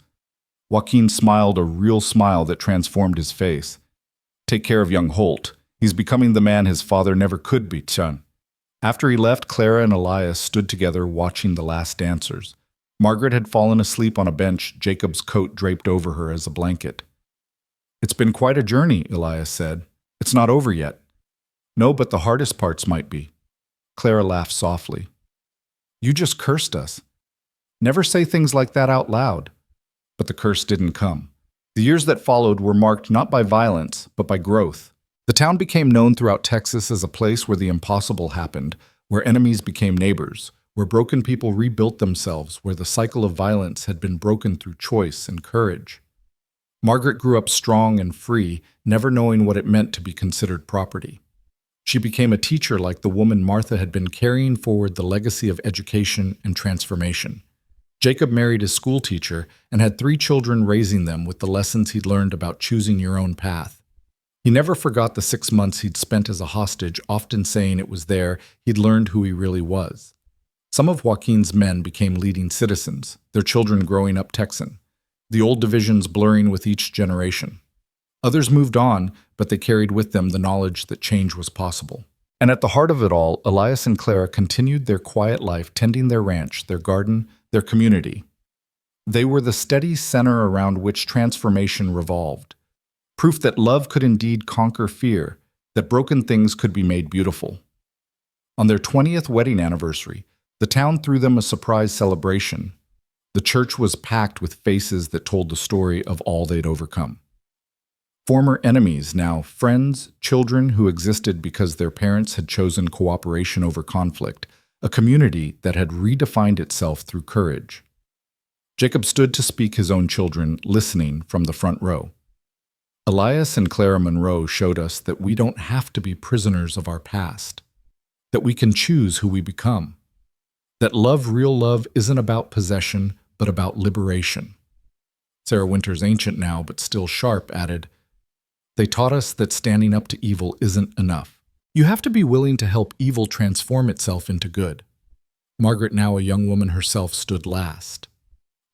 Joaquin smiled, a real smile that transformed his face. "Take care of young Holt. He's becoming the man his father never could be, son." After he left, Clara and Elias stood together watching the last dancers. Margaret had fallen asleep on a bench, Jacob's coat draped over her as a blanket. "It's been quite a journey," Elias said. "It's not over yet." "No, but the hardest parts might be." Clara laughed softly. "You just cursed us." "Never say things like that out loud." But the curse didn't come. The years that followed were marked not by violence, but by growth. The town became known throughout Texas as a place where the impossible happened, where enemies became neighbors, where broken people rebuilt themselves, where the cycle of violence had been broken through choice and courage. Margaret grew up strong and free, never knowing what it meant to be considered property. She became a teacher like the woman Martha had been, carrying forward the legacy of education and transformation. Jacob married his school teacher and had 3 children, raising them with the lessons he'd learned about choosing your own path. He never forgot the 6 months he'd spent as a hostage, often saying it was there he'd learned who he really was. Some of Joaquin's men became leading citizens, their children growing up Texan, the old divisions blurring with each generation. Others moved on, but they carried with them the knowledge that change was possible. And at the heart of it all, Elias and Clara continued their quiet life, tending their ranch, their garden, their community. They were the steady center around which transformation revolved. Proof that love could indeed conquer fear, that broken things could be made beautiful. On their 20th wedding anniversary, the town threw them a surprise celebration. The church was packed with faces that told the story of all they'd overcome. Former enemies, now friends, children who existed because their parents had chosen cooperation over conflict, a community that had redefined itself through courage. Jacob stood to speak his own children, listening from the front row. Elias and Clara Monroe showed us that we don't have to be prisoners of our past, that we can choose who we become, that love, real love, isn't about possession, but about liberation. Sarah Winters, ancient now but still sharp, added, "They taught us that standing up to evil isn't enough. You have to be willing to help evil transform itself into good." Margaret, now a young woman herself, stood last.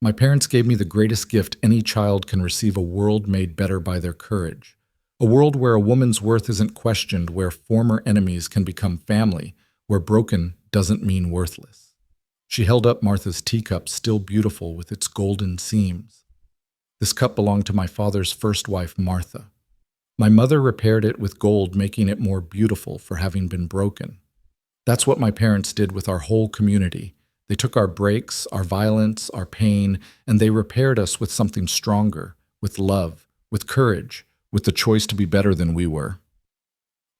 "My parents gave me the greatest gift any child can receive, a world made better by their courage. A world where a woman's worth isn't questioned, where former enemies can become family, where broken doesn't mean worthless." She held up Martha's teacup, still beautiful with its golden seams. "This cup belonged to my father's first wife, Martha. My mother repaired it with gold, making it more beautiful for having been broken. That's what my parents did with our whole community. They took our breaks, our violence, our pain, and they repaired us with something stronger, with love, with courage, with the choice to be better than we were."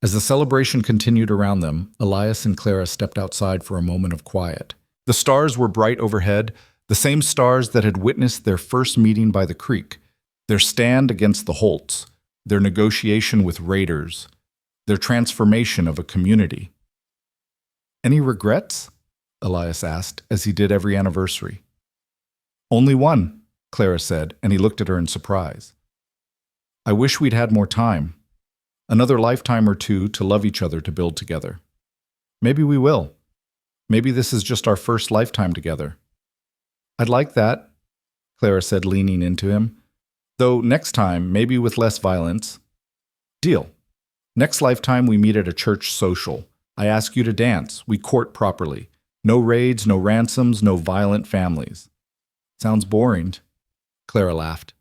As the celebration continued around them, Elias and Clara stepped outside for a moment of quiet. The stars were bright overhead, the same stars that had witnessed their first meeting by the creek, their stand against the Holts, their negotiation with raiders, their transformation of a community. "Any regrets?" Elias asked, as he did every anniversary. "Only one," Clara said, and he looked at her in surprise. "I wish we'd had more time. Another lifetime or two to love each other, to build together. Maybe we will. Maybe this is just our first lifetime together." "I'd like that," Clara said, leaning into him. "Though next time, maybe with less violence." "Deal. Next lifetime we meet at a church social. I ask you to dance. We court properly. No raids, no ransoms, no violent families." "Sounds boring," Clara laughed.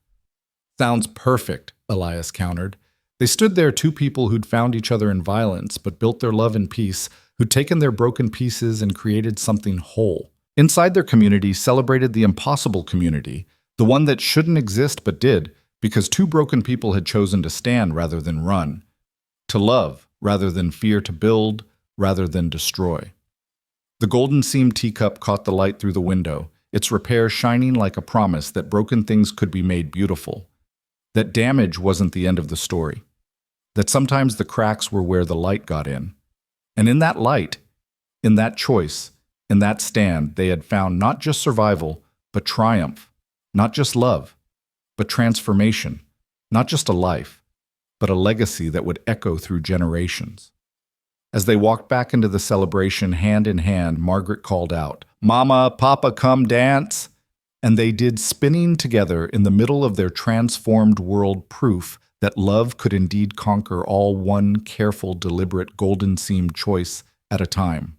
"Sounds perfect," Elias countered. They stood there, two people who'd found each other in violence but built their love in peace, who'd taken their broken pieces and created something whole. Inside their community celebrated the impossible community, the one that shouldn't exist but did, because two broken people had chosen to stand rather than run, to love rather than fear, to build rather than destroy. The golden seamed teacup caught the light through the window, its repair shining like a promise that broken things could be made beautiful, that damage wasn't the end of the story, that sometimes the cracks were where the light got in. And in that light, in that choice, in that stand, they had found not just survival, but triumph, not just love, but transformation, not just a life, but a legacy that would echo through generations. As they walked back into the celebration hand in hand, Margaret called out, "Mama, Papa, come dance!" And they did, spinning together in the middle of their transformed world, proof that love could indeed conquer all, one careful, deliberate, golden-seamed choice at a time.